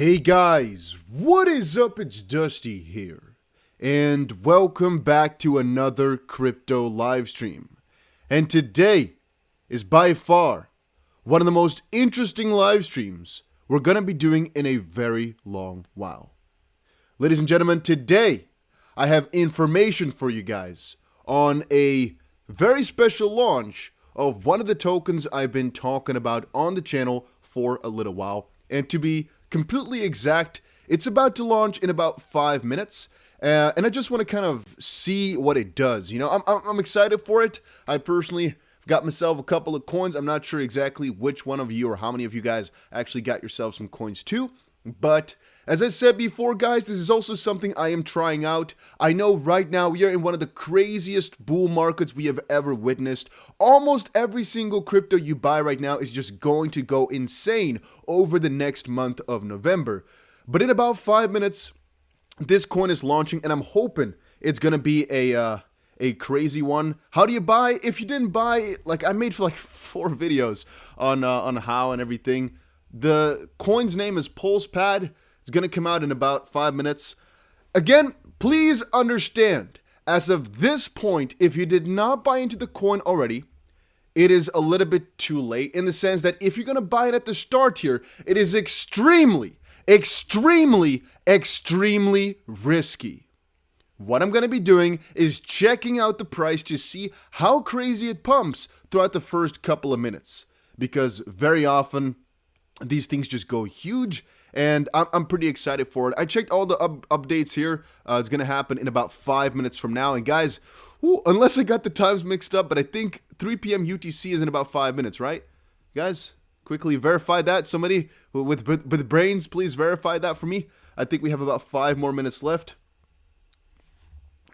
Hey guys, what is up? It's Dusty here, and welcome back to another crypto live stream. And today is by far one of the most interesting live streams we're going to be doing in a very long while. Ladies and gentlemen, today I have information for you guys on a very special launch of one of the tokens I've been talking about on the channel for a little while. And to be completely exact, it's about to launch in about 5 minutes, and I just want to kind of see what it does. You know, I'm excited for it. I personally got myself a couple of coins. I'm not sure exactly which one of you or how many of you guys actually got yourself some coins too, but as I said before, guys, this is also something I am trying out. I know right now we are in one of the craziest bull markets we have ever witnessed. Almost every single crypto you buy right now is just going to go insane over the next month of November. But in about 5 minutes, this coin is launching, and I'm hoping it's going to be a crazy one. How do you buy? If you didn't buy, like I made like 4 videos on how and everything. The coin's name is Pad. It's going to come out in about 5 minutes. Again, please understand, as of this point, if you did not buy into the coin already, it is a little bit too late, in the sense that if you're going to buy it at the start here, it is extremely risky. What I'm going to be doing is checking out the price to see how crazy it pumps throughout the first couple of minutes, because very often these things just go huge, and I'm pretty excited for it. I checked all the updates here. It's going to happen in about 5 minutes from now. And guys, unless I got the times mixed up, but I think 3 p.m. UTC is in about 5 minutes, right? Guys, quickly verify that. Somebody with brains, please verify that for me. I think we have about 5 more minutes left.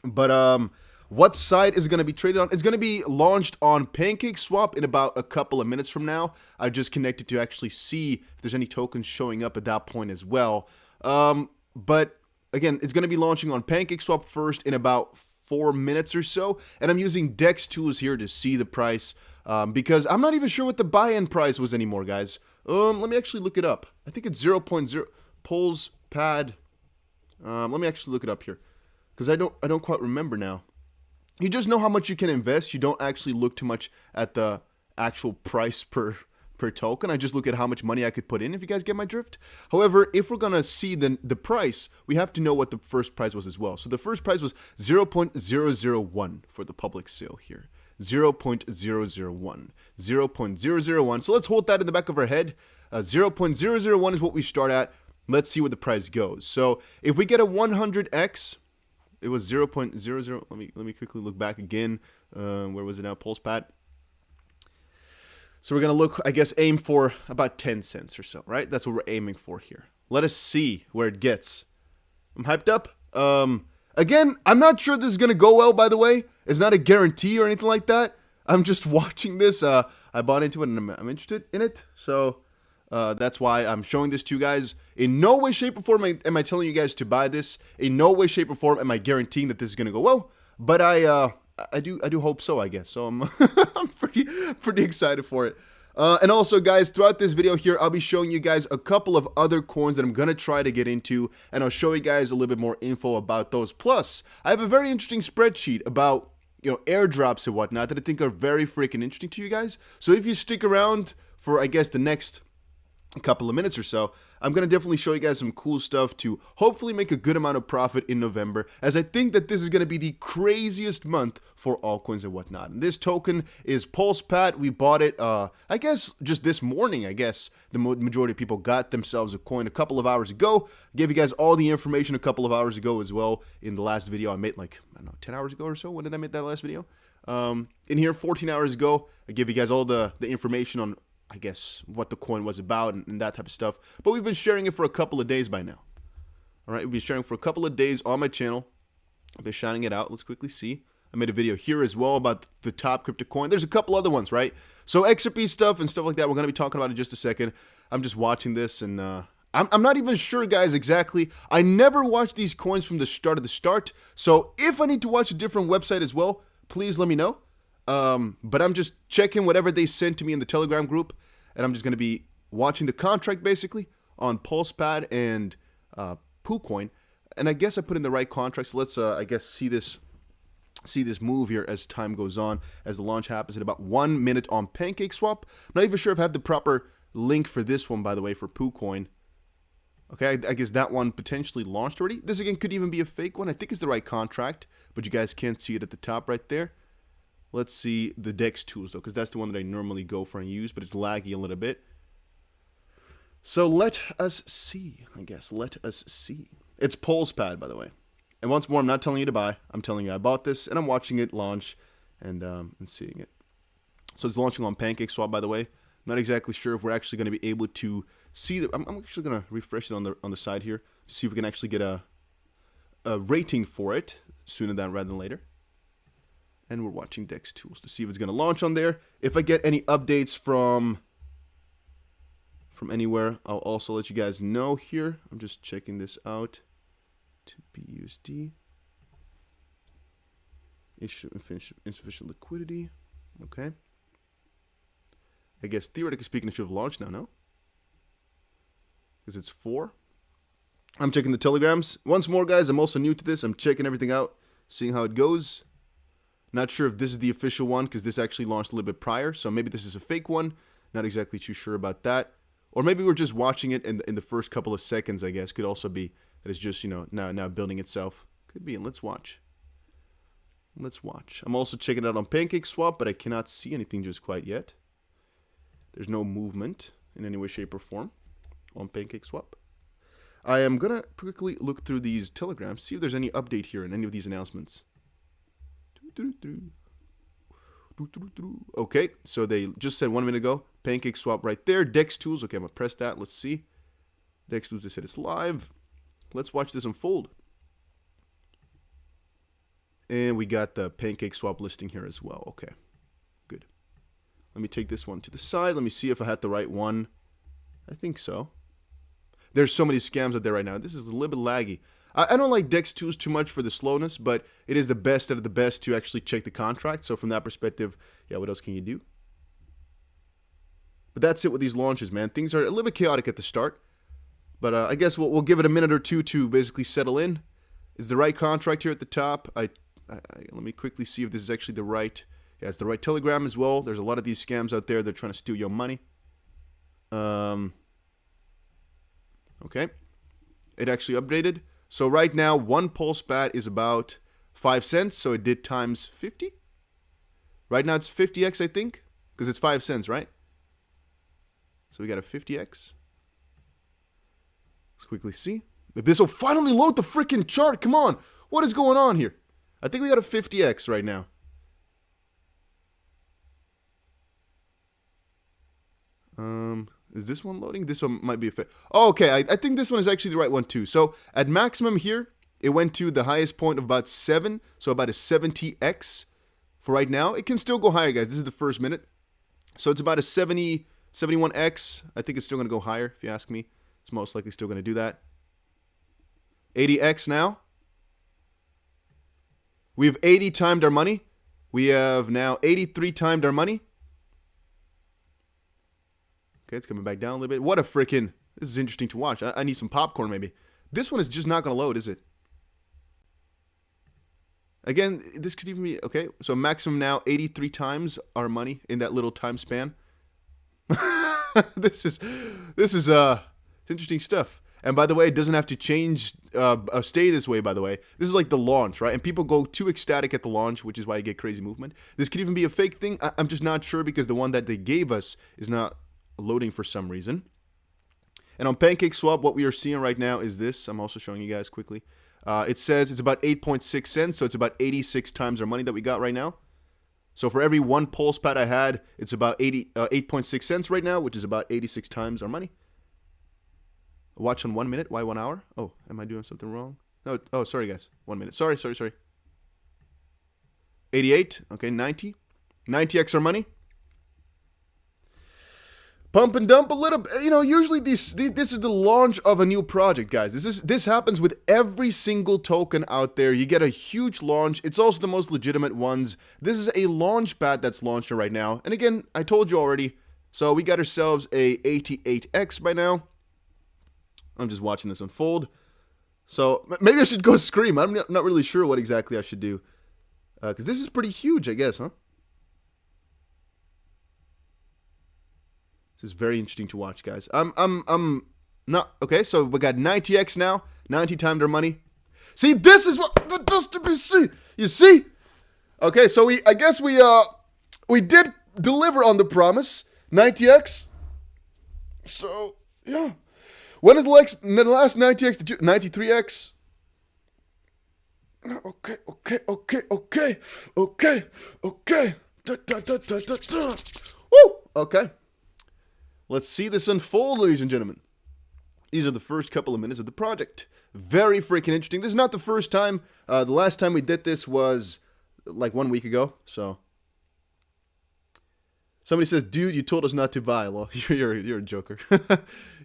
But what site is going to be traded on? It's going to be launched on PancakeSwap in about a couple of minutes from now. I just connected to actually see if there's any tokens showing up at that point as well. But again, it's going to be launching on PancakeSwap first in about 4 minutes or so. And I'm using Dex tools here to see the price because I'm not even sure what the buy-in price was anymore, guys. Let me actually look it up. I think it's 0.0 Pulse Pad. Let me actually look it up here because I don't quite remember now. You just know how much you can invest. You don't actually look too much at the actual price per token. I just look at how much money I could put in, if you guys get my drift. However, if we're going to see the price, we have to know what the first price was as well. So the first price was 0.001 for the public sale here. 0.001. 0.001. So let's hold that in the back of our head. 0.001 is what we start at. Let's see where the price goes. So if we get a 100x, it was 0.00. Let me quickly look back again. Where was it now? Pulse Pad. So we're going to look, I guess, aim for about 10 cents or so, right? That's what we're aiming for here. Let us see where it gets. I'm hyped up. Again, I'm not sure this is going to go well, by the way. It's not a guarantee or anything like that. I'm just watching this. I bought into it and I'm interested in it. So that's why I'm showing this to you guys. In no way, shape, or form am I telling you guys to buy this. In no way, shape, or form am I guaranteeing that this is gonna go well. But I do hope so, I guess. So I'm I'm pretty excited for it. And also, guys, throughout this video here, I'll be showing you guys a couple of other coins that I'm gonna try to get into, and I'll show you guys a little bit more info about those. Plus, I have a very interesting spreadsheet about, you know, airdrops and whatnot that I think are very freaking interesting to you guys. So if you stick around for, I guess, the next couple of minutes or so, I'm going to definitely show you guys some cool stuff to hopefully make a good amount of profit in November, as I think that this is going to be the craziest month for altcoins and whatnot. And this token is Pulse Pad. We bought it, I guess, just this morning. I guess the majority of people got themselves a coin a couple of hours ago. Gave you guys all the information a couple of hours ago as well in the last video I made, like, I don't know, 10 hours ago or so. When did I make that last video? In here, 14 hours ago, I gave you guys all the information on, I guess, what the coin was about and that type of stuff. But we've been sharing it for a couple of days by now. All right, we've been sharing for a couple of days on my channel. I've been shouting it out. Let's quickly see. I made a video here as well about the top crypto coin. There's a couple other ones, right? So XRP stuff and stuff like that, we're going to be talking about in just a second. I'm just watching this, and I'm not even sure, guys, exactly. I never watch these coins from the start. So if I need to watch a different website as well, please let me know. But I'm just checking whatever they sent to me in the Telegram group, and I'm just going to be watching the contract basically on PulsePad and PooCoin, and I guess I put in the right contracts. So let's I guess see this move here as time goes on, as the launch happens in about 1 minute on PancakeSwap. I'm not even sure if I have the proper link for this one, by the way, for PooCoin. Okay, I guess that one potentially launched already. This again could even be a fake one. I think it's the right contract, but you guys can't see it at the top right there. Let's see the DEX tools though, because that's the one that I normally go for and use, but it's laggy a little bit. So let us see, I guess. Let us see. It's PulsePad, by the way. And once more, I'm not telling you to buy. I'm telling you I bought this, and I'm watching it launch and seeing it. So it's launching on PancakeSwap, by the way. I'm not exactly sure if we're actually going to be able to see the. I'm actually going to refresh it on the side here to see if we can actually get a rating for it sooner than rather than later. And we're watching DEX tools to see if it's going to launch on there. If I get any updates from anywhere, I'll also let you guys know here. I'm just checking this out. To BUSD. Insufficient liquidity. Okay. I guess theoretically speaking, it should have launched now, no? Because it's 4. I'm checking the telegrams. Once more, guys, I'm also new to this. I'm checking everything out, seeing how it goes. Not sure if this is the official one, because this actually launched a little bit prior. So maybe this is a fake one. Not exactly too sure about that. Or maybe we're just watching it in the first couple of seconds, I guess. Could also be that it's just, now building itself. Could be, and let's watch. Let's watch. I'm also checking it out on PancakeSwap, but I cannot see anything just quite yet. There's no movement in any way, shape, or form on PancakeSwap. I am going to quickly look through these telegrams, see if there's any update here in any of these announcements. Okay, so they just said 1 minute ago, PancakeSwap right there. DEX tools, okay, I'm going to press that. Let's see. DEX tools, they said it's live. Let's watch this unfold. And we got the PancakeSwap listing here as well. Okay, good. Let me take this one to the side. Let me see if I had the right one. I think so. There's so many scams out there right now. This is a little bit laggy. I don't like DEX tools too much for the slowness, but it is the best out of the best to actually check the contract. So from that perspective, yeah, what else can you do? But that's it with these launches, man. Things are a little bit chaotic at the start. But I guess we'll give it a minute or two to basically settle in. Is the right contract here at the top? Let me quickly see if this is actually the right. Yeah, it's the right telegram as well. There's a lot of these scams out there. They're trying to steal your money. Okay. It actually updated. So right now, one PulsePad is about 5 cents. So it did times 50. Right now it's 50x, I think. Because it's 5 cents, right? So we got a 50x. Let's quickly see if this will finally load the freaking chart. Come on. What is going on here? I think we got a 50x right now. Is this one loading? This one might be a fit. Oh, okay. I think this one is actually the right one too. So at maximum here, it went to the highest point of about 7. So about a 70x for right now. It can still go higher, guys. This is the first minute. So it's about a 71x. I think it's still going to go higher, if you ask me. It's most likely still going to do that. 80x now. We have 80 timed our money. We have now 83 timed our money. Okay, it's coming back down a little bit. What a freaking... This is interesting to watch. I need some popcorn, maybe. This one is just not going to load, is it? Again, this could even be... Okay, so maximum now 83 times our money in that little time span. This is interesting stuff. And by the way, it doesn't have to change, stay this way, by the way. This is like the launch, right? And people go too ecstatic at the launch, which is why you get crazy movement. This could even be a fake thing. I'm just not sure because the one that they gave us is not loading for some reason. And on PancakeSwap, what we are seeing right now is this. I'm also showing you guys quickly. It says it's about 8.6 cents, so it's about 86 times our money that we got right now. So for every one PulsePad I had, it's about 8.6 cents right now, which is about 86 times our money. Watch on 1 minute. Why 1 hour? Oh, am I doing something wrong? No. Oh, sorry, guys. 1 minute. Sorry. 88. Okay, 90. 90x our money. Pump and dump a little. Usually this is the launch of a new project, guys. This happens with every single token out there. You get a huge launch. It's also the most legitimate ones. This is a launchpad that's launching right now. And again, I told you already. So we got ourselves a 88x by now. I'm just watching this unfold. So maybe I should go scream. I'm not really sure what exactly I should do. Because this is pretty huge, I guess, huh? This is very interesting to watch, guys. I'm not... Okay, so we got 90x now. 90 times our money. See, this is what the dust to be seen. You see? Okay, so I guess we did deliver on the promise. 90x. So, yeah. When is the last 90x? 93x? Okay. Woo! Okay. Let's see this unfold, ladies and gentlemen. These are the first couple of minutes of the project. Very freaking interesting. This is not the first time. The last time we did this was like 1 week ago. So somebody says, "Dude, you told us not to buy." Well, you're a joker.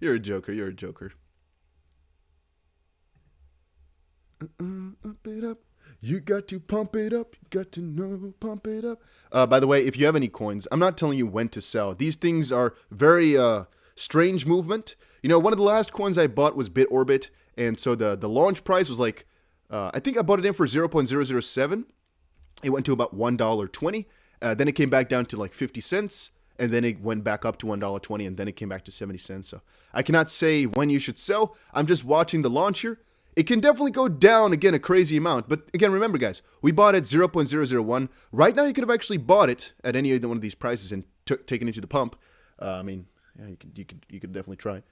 You're a joker. Pump it up. You got to pump it up. You got to know, pump it up. By the way, if you have any coins, I'm not telling you when to sell. These things are very strange movement. You know, one of the last coins I bought was Bitorbit, and so the launch price was like, I think I bought it in for 0.007. It went to about $1.20. Then it came back down to like 50 cents, and then it went back up to $1.20, and then it came back to 70 cents. So I cannot say when you should sell. I'm just watching the launch here. It can definitely go down, again, a crazy amount. But again, remember, guys, we bought at 0.001. Right now, you could have actually bought it at any one of these prices and taken it to the pump. I mean, yeah, you could definitely try.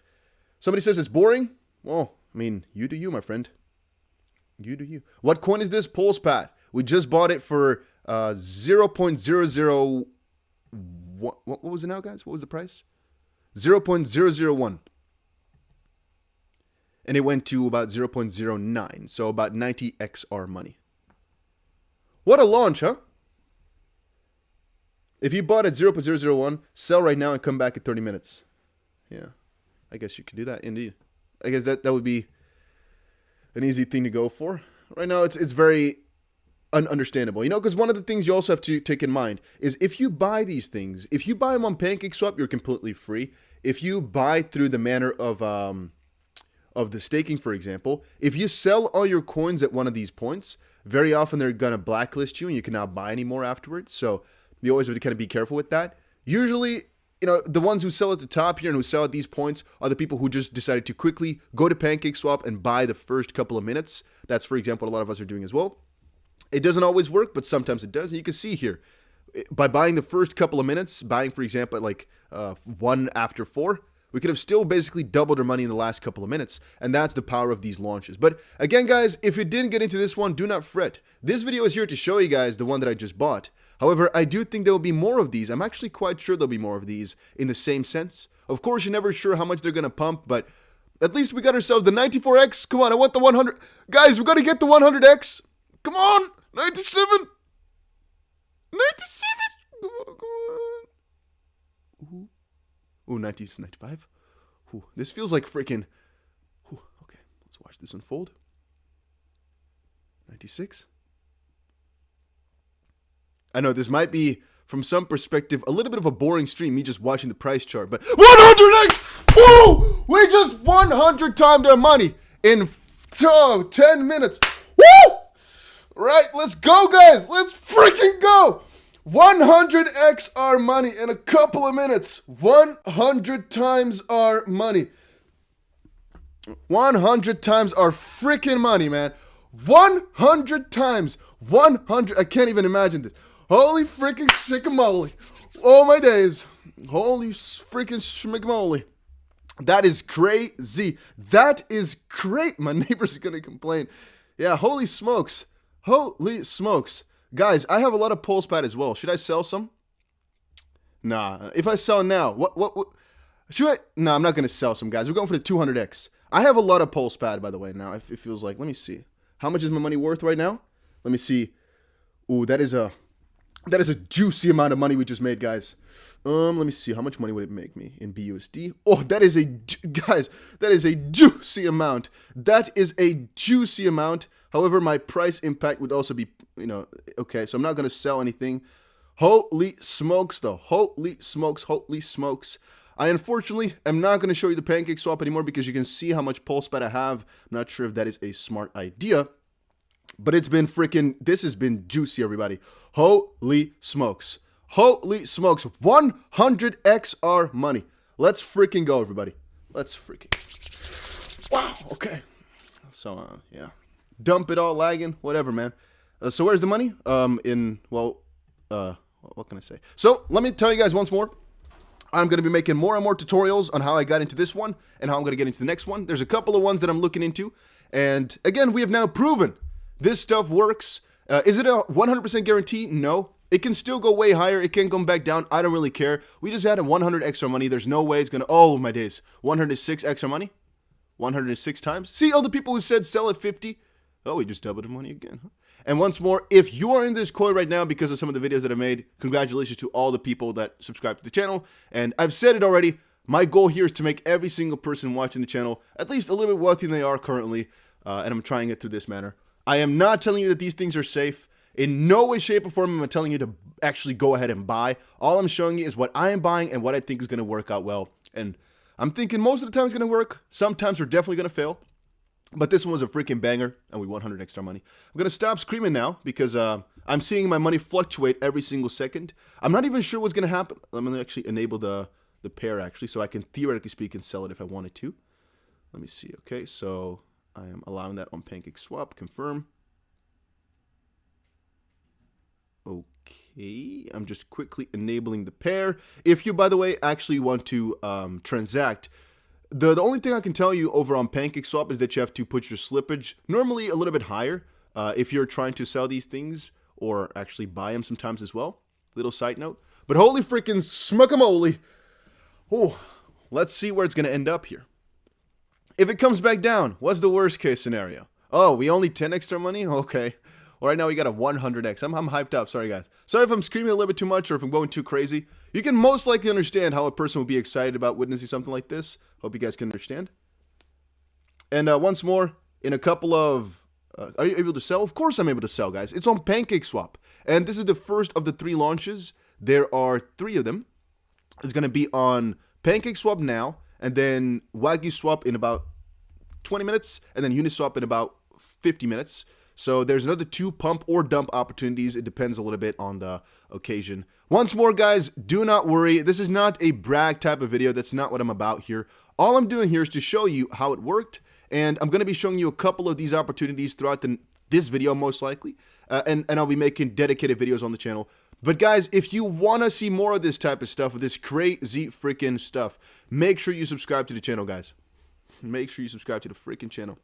Somebody says it's boring. Well, I mean, you do you, my friend. You do you. What coin is this? PulsePad. We just bought it for 0.00... What was it now, guys? What was the price? 0.001. And it went to about 0.09, so about 90 XR money. What a launch, huh? If you bought at 0.001, sell right now and come back in 30 minutes. Yeah, I guess you can do that, indeed. I guess that would be an easy thing to go for. Right now, it's very ununderstandable. You know, because one of the things you also have to take in mind is if you buy these things, if you buy them on PancakeSwap, you're completely free. If you buy through the manner of the staking, for example, if you sell all your coins at one of these points, very often they're going to blacklist you and you cannot buy anymore afterwards. So you always have to kind of be careful with that. Usually, you know, the ones who sell at the top here and who sell at these points are the people who just decided to quickly go to PancakeSwap and buy the first couple of minutes. That's, for example, what a lot of us are doing as well. It doesn't always work, but sometimes it does. And you can see here, by buying the first couple of minutes, buying, for example, at like 1 after 4, we could have still basically doubled our money in the last couple of minutes, and that's the power of these launches. But again, guys, if you didn't get into this one, do not fret. This video is here to show you guys the one that I just bought. However, I do think there will be more of these. I'm actually quite sure there'll be more of these in the same sense. Of course, you're never sure how much they're going to pump, but at least we got ourselves the 94X. Come on, I want the 100. Guys, we got to get the 100X. Come on, 97. 97. Come on. Ooh. Ooh, 90, 95. Ooh, this feels like freaking... Ooh, okay, let's watch this unfold. 96. I know this might be, from some perspective, a little bit of a boring stream, me just watching the price chart, but 100x! Woo! We just 100 times our money in 10 minutes. Woo! Right, let's go, guys. Let's freaking go. 100x our money in a couple of minutes. 100 times our money. 100 times our freaking money, man. 100 times. 100. I can't even imagine this. Holy freaking schmickamoly. Oh my days. Holy freaking schmickamoly. That is crazy. That is great. My neighbors are going to complain. Yeah, holy smokes. Holy smokes. Guys, I have a lot of PulsePad as well. Should I sell some? Nah. If I sell now, what should I? No, I'm not going to sell some, guys. We're going for the 200x. I have a lot of PulsePad, by the way, now. It feels like. Let me see. How much is my money worth right now? Let me see. Ooh, that is a juicy amount of money we just made, guys. Let me see. How much money would it make me in BUSD? Oh, that is guys, that is a juicy amount. That is a juicy amount. However, my price impact would also be, you know, okay, so I'm not going to sell anything. Holy smokes, though. Holy smokes, holy smokes. I unfortunately am not going to show you the pancake swap anymore because you can see how much pulse spat I have. I'm not sure if that is a smart idea, but it's been freaking, this has been juicy, everybody. Holy smokes. Holy smokes. 100 XR money. Let's freaking go, everybody. Let's freaking. Wow. Okay. So, yeah. Dump it all, lagging, whatever, man. So where's the money? What can I say? So let me tell you guys once more. I'm going to be making more and more tutorials on how I got into this one and how I'm going to get into the next one. There's a couple of ones that I'm looking into. And again, we have now proven this stuff works. Is it a 100% guarantee? No. It can still go way higher. It can come back down. I don't really care. We just added 100 extra money. There's no way it's going to, oh my days. 106 extra money? 106 times? See all the people who said sell at 50? Oh, we just doubled the money again, huh? And once more, if you are in this coin right now because of some of the videos that I made, congratulations to all the people that subscribe to the channel. And I've said it already, my goal here is to make every single person watching the channel at least a little bit wealthier than they are currently. And I'm trying it through this manner. I am not telling you that these things are safe. In no way, shape, or form am I telling you to actually go ahead and buy. All I'm showing you is what I am buying and what I think is going to work out well. And I'm thinking most of the time it's going to work. Sometimes we're definitely going to fail. But this one was a freaking banger, and we 100 extra money. I'm going to stop screaming now because I'm seeing my money fluctuate every single second. I'm not even sure what's going to happen. I'm going to actually enable the pair, actually, so I can theoretically speak and sell it if I wanted to. Let me see. Okay, so I am allowing that on Pancake Swap. Confirm. Okay, I'm just quickly enabling the pair. If you, by the way, actually want to transact, the only thing I can tell you over on Pancake Swap is that you have to put your slippage normally a little bit higher if you're trying to sell these things or actually buy them sometimes as well. Little side note. But holy freaking smuckamole. Oh, let's see where it's going to end up here. If it comes back down, what's the worst case scenario? Oh, we only 10 extra money? Okay. Well, right now we got a 100x. I'm hyped up. Sorry, guys. Sorry if I'm screaming a little bit too much or if I'm going too crazy. You can most likely understand how a person would be excited about witnessing something like this. Hope you guys can understand. And once more, in a couple of... are you able to sell? Of course I'm able to sell, guys. It's on Pancake Swap. And this is the first of the 3 launches. There are 3 of them. It's going to be on Pancake Swap now, and then Wagyu Swap in about 20 minutes, and then Uniswap in about 50 minutes. So there's another 2 pump or dump opportunities. It depends a little bit on the occasion. Once more, guys, do not worry. This is not a brag type of video. That's not what I'm about here. All I'm doing here is to show you how it worked. And I'm going to be showing you a couple of these opportunities throughout this video, most likely. And I'll be making dedicated videos on the channel. But guys, if you want to see more of this type of stuff, this crazy freaking stuff, make sure you subscribe to the channel, guys. Make sure you subscribe to the freaking channel.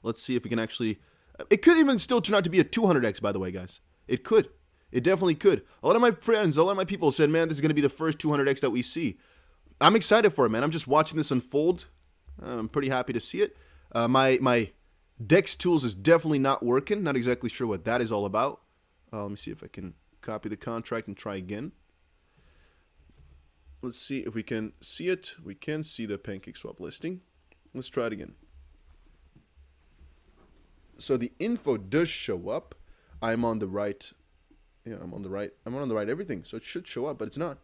Let's see if we can actually... It could even still turn out to be a 200x, by the way, guys. It could. It definitely could. A lot of my friends, a lot of my people said, man, this is going to be the first 200x that we see. I'm excited for it, man. I'm just watching this unfold. I'm pretty happy to see it. My Dex tools is definitely not working. Not exactly sure what that is all about. Let me see if I can copy the contract and try again. Let's see if we can see it. We can see the Pancake Swap listing. Let's try it again. So the info does show up. I'm on the right. Yeah, I'm on the right. I'm on the right everything. So it should show up, but it's not.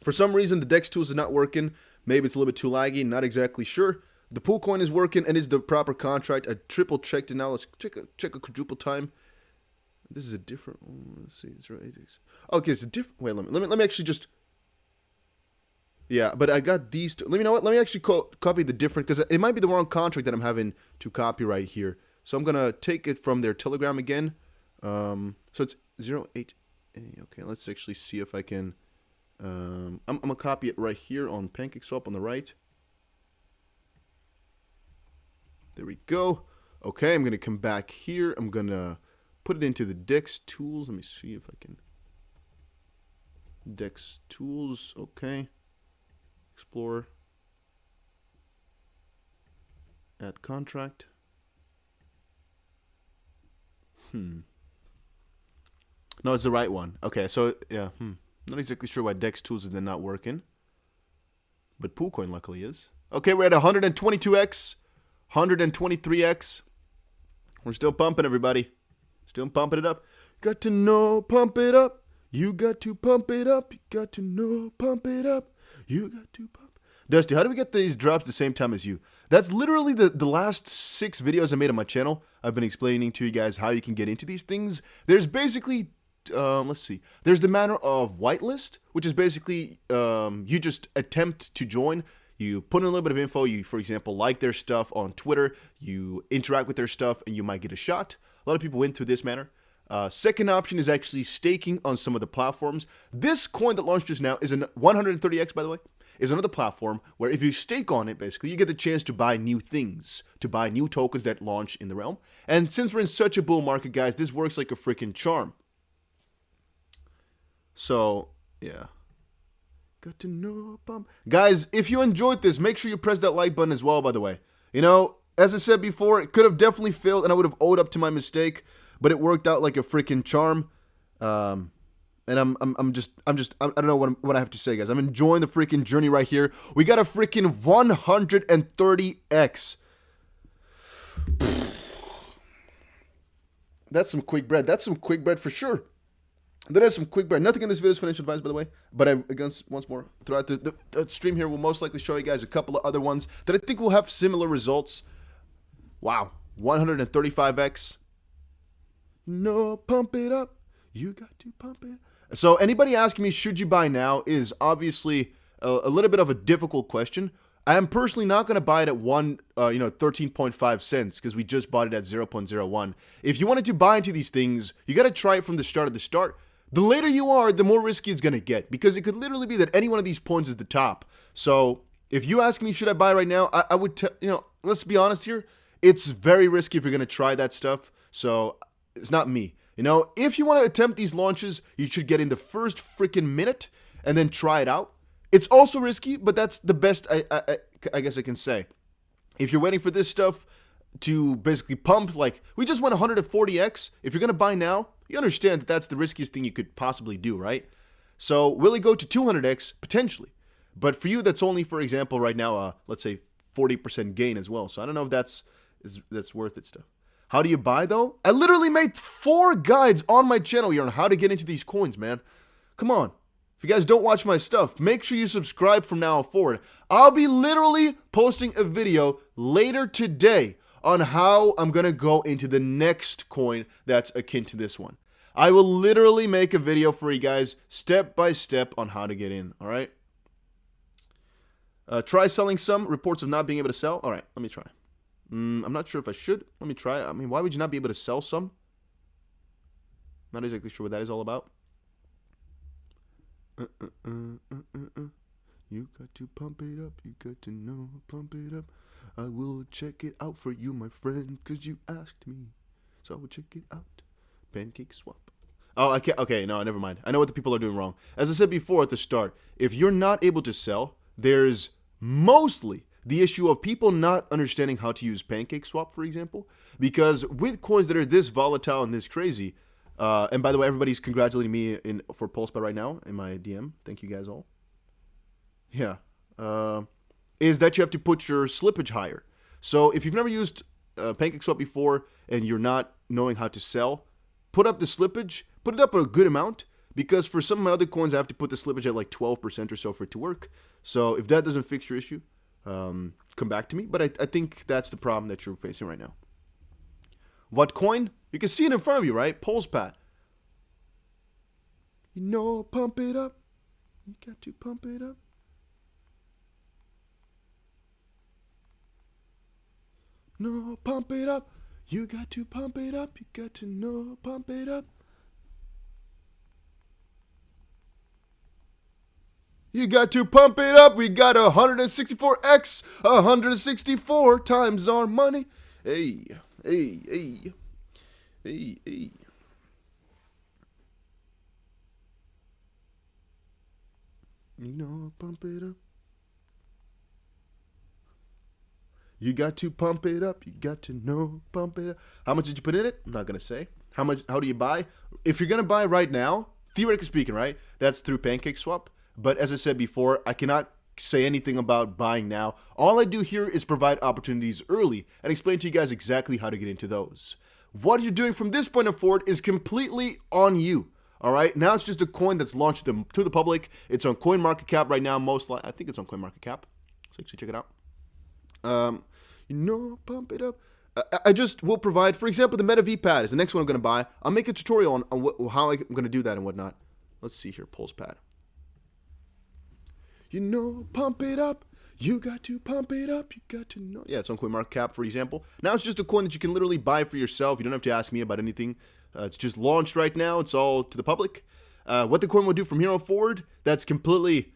For some reason, the Dex tools is not working. Maybe it's a little bit too laggy. Not exactly sure. The pool coin is working and is the proper contract. I triple checked it now. Let's check a quadruple time. This is a different. Let's see. 0.86. Okay, it's a different. Wait, let me actually just. Yeah, but I got these two. Let me know what. Let me actually copy the different because it might be the wrong contract that I'm having to copy right here. So I'm gonna take it from their Telegram again. So it's 0.8. Okay, let's actually see if I can. I'm gonna copy it right here on Pancake Swap on the right. There we go. Okay, I'm gonna come back here. I'm gonna put it into the Dex tools. Let me see if I can. Dex tools. Okay. Explore. Add contract. No, it's the right one. Okay, so yeah. Not exactly sure why Dex tools is then not working, but Poolcoin luckily is. Okay, we're at 122x, 123x. We're still pumping, everybody. Still pumping it up. Got to know, pump it up. You got to pump it up. You got to know, pump it up. You got to pump. Dusty, how do we get these drops the same time as you? That's literally the last 6 videos I made on my channel. I've been explaining to you guys how you can get into these things. There's basically, let's see. There's the manner of whitelist, which is basically you just attempt to join. You put in a little bit of info. You, for example, like their stuff on Twitter. You interact with their stuff, and you might get a shot. A lot of people went through this manner. Second option is actually staking on some of the platforms. This coin that launched just now is a 130x, by the way, is another platform where if you stake on it, basically, you get the chance to buy new things, to buy new tokens that launch in the realm. And since we're in such a bull market, guys, this works like a freaking charm. So, yeah. Got to know, pump. Guys, if you enjoyed this, make sure you press that like button as well, by the way. You know, as I said before, it could have definitely failed and I would have owed up to my mistake, but it worked out like a freaking charm. And I don't know what I have to say, guys. I'm enjoying the freaking journey right here. We got a freaking 130x. That's some quick bread. That's some quick bread for sure. That is some quick bread. Nothing in this video is financial advice, by the way. But once more, throughout the stream here, we'll most likely show you guys a couple of other ones that I think will have similar results. Wow. 135x. No, pump it up. You got to pump it. So anybody asking me, should you buy now, is obviously a little bit of a difficult question. I am personally not going to buy it at 13.5 cents because we just bought it at 0.01. If you wanted to buy into these things, you got to try it from the start of the start. The later you are, the more risky it's going to get because it could literally be that any one of these points is the top. So if you ask me, should I buy right now? I would tell, let's be honest here. It's very risky if you're going to try that stuff. So it's not me. If you want to attempt these launches, you should get in the first freaking minute and then try it out. It's also risky, but that's the best I guess I can say. If you're waiting for this stuff to basically pump, like we just went 140x, if you're going to buy now, you understand that that's the riskiest thing you could possibly do, right? So will it go to 200x? Potentially. But for you, that's only, for example, right now, let's say 40% gain as well. So I don't know if that's worth it stuff. How do you buy, though? I literally made 4 guides on my channel here on how to get into these coins, man. Come on. If you guys don't watch my stuff, make sure you subscribe from now forward. I'll be literally posting a video later today on how I'm going to go into the next coin that's akin to this one. I will literally make a video for you guys step by step on how to get in, all right? Try selling some. Reports of not being able to sell. All right, let me try. I'm not sure if I should. Let me try. I mean, why would you not be able to sell some? Not exactly sure what that is all about. You got to pump it up. You got to know, pump it up. I will check it out for you, my friend, because you asked me. So I will check it out. Pancake swap. Oh, okay, no, never mind. I know what the people are doing wrong. As I said before at the start, if you're not able to sell, there's mostly the issue of people not understanding how to use pancake swap, for example, because with coins that are this volatile and this crazy, and by the way, everybody's congratulating me for PulseBuy right now in my DM. Thank you guys all. Yeah. Is that you have to put your slippage higher. So if you've never used pancake swap before and you're not knowing how to sell, put up the slippage, put it up a good amount, because for some of my other coins, I have to put the slippage at like 12% or so for it to work. So if that doesn't fix your issue, come back to me. But I think that's the problem that you're facing right now. What coin? You can see it in front of you, right? PulsePad. Pump it up. You got to pump it up. No, pump it up. You got to pump it up. You got to know, pump it up. You got to pump it up. We got 164x. 164 times our money. Hey, hey, hey. Hey, hey. Pump it up. You got to pump it up. You got to know, pump it up. How much did you put in it? I'm not going to say. How do you buy? If you're going to buy right now, theoretically speaking, right, that's through pancake swap. But as I said before, I cannot say anything about buying now. All I do here is provide opportunities early and explain to you guys exactly how to get into those. What you're doing from this point forward is completely on you. All right, now it's just a coin that's launched to the public. It's on CoinMarketCap right now. I think it's on CoinMarketCap. So actually check it out. Pump it up. I just will provide, for example, the Meta V pad is the next one I'm going to buy. I'll make a tutorial on how I'm going to do that and whatnot. Let's see here, pulse pad. Pump it up. You got to pump it up. You got to know. Yeah, it's on CoinMarketCap, for example. Now it's just a coin that you can literally buy for yourself. You don't have to ask me about anything. It's just launched right now. It's all to the public. What the coin will do from here on forward, that's completely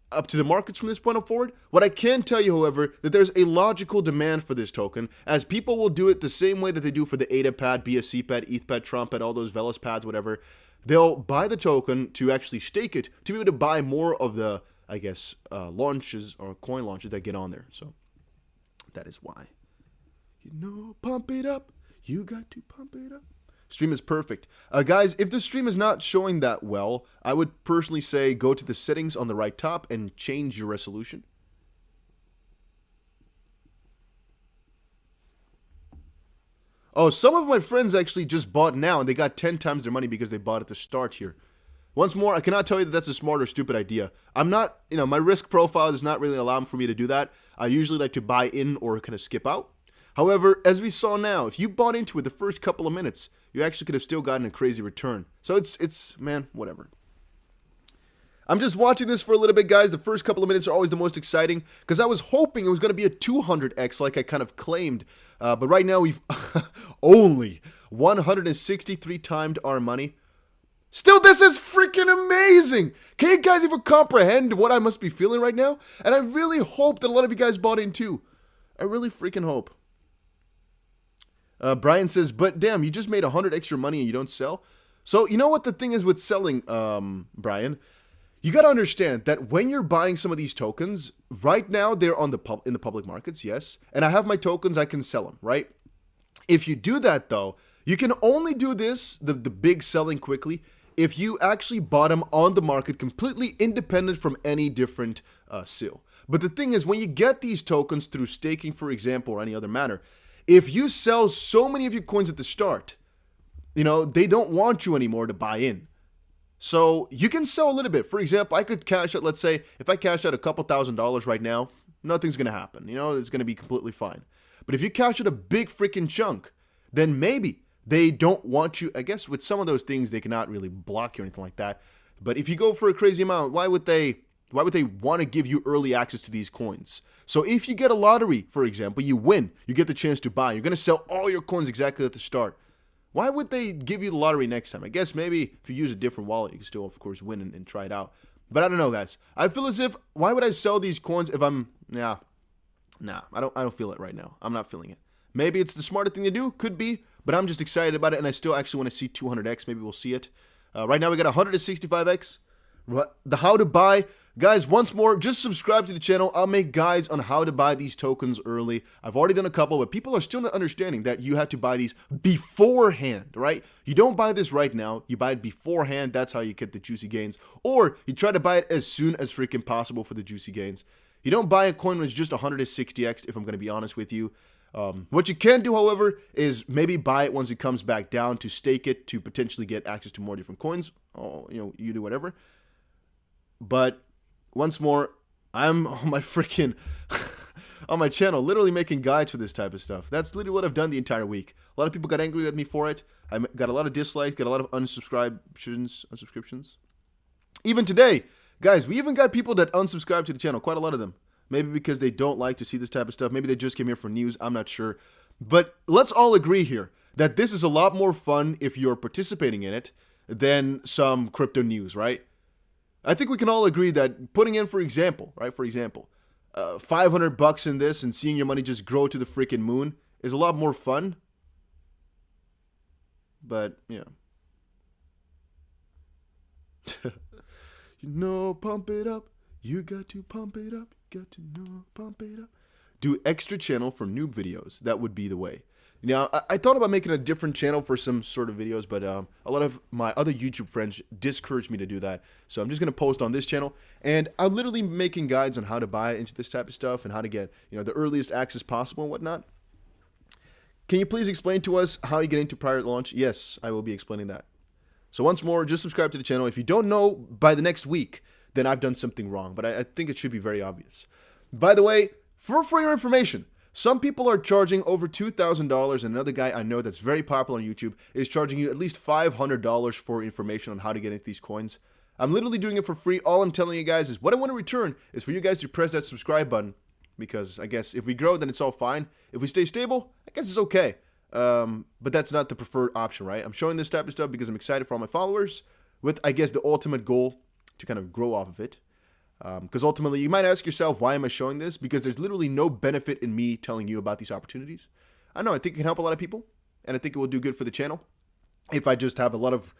up to the markets from this point on forward. What I can tell you, however, that there's a logical demand for this token, as people will do it the same way that they do for the ADA pad, BSC pad, ETH pad, Trump pad, all those Velas pads, whatever. They'll buy the token to actually stake it, to be able to buy more of the, I guess, launches or coin launches that get on there. So that is why. Pump it up. You got to pump it up. Stream is perfect. Guys, if the stream is not showing that well, I would personally say go to the settings on the right top and change your resolution. Oh, some of my friends actually just bought now and they got 10 times their money because they bought at the start here. Once more, I cannot tell you that that's a smart or stupid idea. I'm not, my risk profile does not really allow for me to do that. I usually like to buy in or kind of skip out. However, as we saw now, if you bought into it the first couple of minutes, you actually could have still gotten a crazy return. So it's man, whatever. I'm just watching this for a little bit, guys. The first couple of minutes are always the most exciting because I was hoping it was going to be a 200x like I kind of claimed. But right now we've only 163 timed our money. Still, this is freaking amazing. Can you guys even comprehend what I must be feeling right now? And I really hope that a lot of you guys bought in too. I really freaking hope. Brian says, but damn, you just made 100 extra money and you don't sell? So you know what the thing is with selling, Brian? You got to understand that when you're buying some of these tokens, right now they're on in the public markets, yes. And I have my tokens, I can sell them, right? If you do that though, you can only do this, the big selling quickly, if you actually bought them on the market completely independent from any different sale. But the thing is, when you get these tokens through staking, for example, or any other manner, if you sell so many of your coins at the start, they don't want you anymore to buy in. So you can sell a little bit. For example, I could cash out, let's say, if I cash out a couple $1,000s right now, nothing's going to happen. It's going to be completely fine. But if you cash out a big freaking chunk, then maybe they don't want you. I guess with some of those things, they cannot really block you or anything like that. But if you go for a crazy amount, why would they want to give you early access to these coins? So if you get a lottery, for example, you win, you get the chance to buy. You're going to sell all your coins exactly at the start. Why would they give you the lottery next time? I guess maybe if you use a different wallet, you can still, of course, win and try it out. But I don't know, guys. I feel as if, why would I sell these coins if I'm, I don't feel it right now. I'm not feeling it. Maybe it's the smarter thing to do. Could be. But I'm just excited about it, and I still actually want to see 200x. Maybe we'll see it. Right now we got 165x. The how to buy. Guys, once more, just subscribe to the channel. I'll make guides on how to buy these tokens early. I've already done a couple, but people are still not understanding that you have to buy these beforehand, right? You don't buy this right now. You buy it beforehand. That's how you get the juicy gains. Or you try to buy it as soon as freaking possible for the juicy gains. You don't buy a coin when it's just 160x, if I'm going to be honest with you. What you can do, however, is maybe buy it once it comes back down to stake it to potentially get access to more different coins. Oh, you do whatever. But once more, I'm on my freaking on my channel, literally making guides for this type of stuff. That's literally what I've done the entire week. A lot of people got angry with me for it. I got a lot of dislikes, got a lot of unsubscriptions. Even today, guys, we even got people that unsubscribe to the channel. Quite a lot of them. Maybe because they don't like to see this type of stuff. Maybe they just came here for news. I'm not sure. But let's all agree here that this is a lot more fun if you're participating in it than some crypto news, right? I think we can all agree that putting in, for example, $500 in this and seeing your money just grow to the freaking moon is a lot more fun. But, yeah. Pump it up. You got to pump it up. Got to pump it up. Do extra channel for noob videos. That would be the way. Now, I thought about making a different channel for some sort of videos, but a lot of my other YouTube friends discouraged me to do that. So I'm just going to post on this channel. And I'm literally making guides on how to buy into this type of stuff and how to get, the earliest access possible and whatnot. Can you please explain to us how you get into prior launch? Yes, I will be explaining that. So once more, just subscribe to the channel. If you don't know by the next week, then I've done something wrong. But I think it should be very obvious. By the way, for your information, some people are charging over $2,000, and another guy I know that's very popular on YouTube is charging you at least $500 for information on how to get into these coins. I'm literally doing it for free. All I'm telling you guys is what I want to return is for you guys to press that subscribe button, because I guess if we grow, then it's all fine. If we stay stable, I guess it's okay. But that's not the preferred option, right? I'm showing this type of stuff because I'm excited for all my followers with, I guess, the ultimate goal to kind of grow off of it. Because ultimately, you might ask yourself, why am I showing this? Because there's literally no benefit in me telling you about these opportunities. I know, I think it can help a lot of people, and I think it will do good for the channel. If I just have a lot of,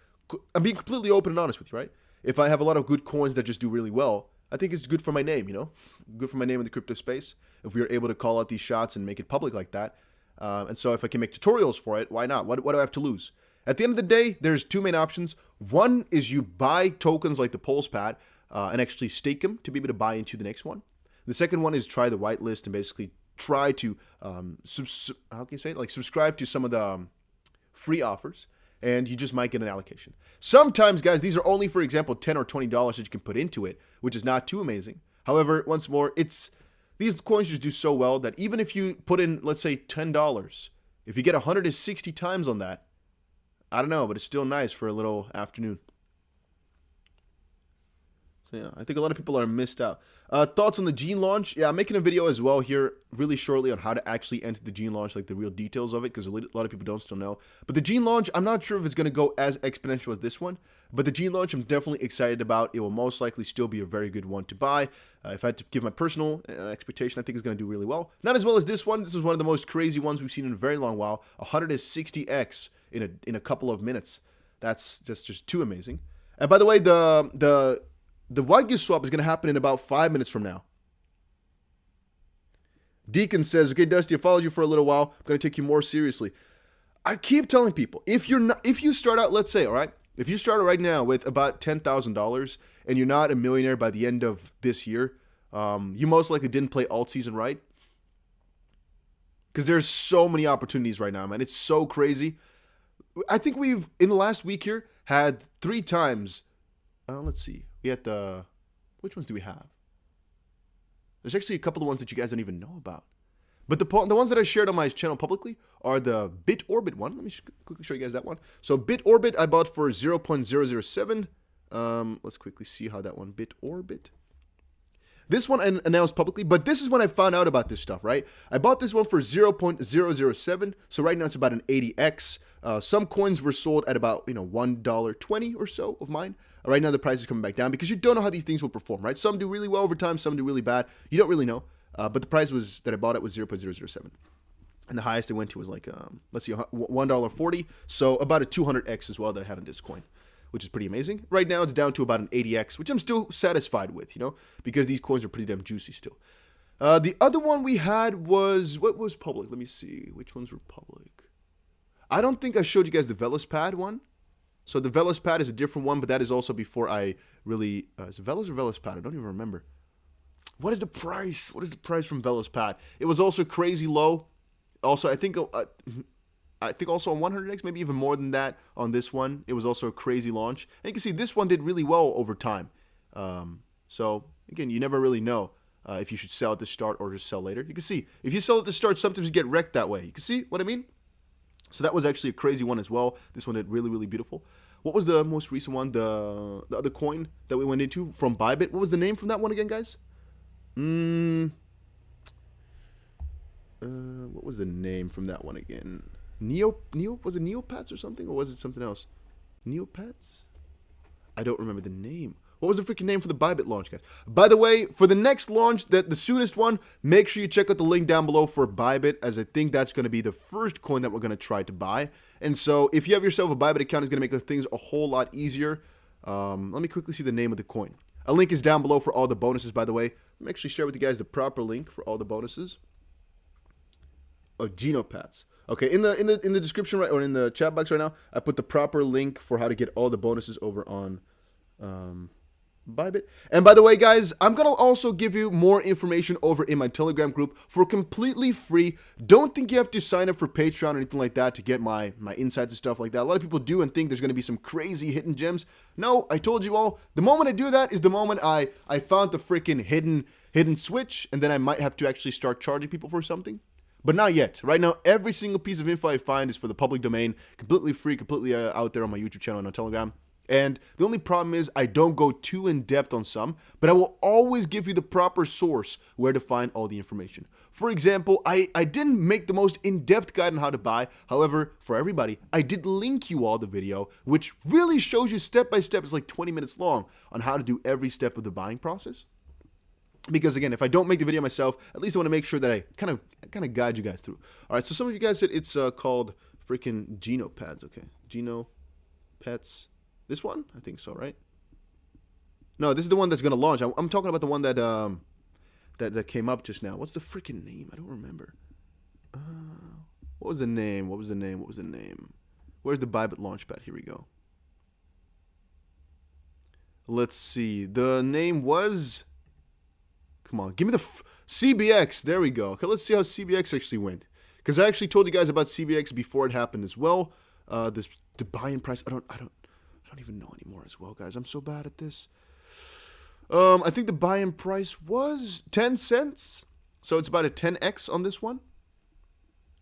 I'm being completely open and honest with you, right? If I have a lot of good coins that just do really well, I think it's good for my name, you know? Good for my name in the crypto space. If we are able to call out these shots and make it public like that. And so if I can make tutorials for it, why not? What do I have to lose? At the end of the day, there's two main options. One is you buy tokens like the Pulse Pad, and actually stake them to be able to buy into the next one. The second one is try the whitelist and basically try to, how can you say it? Like subscribe to some of the free offers, and you just might get an allocation. Sometimes, guys, these are only, for example, $10 or $20 that you can put into it, which is not too amazing. However, once more, these coins just do so well that even if you put in, let's say, $10, if you get 160 times on that, I don't know, but it's still nice for a little afternoon. So yeah, I think a lot of people are missed out. Thoughts on the Gene launch? Yeah, I'm making a video as well here really shortly on how to actually enter the Gene launch, like the real details of it, because a lot of people don't still know. But the Gene launch, I'm not sure if it's going to go as exponential as this one, but the Gene launch I'm definitely excited about. It will most likely still be a very good one to buy. If I had to give my personal expectation, I think it's going to do really well. Not as well as this one. This is one of the most crazy ones we've seen in a very long while. 160x in a couple of minutes. That's just too amazing. And by the way, the white gift swap is going to happen in about 5 minutes from now. Deacon says, okay, Dusty, I followed you for a little while. I'm going to take you more seriously. I keep telling people, if you start out, let's say, all right, if you start out right now with about $10,000 and you're not a millionaire by the end of this year, you most likely didn't play alt season right. Because there's so many opportunities right now, man. It's so crazy. I think we've, in the last week here, had 3 times. Let's see. We had which ones do we have? There's actually a couple of ones that you guys don't even know about. But the ones that I shared on my channel publicly are the BitOrbit one. Let me quickly show you guys that one. So BitOrbit I bought for 0.007. Let's quickly see how that one, BitOrbit. This one I announced publicly, but this is when I found out about this stuff, right? I bought this one for 0.007, so right now it's about an 80x. Some coins were sold at about, $1.20 or so of mine. Right now the price is coming back down because you don't know how these things will perform, right? Some do really well over time, some do really bad. You don't really know, but the price that I bought it was 0.007. And the highest it went to was like, let's see, $1.40, so about a 200x as well that I had on this coin, which is pretty amazing. Right now, it's down to about an 80x, which I'm still satisfied with, because these coins are pretty damn juicy still. The other one we had was, what was public? Let me see. Which ones were public? I don't think I showed you guys the Velospad one. So the Velospad is a different one, but that is also before I really, is it Velos or Velospad? I don't even remember. What is the price? What is the price from Velospad? It was also crazy low. Also, I think also on 100x, maybe even more than that on this one. It was also a crazy launch. And you can see this one did really well over time. So, again, you never really know if you should sell at the start or just sell later. You can see, if you sell at the start, sometimes you get wrecked that way. You can see what I mean? So that was actually a crazy one as well. This one did really, really beautiful. What was the most recent one? The other coin that we went into from Bybit. What was the name from that one again, guys? What was the name from that one again? Was it Neopets or something? Or was it something else? Neopets? I don't remember the name. What was the freaking name for the Bybit launch, guys? By the way, for the next launch, the soonest one, make sure you check out the link down below for Bybit, as I think that's going to be the first coin that we're going to try to buy. And so, if you have yourself a Bybit account, it's going to make things a whole lot easier. Let me quickly see the name of the coin. A link is down below for all the bonuses, by the way. Let me actually share with you guys the proper link for all the bonuses. Oh, Genopats. Okay, in the description or in the chat box right now, I put the proper link for how to get all the bonuses over on Bybit. And by the way, guys, I'm going to also give you more information over in my Telegram group for completely free. Don't think you have to sign up for Patreon or anything like that to get my insights and stuff like that. A lot of people do and think there's going to be some crazy hidden gems. No, I told you all, the moment I do that is the moment I found the freaking hidden switch, and then I might have to actually start charging people for something. But not yet. Right now, every single piece of info I find is for the public domain, completely free, completely out there on my YouTube channel and on Telegram. And the only problem is I don't go too in depth on some, but I will always give you the proper source where to find all the information. For example, I didn't make the most in-depth guide on how to buy. However, for everybody, I did link you all the video, which really shows you step by step. It's like 20 minutes long on how to do every step of the buying process. Because again, if I don't make the video myself, at least I want to make sure that I kind of guide you guys through. All right, so some of you guys said it's called freaking Genopads. Okay, Genopets. This one? I think so, right? No, this is the one that's going to launch. I'm talking about the one that that came up just now. What's the freaking name? I don't remember. What was the name? What was the name? What was the name? Where's the Bybit launchpad? Here we go. Let's see. The name was... Come on. Give me the... CBX. There we go. Okay, let's see how CBX actually went. Because I actually told you guys about CBX before it happened as well. The buy-in price... I don't even know anymore as well, guys. I'm so bad at this. I think the buy-in price was 10 cents. So it's about a 10x on this one.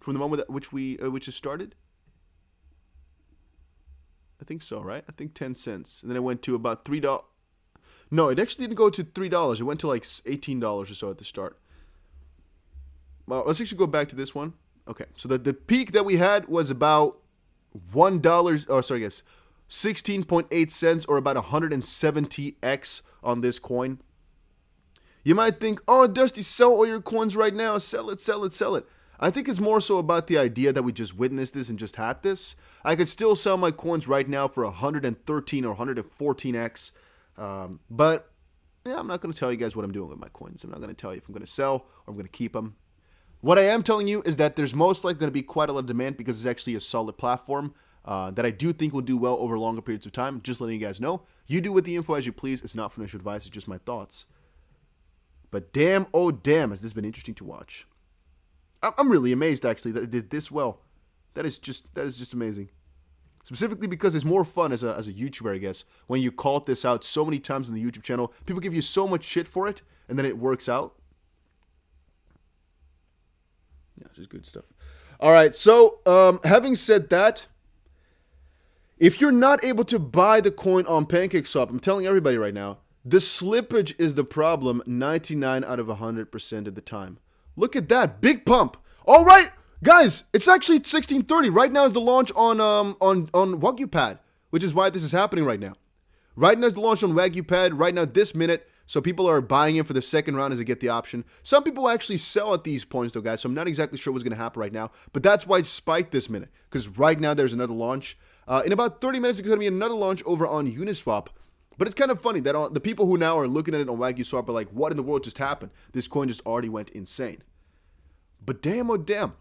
From the moment at which it started. I think so, right? I think 10 cents. And then it went to about $3. No, it actually didn't go to $3. It went to like $18 or so at the start. Well, let's actually go back to this one. Okay, so the peak that we had was about $1. Oh, sorry, guys. 16.8 cents or about 170x on this coin. You might think, oh, Dusty, sell all your coins right now. Sell it, sell it, sell it. I think it's more so about the idea that we just witnessed this and just had this. I could still sell my coins right now for 113 or 114x. But yeah, I'm not going to tell you guys what I'm doing with my coins. I'm not going to tell you if I'm going to sell or I'm going to keep them. What I am telling you is that there's most likely going to be quite a lot of demand because it's actually a solid platform. That I do think will do well over longer periods of time. Just letting you guys know. You do with the info as you please. It's not financial advice. It's just my thoughts. But damn, oh damn, has this been interesting to watch. I'm really amazed, actually, that it did this well. That is just amazing. Specifically because it's more fun as a YouTuber, I guess. When you call this out so many times on the YouTube channel. People give you so much shit for it. And then it works out. Yeah, just good stuff. Alright, so having said that... If you're not able to buy the coin on PancakeSwap, I'm telling everybody right now, the slippage is the problem 99 out of 100% of the time. Look at that. Big pump. All right, guys, it's actually 16:30. Right now is the launch on WagyuPad, which is why this is happening right now. Right now is the launch on WagyuPad. Right now, this minute. So people are buying in for the second round as they get the option. Some people actually sell at these points, though, guys. So I'm not exactly sure what's going to happen right now. But that's why it spiked this minute. Because right now there's another launch. In about 30 minutes, there's going to be another launch over on Uniswap. But it's kind of funny that the people who now are looking at it on WagyuSwap are like, what in the world just happened? This coin just already went insane. But damn, oh damn.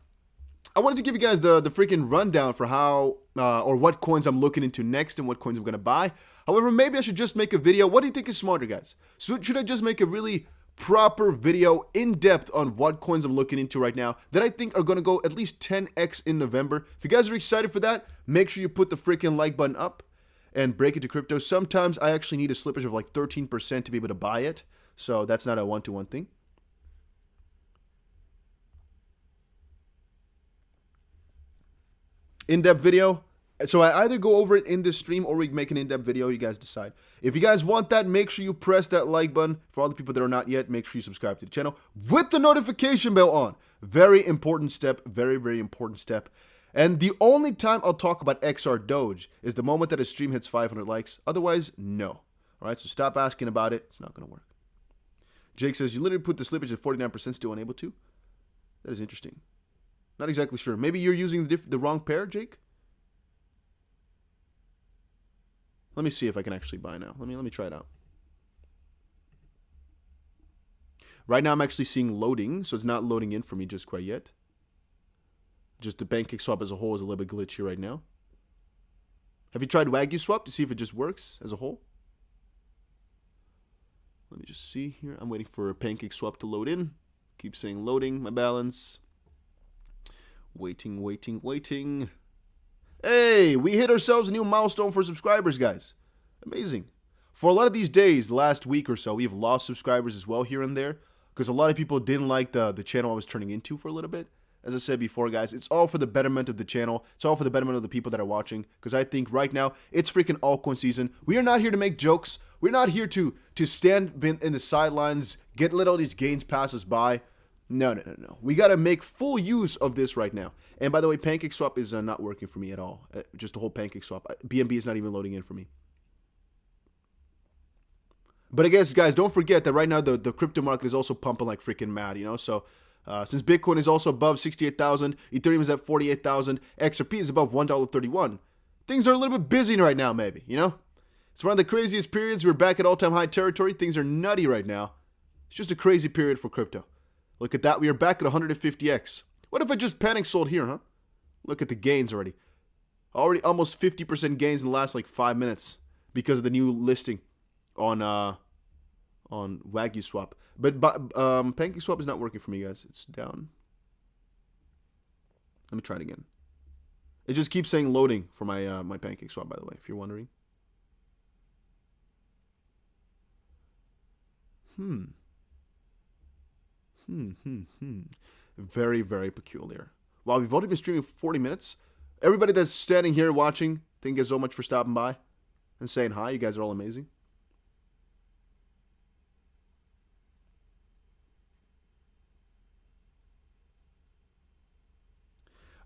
I wanted to give you guys the freaking rundown for how or what coins I'm looking into next and what coins I'm going to buy. However, maybe I should just make a video. What do you think is smarter, guys? So should I just make a really proper video in depth on what coins I'm looking into right now that I think are going to go at least 10x in November? If you guys are excited for that, make sure you put the freaking like button up and break it to crypto. Sometimes I actually need a slippage of like 13% to be able to buy it. So that's not a one-to-one thing. In-depth video. So I either go over it in this stream or we make an in-depth video. You guys decide. If you guys want that, make sure you press that like button. For all the people that are not yet, make sure you subscribe to the channel with the notification bell on. Very important step. Very, very important step. And the only time I'll talk about XR Doge is the moment that a stream hits 500 likes. Otherwise, no. All right, so stop asking about it. It's not going to work. Jake says, you literally put the slippage at 49%, still unable to? That is interesting. Not exactly sure. Maybe you're using the wrong pair, Jake? Let me see if I can actually buy now. Let me try it out. Right now I'm actually seeing loading, so it's not loading in for me just quite yet. Just the PancakeSwap as a whole is a little bit glitchy right now. Have you tried WagyuSwap to see if it just works as a whole? Let me just see here. I'm waiting for a pancake swap to load in. Keep saying loading, my balance. Waiting, waiting, waiting. Hey, we hit ourselves a new milestone for subscribers, guys. Amazing. For a lot of these days, the last week or so, we've lost subscribers as well here and there. Because a lot of people didn't like the channel I was turning into for a little bit. As I said before, guys, it's all for the betterment of the channel. It's all for the betterment of the people that are watching. Because I think right now, it's freaking altcoin season. We are not here to make jokes. We're not here to stand in the sidelines, let all these gains pass us by. No. We got to make full use of this right now. And by the way, pancake swap is not working for me at all. Just the whole pancake swap. BNB is not even loading in for me. But I guess, guys, don't forget that right now the crypto market is also pumping like freaking mad, you know? So since Bitcoin is also above 68,000, Ethereum is at 48,000, XRP is above $1.31. Things are a little bit busy right now, maybe, you know? It's one of the craziest periods. We're back at all-time high territory. Things are nutty right now. It's just a crazy period for crypto. Look at that. We are back at 150x. What if I just panic sold here, huh? Look at the gains already. Already almost 50% gains in the last like 5 minutes because of the new listing on Wagyu swap. But pancake swap is not working for me, guys. It's down. Let me try it again. It just keeps saying loading for my my pancake swap, by the way, if you're wondering. Very, very peculiar. Wow, we've only been streaming for 40 minutes. Everybody that's standing here watching, thank you so much for stopping by and saying hi. You guys are all amazing.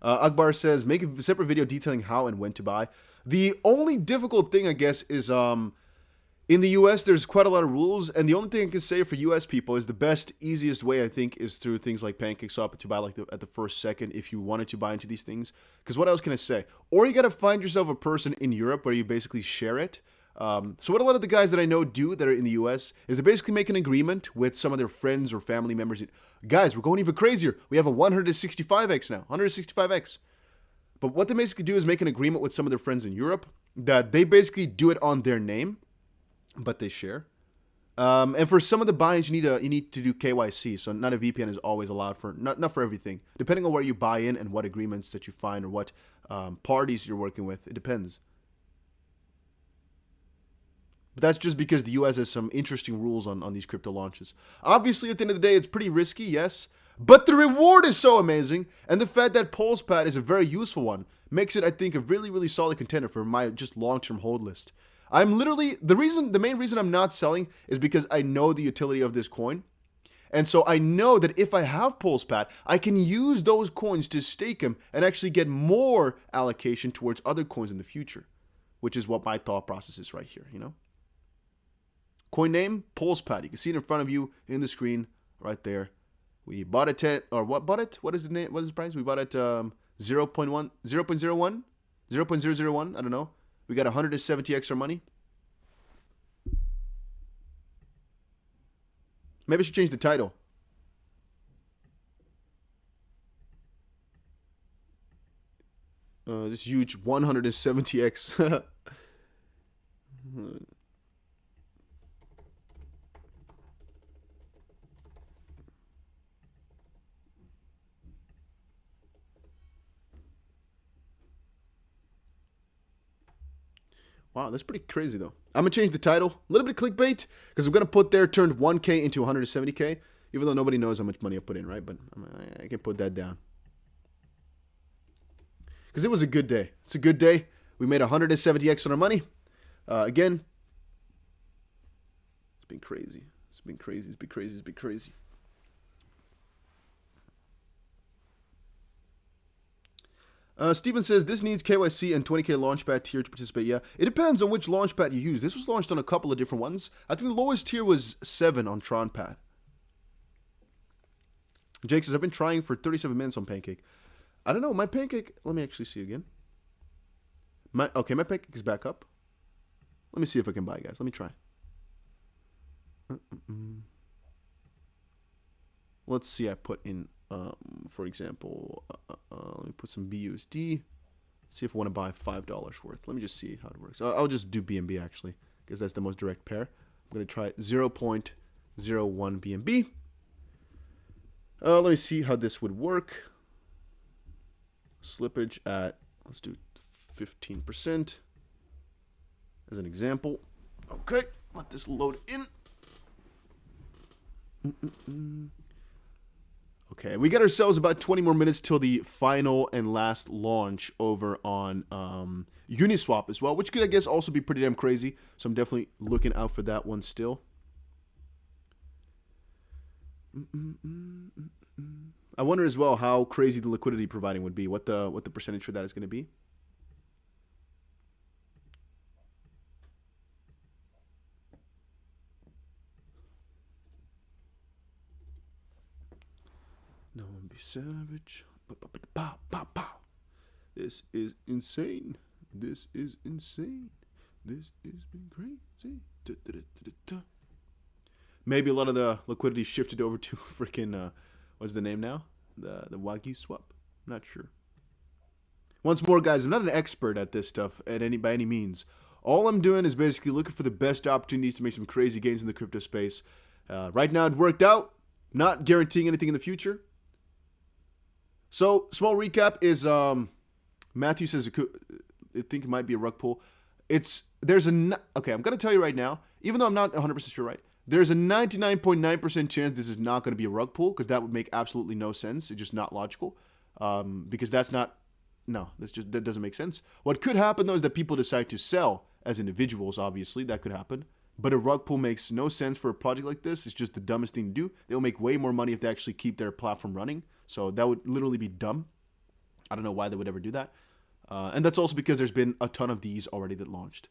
Akbar says, make a separate video detailing how and when to buy. The only difficult thing, I guess, is in the US, there's quite a lot of rules, and the only thing I can say for US people is the best, easiest way, I think, is through things like PancakeSwap to buy like at the first second if you wanted to buy into these things. Because what else can I say? Or you got to find yourself a person in Europe where you basically share it. So what a lot of the guys that I know do that are in the US is they basically make an agreement with some of their friends or family members. Guys, we're going even crazier. We have a 165x now, 165x. But what they basically do is make an agreement with some of their friends in Europe that they basically do it on their name, but they share. And for some of the buys, you need to do KYC. So not a VPN is always allowed for, not for everything. Depending on where you buy in and what agreements that you find or what parties you're working with, it depends. But that's just because the US has some interesting rules on these crypto launches. Obviously, at the end of the day, it's pretty risky, yes. But the reward is so amazing. And the fact that PulsePad is a very useful one makes it, I think, a really, really solid contender for my just long-term hold list. I'm literally, the main reason I'm not selling is because I know the utility of this coin. And so I know that if I have PulsePad, I can use those coins to stake them and actually get more allocation towards other coins in the future, which is what my thought process is right here, you know? Coin name, PulsePad. You can see it in front of you in the screen right there. We bought it at, or what bought it? What is the name? What is the price? We bought it 0.01, 0.001, I don't know. We got 170 extra money. Maybe I should change the title. This huge 170x. Wow, that's pretty crazy, though. I'm going to change the title. A little bit of clickbait, because I'm going to put there turned 1K into 170K, even though nobody knows how much money I put in, right? But I can put that down. Because it was a good day. It's a good day. We made 170x on our money. Again, it's been crazy. It's been crazy. It's been crazy. It's been crazy. Steven says, this needs KYC and 20K launchpad tier to participate. Yeah, it depends on which launchpad you use. This was launched on a couple of different ones. I think the lowest tier was 7 on TronPad. Jake says, I've been trying for 37 minutes on Pancake. I don't know, my Pancake, let me actually see again. Okay, my Pancake is back up. Let me see if I can buy, guys. Let me try. Let's see, I put in... for example, let me put some BUSD. See if I want to buy $5 worth. Let me just see how it works. I'll just do BNB actually, because that's the most direct pair. I'm going to try 0.001. 0.01 BNB. Let me see how this would work. Slippage at, let's do 15% as an example. Okay, let this load in. Okay, we got ourselves about 20 more minutes till the final and last launch over on Uniswap as well, which could, I guess, also be pretty damn crazy. So I'm definitely looking out for that one still. I wonder as well how crazy the liquidity providing would be, what the percentage for that is going to be. No one be savage. This is insane. This is insane. This has been crazy. Maybe a lot of the liquidity shifted over to freaking, what's the name now? The Wagyu swap. Not sure. Once more, guys, I'm not an expert at this stuff by any means. All I'm doing is basically looking for the best opportunities to make some crazy gains in the crypto space. Right now, it worked out. Not guaranteeing anything in the future. So, small recap is, Matthew says, I think it might be a rug pull. Okay, I'm going to tell you right now, even though I'm not 100% sure right, there's a 99.9% chance this is not going to be a rug pull, because that would make absolutely no sense. It's just not logical, because that doesn't make sense. What could happen, though, is that people decide to sell as individuals, obviously. That could happen. But a rug pull makes no sense for a project like this. It's just the dumbest thing to do. They'll make way more money if they actually keep their platform running. So that would literally be dumb. I don't know why they would ever do that. And that's also because there's been a ton of these already that launched.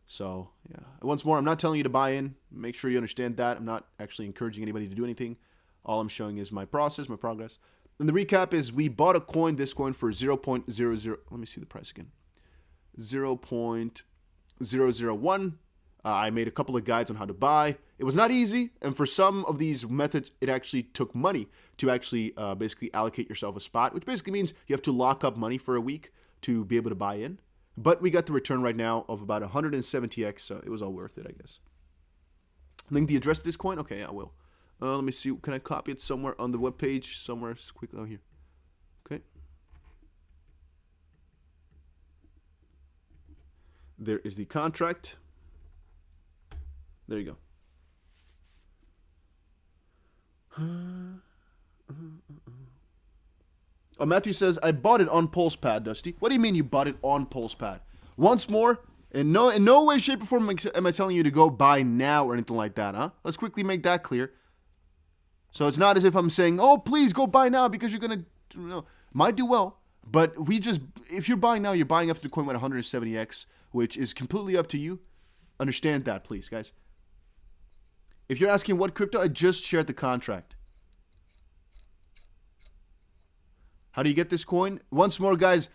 So, yeah. Once more, I'm not telling you to buy in. Make sure you understand that. I'm not actually encouraging anybody to do anything. All I'm showing is my process, my progress. And the recap is we bought a coin, this coin, for 0.00. Let me see the price again. 0.001. I made a couple of guides on how to buy. It was not easy, and for some of these methods, it actually took money to actually basically allocate yourself a spot, which basically means you have to lock up money for a week to be able to buy in. But we got the return right now of about 170x, so it was all worth it, I guess. Link the address to this coin? Okay, I will. Let me see. Can I copy it somewhere on the webpage? Somewhere quickly. Oh, here. Okay. There is the contract. There you go. Oh, Matthew says, I bought it on PulsePad, Dusty. What do you mean you bought it on PulsePad? Once more, in no way, shape, or form am I telling you to go buy now or anything like that, huh? Let's quickly make that clear. So it's not as if I'm saying, oh, please go buy now because you're going to, might do well. But if you're buying now, you're buying after the coin went 170x, which is completely up to you. Understand that, please, guys. If you're asking what crypto, I just shared the contract. How do you get this coin? Once more, guys,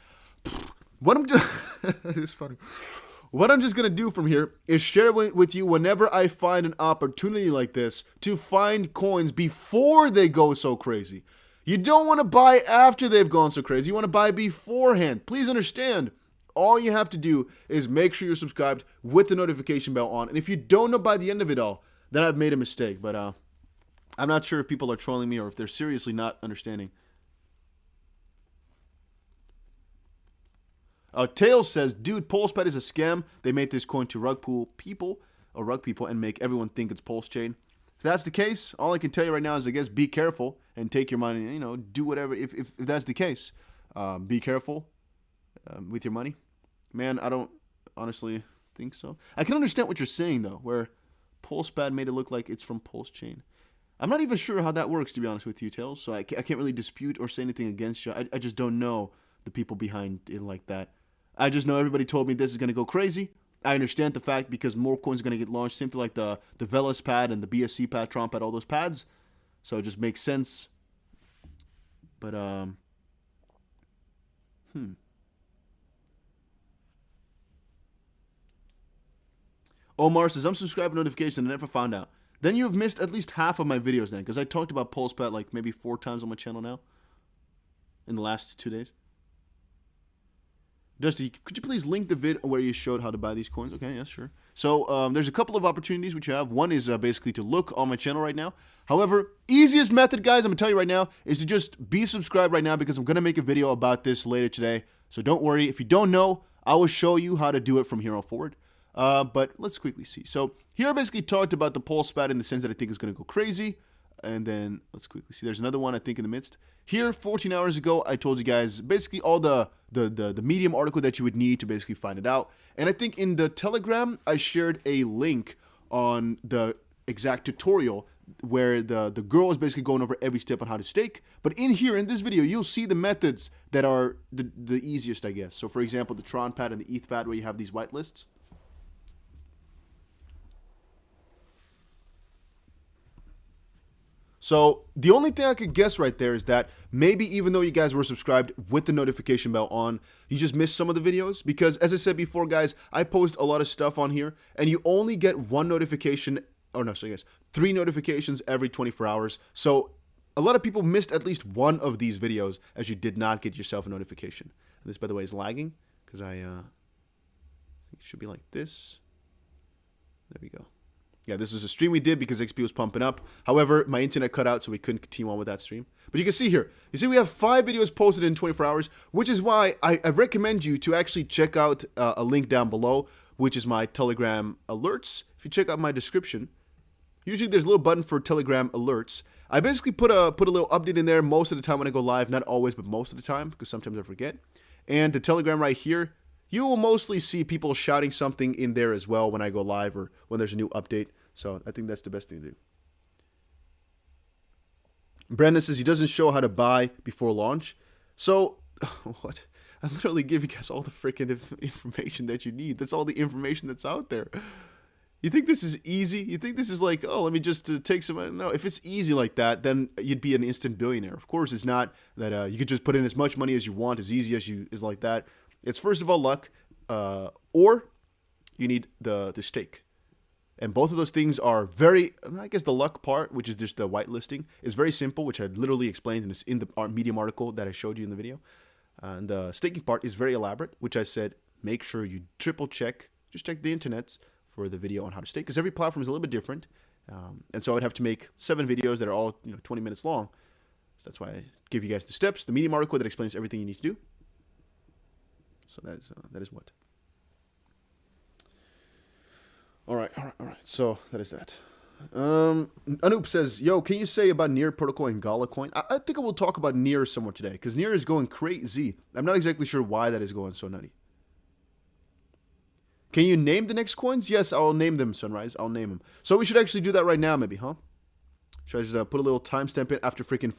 what I'm just it's funny. What I'm just gonna do from here is share with you whenever I find an opportunity like this to find coins before they go so crazy. You don't want to buy after they've gone so crazy. You want to buy beforehand. Please understand. All you have to do is make sure you're subscribed with the notification bell on. And if you don't know by the end of it all, then I've made a mistake. But I'm not sure if people are trolling me or if they're seriously not understanding. Tails says, dude, PulsePad is a scam. They made this coin to rug people, and make everyone think it's Pulse Chain. If that's the case, all I can tell you right now is, I guess, be careful and take your money, do whatever. If that's the case, be careful with your money. Man, I don't honestly think so. I can understand what you're saying, though, where PulsePad made it look like it's from Pulse Chain. I'm not even sure how that works, to be honest with you, Tails, so I can't really dispute or say anything against you. I just don't know the people behind it like that. I just know everybody told me this is going to go crazy. I understand the fact because more coins are going to get launched, simply like the Velas pad and the BSC pad, Tron pad, all those pads. So it just makes sense. But, Omar says, I'm subscribed to notifications and I never found out. Then you've missed at least half of my videos then, because I talked about PulsePad like maybe 4 times on my channel now in the last 2 days. Dusty, could you please link the vid where you showed how to buy these coins? Okay, yeah, sure. So there's a couple of opportunities which you have. One is basically to look on my channel right now. However, easiest method, guys, I'm going to tell you right now, is to just be subscribed right now because I'm going to make a video about this later today. So don't worry. If you don't know, I will show you how to do it from here on forward. But let's quickly see. So here I basically talked about the pulse spat in the sense that I think it's going to go crazy. And then let's quickly see. There's another one, I think, in the midst. Here, 14 hours ago, I told you guys basically all the Medium article that you would need to basically find it out. And I think in the Telegram, I shared a link on the exact tutorial where the girl is basically going over every step on how to stake. But in here, in this video, you'll see the methods that are the easiest, I guess. So, for example, the Tron pad and the ETH pad where you have these whitelists. So the only thing I could guess right there is that maybe even though you guys were subscribed with the notification bell on, you just missed some of the videos. Because as I said before, guys, I post a lot of stuff on here and you only get one notification, or no, so I guess 3 notifications every 24 hours. So a lot of people missed at least one of these videos as you did not get yourself a notification. And this, by the way, is lagging because I think it should be like this. There we go. Yeah, this was a stream we did because XP was pumping up. However, my internet cut out, so we couldn't continue on with that stream. But you can see here, you see we have 5 videos posted in 24 hours, which is why I recommend you to actually check out a link down below, which is my Telegram alerts. If you check out my description, usually there's a little button for Telegram alerts. I basically put a little update in there most of the time when I go live, not always, but most of the time, because sometimes I forget. And the Telegram right here, you will mostly see people shouting something in there as well when I go live or when there's a new update. So I think that's the best thing to do. Brandon says he doesn't show how to buy before launch. So, what? I literally give you guys all the freaking information that you need. That's all the information that's out there. You think this is easy? You think this is like, oh, let me just take some... No, if it's easy like that, then you'd be an instant billionaire. Of course, it's not that you could just put in as much money as you want, as easy as is like that. It's first of all luck, or you need the stake. And both of those things are very, I guess the luck part, which is just the whitelisting, is very simple, which I literally explained in the Medium article that I showed you in the video. And the staking part is very elaborate, which I said, make sure you triple check, just check the internets for the video on how to stake, because every platform is a little bit different. And so I would have to make 7 videos that are all 20 minutes long. So that's why I give you guys the steps, the Medium article that explains everything you need to do. So that is what. All right. So that is that. Anoop says, yo, can you say about Near protocol and Gala coin? I think I will talk about Near somewhere today because Near is going crazy. I'm not exactly sure why that is going so nutty. Can you name the next coins? Yes, I'll name them, Sunrise. I'll name them. So we should actually do that right now, maybe, huh? Should I just put a little timestamp in after freaking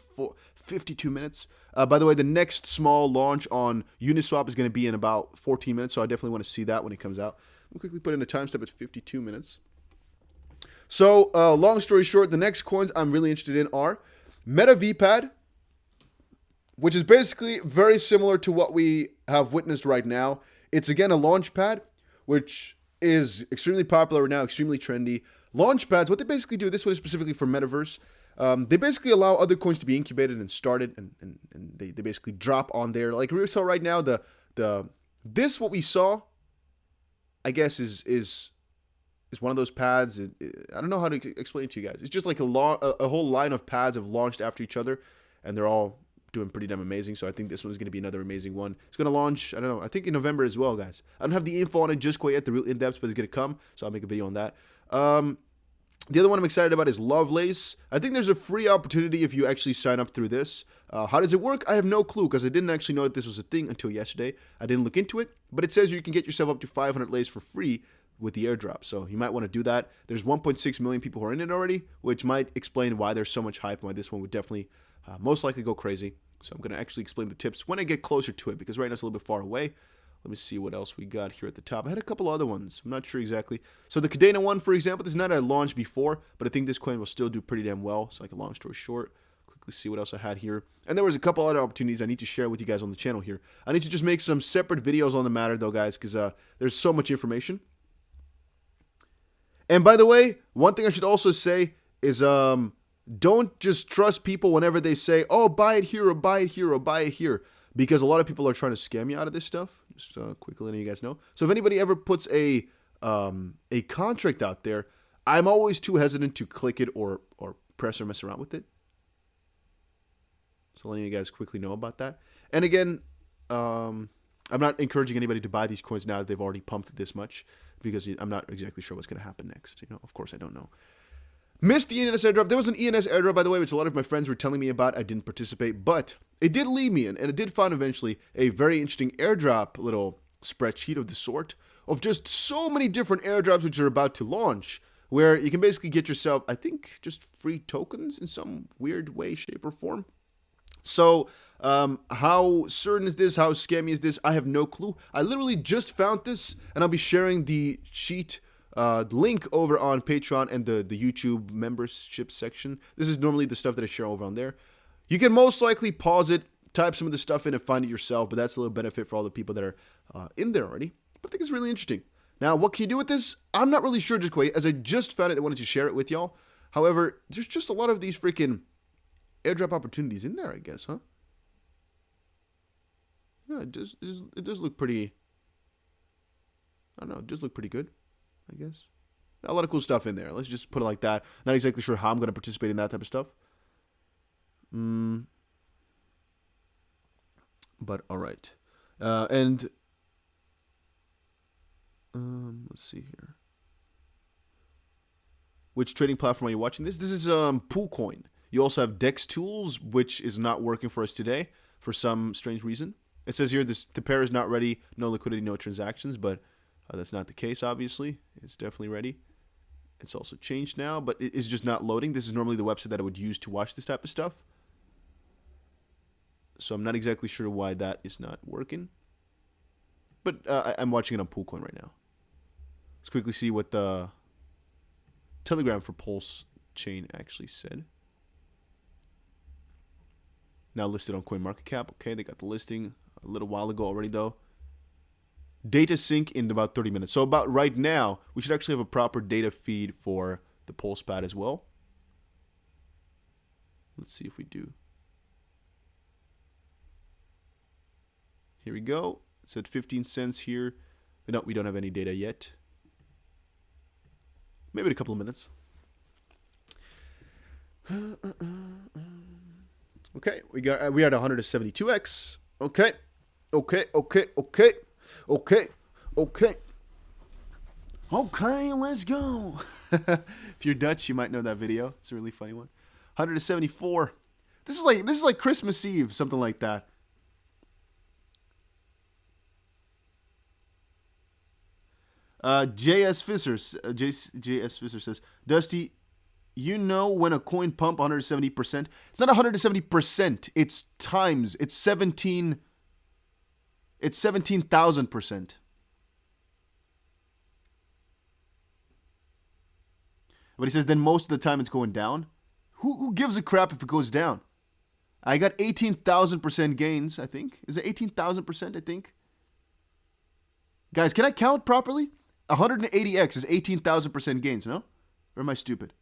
52 minutes? By the way, the next small launch on Uniswap is going to be in about 14 minutes, so I definitely want to see that when it comes out. We'll quickly put in a timestamp at 52 minutes. So, long story short, the next coins I'm really interested in are Meta VPAD, which is basically very similar to what we have witnessed right now. It's, again, a launch pad, which is extremely popular right now, extremely trendy. Launch pads, what they basically do, this one is specifically for Metaverse. They basically allow other coins to be incubated and started, and they basically drop on there. Like we saw right now, this what we saw, I guess, is one of those pads. I don't know how to explain it to you guys. It's just like a whole line of pads have launched after each other, and they're all doing pretty damn amazing. So I think this one is going to be another amazing one. It's going to launch, I don't know, I think in November as well, guys. I don't have the info on it just quite yet, the real in-depth, but it's going to come, so I'll make a video on that. The other one I'm excited about is Lovelace. I think there's a free opportunity if you actually sign up through this. How does it work? I have no clue because I didn't actually know that this was a thing until yesterday. I didn't look into it, but it says you can get yourself up to 500 lays for free with the airdrop. So you might want to do that. There's 1.6 million people who are in it already, which might explain why there's so much hype and why this one would definitely most likely go crazy. So I'm going to actually explain the tips when I get closer to it because right now it's a little bit far away. Let me see what else we got here at the top. I had a couple other ones. I'm not sure exactly. So the Cadena one, for example, this is not a launch before, but I think this coin will still do pretty damn well. So like a long story short, quickly see what else I had here. And there was a couple other opportunities I need to share with you guys on the channel here. I need to just make some separate videos on the matter though, guys, because there's so much information. And by the way, one thing I should also say is don't just trust people whenever they say, oh, buy it here or buy it here or buy it here. Because a lot of people are trying to scam you out of this stuff. Just quickly letting you guys know. So if anybody ever puts a contract out there, I'm always too hesitant to click it or press or mess around with it. So letting you guys quickly know about that. And again, I'm not encouraging anybody to buy these coins now that they've already pumped this much, because I'm not exactly sure what's going to happen next. Of course I don't know. Missed the ENS airdrop. There was an ENS airdrop, by the way, which a lot of my friends were telling me about. I didn't participate, but it did lead me in, and it did find eventually a very interesting airdrop little spreadsheet of the sort of just so many different airdrops which are about to launch, where you can basically get yourself, I think, just free tokens in some weird way, shape, or form. So, how certain is this? How scammy is this? I have no clue. I literally just found this, and I'll be sharing the sheet link over on Patreon and the YouTube membership section. This is normally the stuff that I share over on there. You can most likely pause it, type some of the stuff in, and find it yourself, but that's a little benefit for all the people that are in there already. But I think it's really interesting. Now, what can you do with this? I'm not really sure just quite. As I just found it, I wanted to share it with y'all. However, there's just a lot of these freaking airdrop opportunities in there, I guess, huh? Yeah, it does look pretty, I don't know, it does look pretty good, I guess. A lot of cool stuff in there. Let's just put it like that. Not exactly sure how I'm going to participate in that type of stuff. But all right. And let's see here. Which trading platform are you watching this? This is Poolcoin. You also have Dex Tools, which is not working for us today for some strange reason. It says here the pair is not ready, no liquidity, no transactions, but that's not the case, obviously. It's definitely ready. It's also changed now, but it is just not loading. This is normally the website that I would use to watch this type of stuff. So I'm not exactly sure why that is not working. But I'm watching it on Poolcoin right now. Let's quickly see what the Telegram for Pulse chain actually said. Now listed on CoinMarketCap. Okay, they got the listing a little while ago already, though. Data sync in about 30 minutes. So about right now, we should actually have a proper data feed for the Pulse pad as well. Let's see if we do. Here we go. It's at 15 cents here. No, we don't have any data yet. Maybe in a couple of minutes. Okay, we are at 172x. Okay. Okay, let's go. If you're Dutch, you might know that video. It's a really funny one. 174. This is like Christmas Eve, something like that. JS Fisher says, Dusty, you know when a coin pump 170%? It's not 170%. It's times. It's 17,000%. But he says then most of the time it's going down. Who gives a crap if it goes down? I got 18,000% gains, I think. Is it 18,000%, I think? Guys, can I count properly? 180x is 18,000% gains, no? Or am I stupid?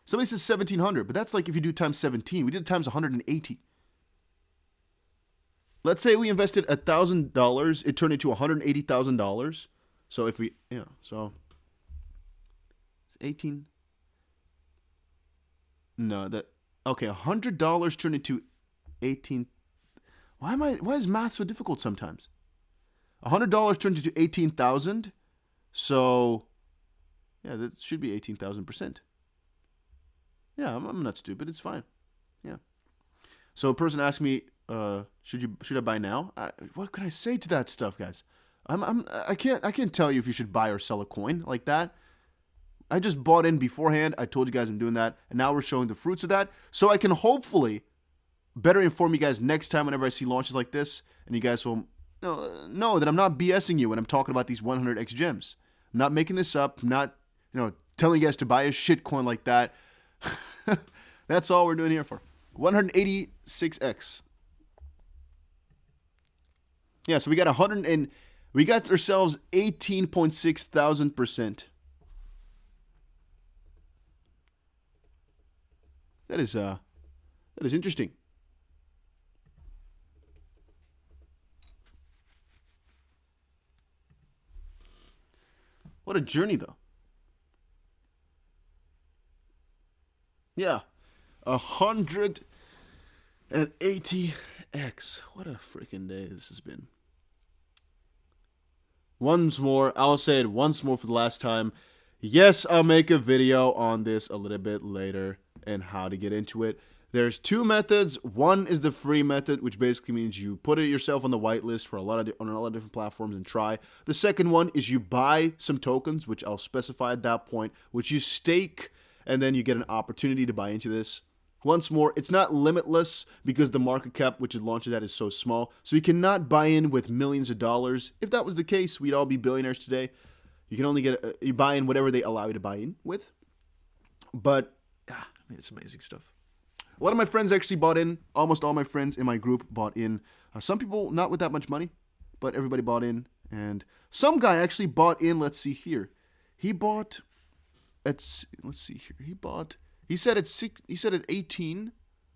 Somebody says 1,700, but that's like if you do times 17. We did it times 180. Let's say we invested $1,000. It turned into $180,000. So if we, yeah, so it's 18. No, that, okay, $100 turned into 18. Why is math so difficult sometimes? $100 turned into 18,000. So, yeah, that should be 18,000%. Yeah, I'm not stupid. It's fine. Yeah. So a person asked me, should I buy now? What can I say to that stuff, guys? I can't tell you if you should buy or sell a coin like that. I just bought in beforehand. I told you guys I'm doing that, and now we're showing the fruits of that. So I can hopefully better inform you guys next time whenever I see launches like this, and you guys will know that I'm not BSing you when I'm talking about these 100x gems. I'm not making this up. I'm not telling you guys to buy a shit coin like that. That's all we're doing here for. 186x. Yeah, so we got we got ourselves 18,600%. That is interesting. What a journey, though. Yeah, 180x. What a freaking day this has been. Once more, I'll say it once more for the last time. Yes, I'll make a video on this a little bit later and how to get into it. There's two methods. One is the free method, which basically means you put it yourself on the whitelist for on a lot of different platforms and try. The second one is you buy some tokens, which I'll specify at that point, which you stake, and then you get an opportunity to buy into this. Once more, it's not limitless because the market cap, which it launches at, is so small. So you cannot buy in with millions of dollars. If that was the case, we'd all be billionaires today. You can only you buy in whatever they allow you to buy in with. But it's amazing stuff. A lot of my friends actually bought in. Almost all my friends in my group bought in. Some people not with that much money, but everybody bought in. And some guy actually bought in. Let's see here. He bought. Let's see here. He said at 18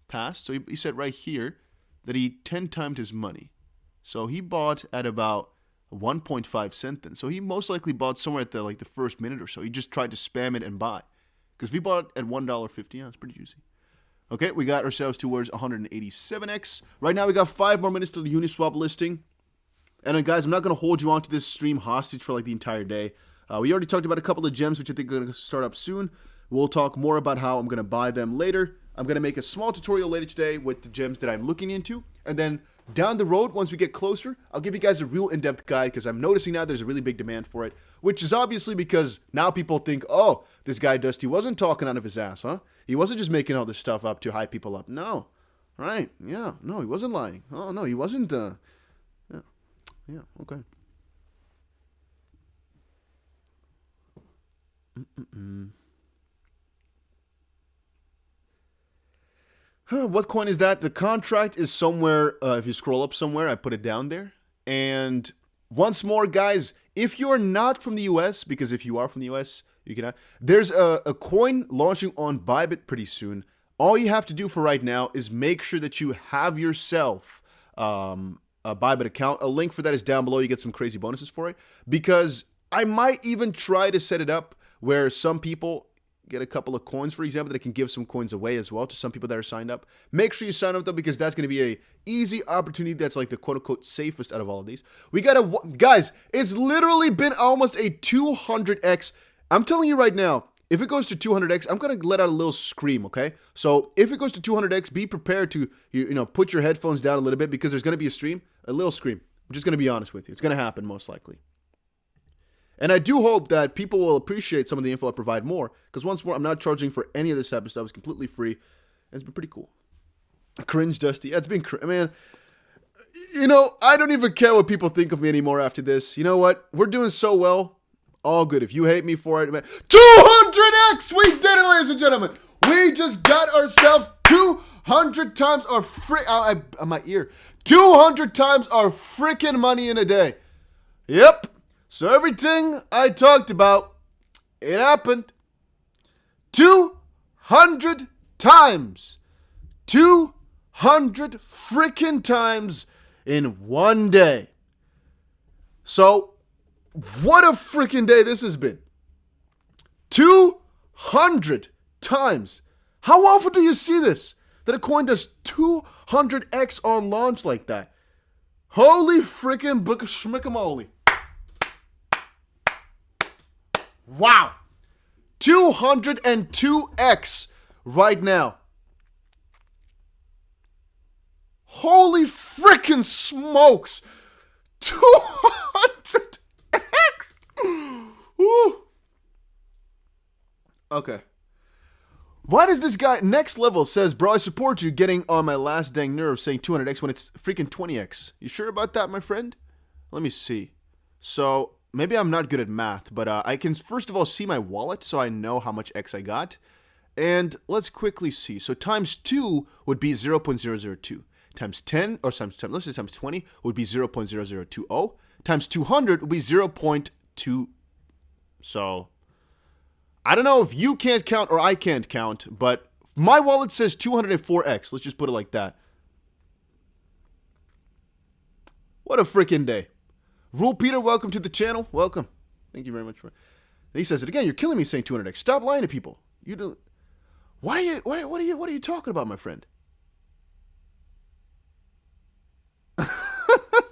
passed. So he said right here that he 10 times his money. So he bought at about 1.5 cent then. So he most likely bought somewhere at the first minute or so. He just tried to spam it and buy. Because we bought at $1.50. Yeah, it's pretty juicy. Okay, we got ourselves towards 187x. Right now, we got 5 more minutes till the Uniswap listing. And then, guys, I'm not going to hold you onto this stream hostage for the entire day. We already talked about a couple of gems, which I think are going to start up soon. We'll talk more about how I'm going to buy them later. I'm going to make a small tutorial later today with the gems that I'm looking into. And then down the road, once we get closer, I'll give you guys a real in-depth guide because I'm noticing now there's a really big demand for it, which is obviously because now people think, oh, this guy Dusty wasn't talking out of his ass, huh? He wasn't just making all this stuff up to hype people up. No. Right. Yeah. No, he wasn't lying. Oh, no, he wasn't. Yeah. Okay. What coin is that? The contract is somewhere. If you scroll up somewhere, I put it down there. And once more, guys, if you're not from the US, because if you are from the US, you can. There's a coin launching on Bybit pretty soon. All you have to do for right now is make sure that you have yourself a Bybit account. A link for that is down below. You get some crazy bonuses for it. Because I might even try to set it up where some people get a couple of coins, for example, that I can give some coins away as well to some people that are signed up. Make sure you sign up, though, because that's going to be a easy opportunity that's like the quote-unquote safest out of all of these. We got guys, it's literally been almost a 200x. I'm telling you right now, if it goes to 200x, I'm going to let out a little scream, okay? So if it goes to 200x, be prepared to, put your headphones down a little bit because there's going to be a little scream. I'm just going to be honest with you. It's going to happen most likely. And I do hope that people will appreciate some of the info I provide more. Because once more, I'm not charging for any of this type of stuff. It's completely free. And it's been pretty cool. Cringe, Dusty. Yeah, it's been man. I don't even care what people think of me anymore after this. You know what? We're doing so well. All good. If you hate me for it, man. 200x! We did it, ladies and gentlemen. We just got ourselves 200 times our my ear. 200 times our freaking money in a day. Yep. So everything I talked about, it happened 200 times. 200 freaking times in one day. So, what a freaking day this has been. 200 times. How often do you see this? That a coin does 200x on launch like that. Holy freaking schmickamole. Wow. 202x right now. Holy freaking smokes. 200x. Woo. Okay. Why does this guy next level says, bro, I support you getting on my last dang nerve saying 200x when it's freaking 20x? You sure about that, my friend? Let me see. So maybe I'm not good at math, but I can first of all see my wallet so I know how much X I got. And let's quickly see. So times 2 would be 0.002. Times 10, or times 10, let's say times 20 would be 0.0020. Times 200 would be 0.2. So I don't know if you can't count or I can't count, but My wallet says 204x. Let's just put it like that. What a freaking day. Rule Peter, welcome to the channel. Welcome. Thank you very much for. And he says it again. You're killing me saying 200x. Stop lying to people. You do. What are you talking about, my friend?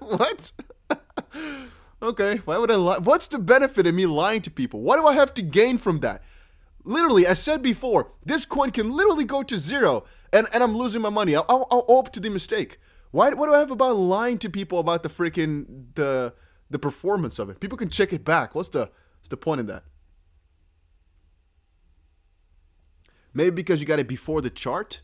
What? Okay, why would I lie? What's the benefit of me lying to people? What do I have to gain from that? Literally, I said before, this coin can literally go to zero, and I'm losing my money. I'll owe up to the mistake. What do I have about lying to people about the freaking the performance of it? People can check it back. What's the point in that? Maybe because you got it before the chart.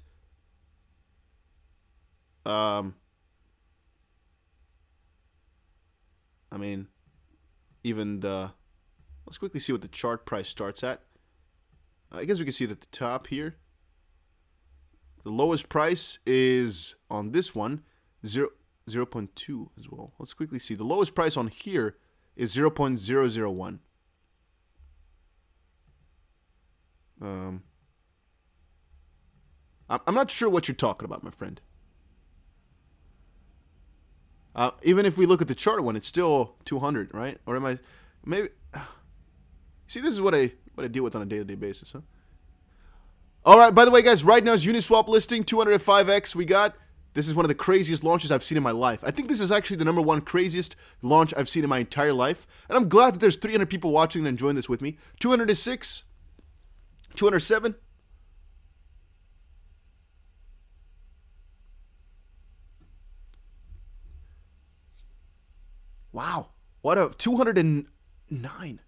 I mean, let's quickly see what the chart price starts at. I guess we can see it at the top here. The lowest price is on this one, 0.2 as well. Let's quickly see. The lowest price on here is 0.001. I'm not sure what you're talking about, my friend. Even if we look at the chart one, it's still 200, right? Or am I maybe? See, this is what I deal with on a day-to-day basis, huh? All right. By the way, guys, right now is Uniswap listing 205x. We got. This is one of the craziest launches I've seen in my life. I think this is actually the #1 craziest launch I've seen in my entire life, and I'm glad that there's 300 people watching and enjoying this with me. 206, 207. Wow. What a 209.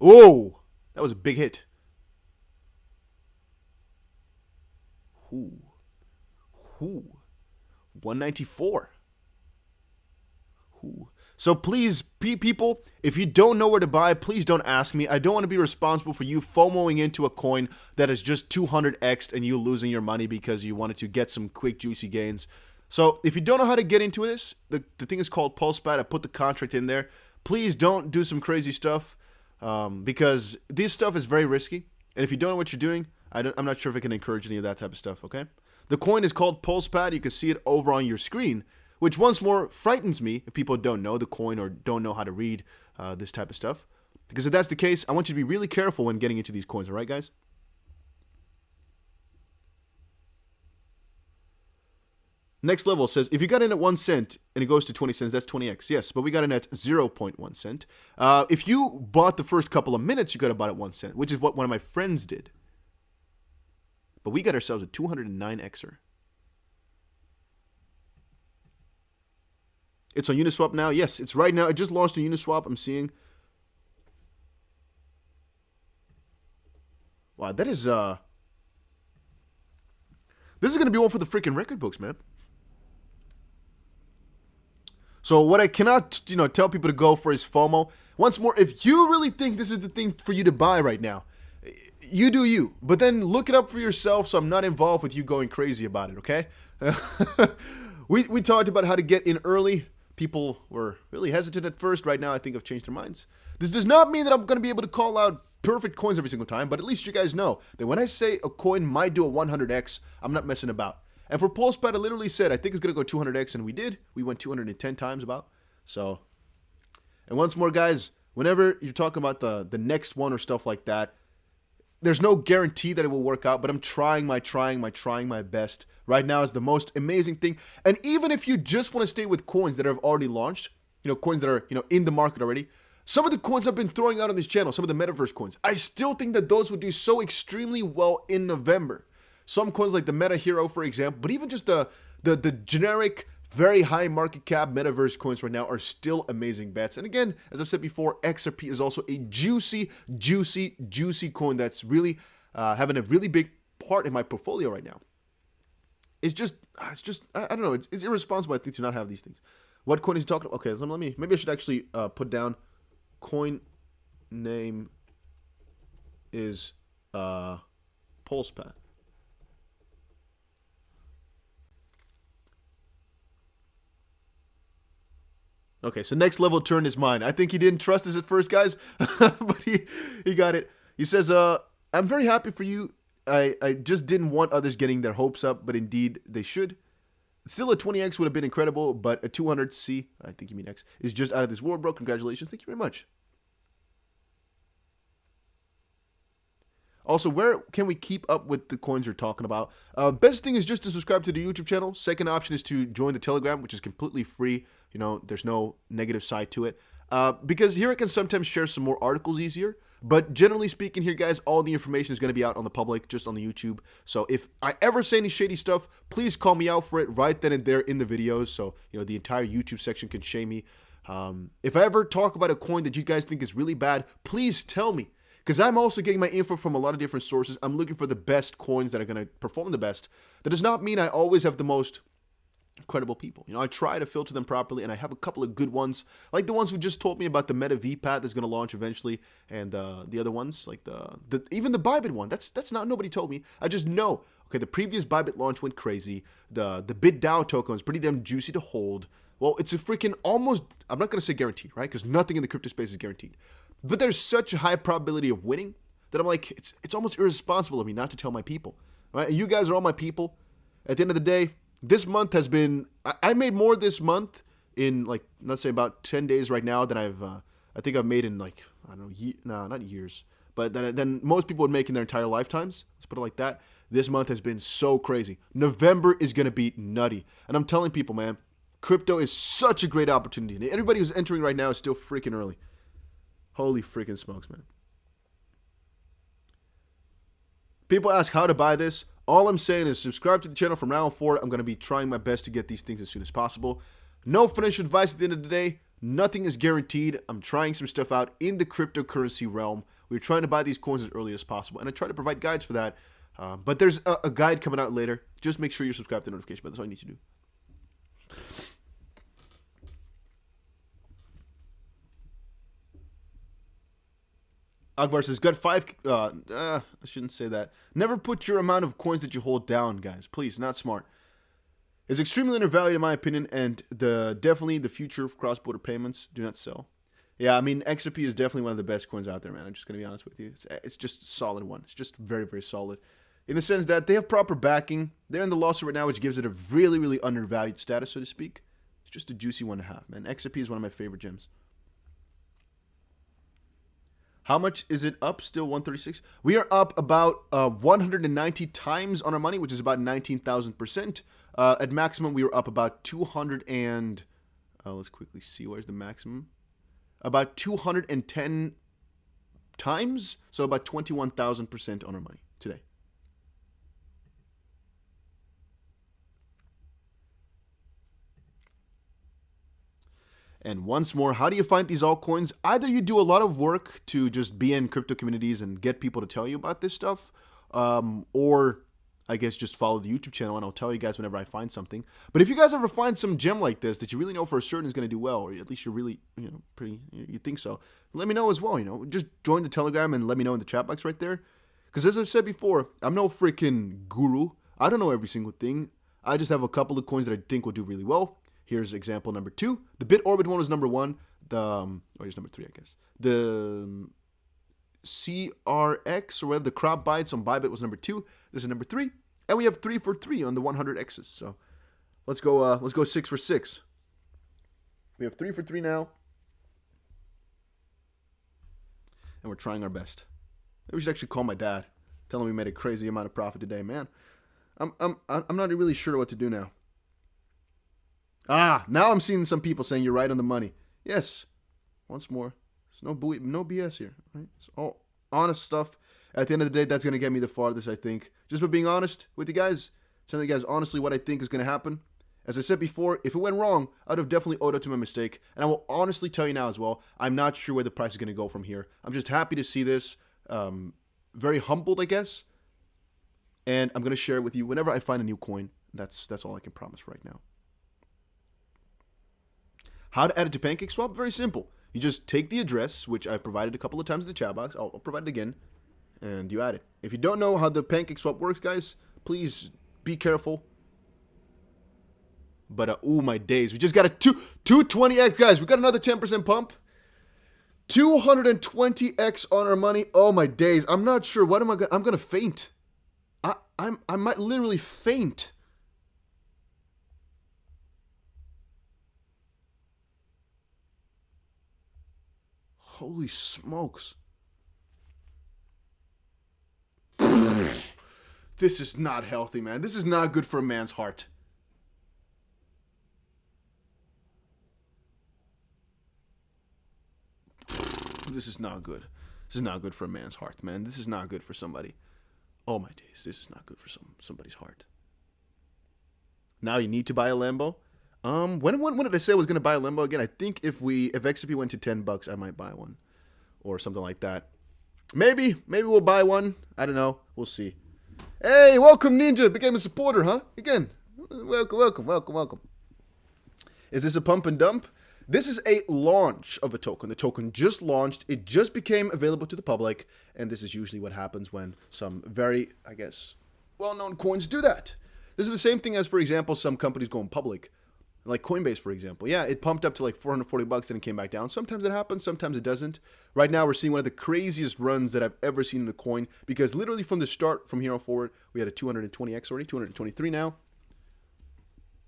Oh, that was a big hit. Ooh. 194. Ooh. So please, people, if you don't know where to buy, please don't ask me. I don't want to be responsible for you FOMOing into a coin that is just 200x'd and you losing your money because you wanted to get some quick, juicy gains. So if you don't know how to get into this, the thing is called PulsePad. I put the contract in there. Please don't do some crazy stuff because this stuff is very risky. And if you don't know what you're doing, I'm not sure if I can encourage any of that type of stuff, okay? The coin is called PulsePad. You can see it over on your screen, which once more frightens me if people don't know the coin or don't know how to read this type of stuff. Because if that's the case, I want you to be really careful when getting into these coins, all right, guys? Next level says, if you got in at 1 cent and it goes to 20 cents, that's 20x. Yes, but we got in at 0.1 cent. If you bought the first couple of minutes, you could have bought at 1 cent, which is what one of my friends did. But we got ourselves a 209xer. It's on Uniswap now. Yes, it's right now. It just launched on Uniswap. I'm seeing. Wow, that is this is going to be one for the freaking record books, man. So what I cannot, tell people to go for is FOMO. Once more, if you really think this is the thing for you to buy right now, you do you. But then look it up for yourself so I'm not involved with you going crazy about it, okay? We talked about how to get in early. People were really hesitant at first. Right now, I think I've changed their minds. This does not mean that I'm going to be able to call out perfect coins every single time, but at least you guys know that when I say a coin might do a 100x, I'm not messing about. And for PulsePad, I literally said, I think it's going to go 200x, and we did. We went 210 times about. So, and once more, guys, whenever you're talking about the next one or stuff like that, there's no guarantee that it will work out, but I'm trying my best. Right now is the most amazing thing. And even if you just want to stay with coins that have already launched, coins that are, in the market already, some of the coins I've been throwing out on this channel, some of the metaverse coins, I still think that those would do so extremely well in November. Some coins like the Meta Hero, for example, but even just the generic, very high market cap metaverse coins right now are still amazing bets. And again, as I've said before, XRP is also a juicy coin that's really having a really big part in my portfolio right now. It's just I don't know. It's irresponsible, I think, to not have these things. What coin is he talking about? Okay, so maybe I should actually put down coin name is PulsePad. Okay, so next level turn is mine. I think he didn't trust us at first, guys, but he got it. He says, I'm very happy for you I just didn't want others getting their hopes up, but indeed they should. Still, a 20x would have been incredible, but a 200C, I think you mean X, is just out of this world, bro. Congratulations. Thank you very much. Also, where can we keep up with the coins you're talking about? Best thing is just to subscribe to the YouTube channel. Second option is to join the Telegram, which is completely free. You know, there's no negative side to it. Because here I can sometimes share some more articles easier. But generally speaking here, guys, all the information is going to be out on the public, just on the YouTube. So if I ever say any shady stuff, please call me out for it right then and there in the videos. So, you know, the entire YouTube section can shame me. If I ever talk about a coin that you guys think is really bad, please tell me. Because I'm also getting my info from a lot of different sources. I'm looking for the best coins that are going to perform the best. That does not mean I always have the most credible people. You know, I try to filter them properly, and I have a couple of good ones, like the ones who just told me about the Meta VPAT that's going to launch eventually, and the other ones, like even the Bybit one. That's not, nobody told me. I just know. Okay, the previous Bybit launch went crazy. The BitDAO token was pretty damn juicy to hold. Well, it's a freaking almost, I'm not going to say guaranteed, right? Because nothing in the crypto space is guaranteed. But there's such a high probability of winning that I'm like, it's almost irresponsible of me not to tell my people, right? And you guys are all my people. At the end of the day, this month has been, I made more this month in like, let's say about 10 days right now than I think I've made in like, I don't know, not years, but than most people would make in their entire lifetimes. Let's put it like that. This month has been so crazy. November is going to be nutty. And I'm telling people, man, crypto is such a great opportunity. And everybody who's entering right now is still freaking early. Holy freaking smokes, man. People ask how to buy this. All I'm saying is subscribe to the channel from now on forward. I'm going to be trying my best to get these things as soon as possible. No financial advice at the end of the day. Nothing is guaranteed. I'm trying some stuff out in the cryptocurrency realm. We're trying to buy these coins as early as possible. And I try to provide guides for that. But there's a guide coming out later. Just make sure you're subscribed to the notification bell. That's all you need to do. Akbar says, got 5, I shouldn't say that. Never put your amount of coins that you hold down, guys. Please, not smart. It's extremely undervalued in my opinion, and definitely the future of cross-border payments. Do not sell. Yeah, I mean, XRP is definitely one of the best coins out there, man. I'm just going to be honest with you. It's just a solid one. It's just very, very solid. In the sense that they have proper backing. They're in the lawsuit right now, which gives it a really, really undervalued status, so to speak. It's just a juicy one to have, man. XRP is one of my favorite gems. How much is it up? Still 136. We are up about 190 times on our money, which is about 19,000%. At maximum, we were up about 200 and... let's quickly see. Where's the maximum? About 210 times. So about 21,000% on our money today. And once more, how do you find these altcoins? Either you do a lot of work to just be in crypto communities and get people to tell you about this stuff, or I guess just follow the YouTube channel and I'll tell you guys whenever I find something. But if you guys ever find some gem like this that you really know for certain is going to do well, or at least you're really, you think so, let me know as well. Just join the Telegram and let me know in the chat box right there. Because as I've said before, I'm no freaking guru. I don't know every single thing. I just have a couple of coins that I think will do really well. Here's example number 2. The BitOrbit one was number 1. Here's number 3, I guess. The CRX or whatever, the crop bites on Bybit was number 2. This is number 3. And we have 3 for 3 on the 100Xs. So let's go 6 for 6. We have 3 for 3 now. And we're trying our best. Maybe we should actually call my dad. Tell him we made a crazy amount of profit today, man. I'm not really sure what to do now. Now I'm seeing some people saying you're right on the money. Yes. Once more. There's no BS here, right? It's all honest stuff. At the end of the day, that's going to get me the farthest, I think. Just by being honest with you guys, telling you guys honestly what I think is going to happen. As I said before, if it went wrong, I'd have definitely owed up to my mistake. And I will honestly tell you now as well, I'm not sure where the price is going to go from here. I'm just happy to see this. Very humbled, I guess. And I'm going to share it with you whenever I find a new coin. That's all I can promise right now. How to add it to PancakeSwap? Very simple. You just take the address, which I provided a couple of times in the chat box. I'll provide it again. And you add it. If you don't know how the PancakeSwap works, guys, please be careful. But, oh my days. We just got a 220x, guys. We got another 10% pump. 220x on our money. Oh my days. I'm not sure. I'm going to faint. I might literally faint. Holy smokes. This is not healthy, man. This is not good for a man's heart. This is not good. This is not good for a man's heart, man. This is not good for somebody. Oh my days, this is not good for somebody's heart. Now you need to buy a Lambo. When did I say I was gonna buy a Lambo again? I think if XRP went to $10, I might buy one, or something like that. Maybe we'll buy one. I don't know. We'll see. Hey, welcome Ninja. Became a supporter, huh? Again, welcome. Is this a pump and dump? This is a launch of a token. The token just launched. It just became available to the public. And this is usually what happens when some very, I guess, well-known coins do that. This is the same thing as, for example, some companies going public. Like Coinbase, for example. Yeah, it pumped up to like $440 and it came back down. Sometimes it happens, sometimes it doesn't. Right now, we're seeing one of the craziest runs that I've ever seen in a coin. Because literally from the start, from here on forward, we had a 220x already, 223 now.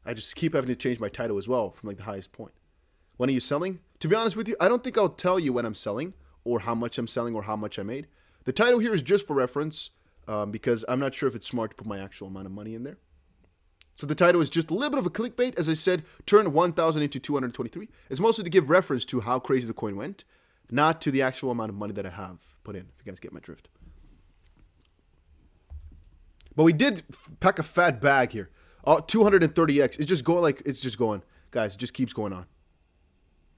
I just keep having to change my title as well from like the highest point. When are you selling? To be honest with you, I don't think I'll tell you when I'm selling or how much I'm selling or how much I made. The title here is just for reference because I'm not sure if it's smart to put my actual amount of money in there. So the title is just a little bit of a clickbait. As I said, turn 1,000 into 223. It's mostly to give reference to how crazy the coin went, not to the actual amount of money that I have put in, if you guys get my drift. But we did pack a fat bag here. 230x. It's just going like, it's just going. Guys, it just keeps going on.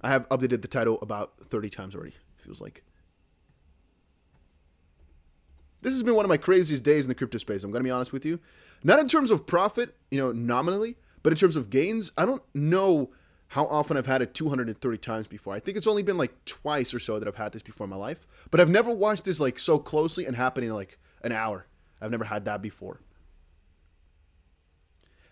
I have updated the title about 30 times already, feels like. This has been one of my craziest days in the crypto space, I'm going to be honest with you. Not in terms of profit, nominally, but in terms of gains. I don't know how often I've had it 230 times before. I think it's only been like twice or so that I've had this before in my life. But I've never watched this like so closely and happen in like an hour. I've never had that before.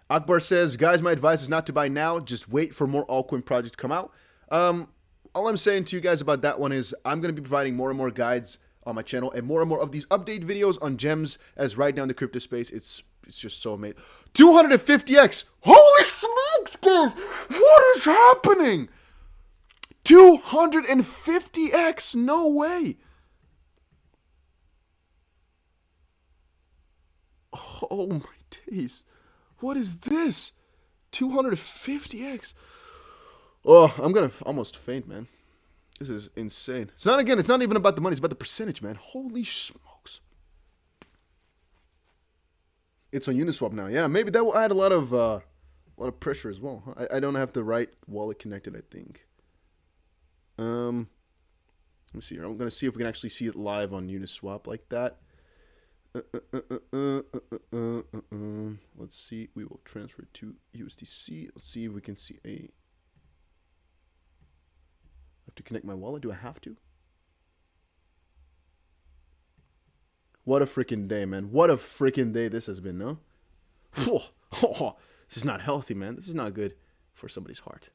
Akbar says, guys, my advice is not to buy now. Just wait for more altcoin projects to come out. All I'm saying to you guys about that one is I'm going to be providing more and more guides on my channel and more of these update videos on gems, as right now in the crypto space, it's just so amazing. 250x. Holy smokes, guys. What is happening? 250x. No way. Oh my days. What is this? 250x. Oh, I'm going to almost faint, man. This is insane. It's not even about the money. It's about the percentage, man. Holy smokes. It's on Uniswap now. Yeah, maybe that will add a lot of pressure as well. I don't have the right wallet connected, I think. Let me see here. I'm going to see if we can actually see it live on Uniswap like that. Let's see. We will transfer it to USDC. Let's see if we can see a... I have to connect my wallet. Do I have to? What a freaking day, man. What a freaking day this has been, no? This is not healthy, man. This is not good for somebody's heart.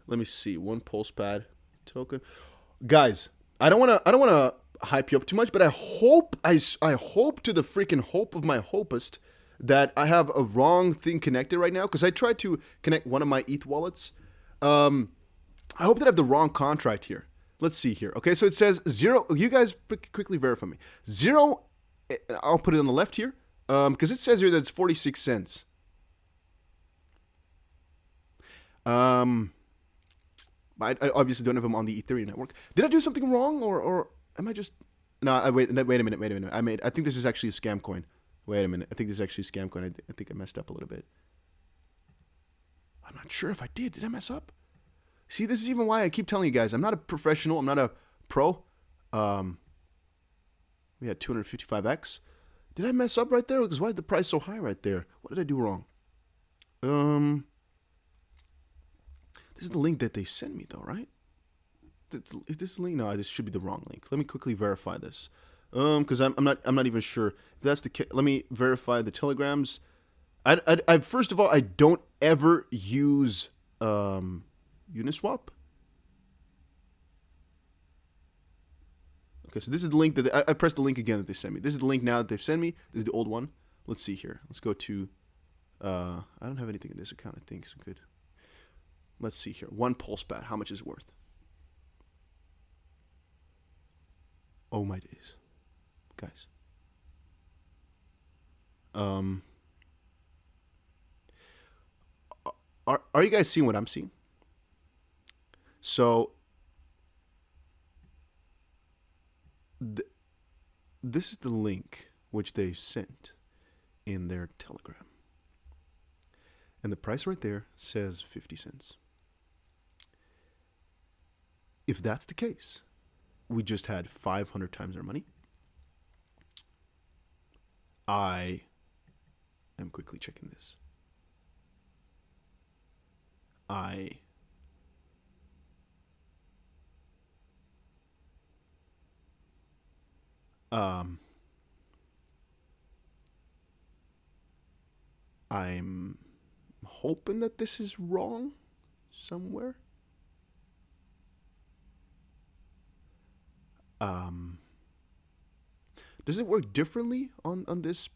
Let me see. One pulse pad token. Guys, I don't wanna hype you up too much, but I hope to the freaking hope of my hopest that I have a wrong thing connected right now, because I tried to connect one of my ETH wallets. I hope that I have the wrong contract here. Let's see here. Okay, so it says 0. You guys quickly verify me. 0. I'll put it on the left here, because it says here that it's 46 cents. I obviously don't have them on the Ethereum network. Did I do something wrong, or am I just... No, wait a minute. I think this is actually a scam coin. Wait a minute. I think this is actually a scam coin. I think I messed up a little bit. I'm not sure if I did. Did I mess up? See, this is even why I keep telling you guys, I'm not a professional. I'm not a pro. We had 255x. Did I mess up right there? Because why is the price so high right there? What did I do wrong? This is the link that they sent me, though, right? Is this link? No, this should be the wrong link. Let me quickly verify this. Because I'm not even sure if that's the case. Let me verify the telegrams. I first of all, I don't ever use Uniswap. Okay, so this is the link that I pressed the link again that they sent me. This is the link now that they've sent me. This is the old one. Let's see here. Let's go to. I don't have anything in this account. I think so. Good. Let's see here. One PulsePad. How much is it worth? Oh my days, guys. Are you guys seeing what I'm seeing? So this is the link which they sent in their Telegram. And the price right there says 50 cents. If that's the case, we just had 500 times our money. I am quickly checking this. I'm hoping that this is wrong somewhere. Does it work differently on this?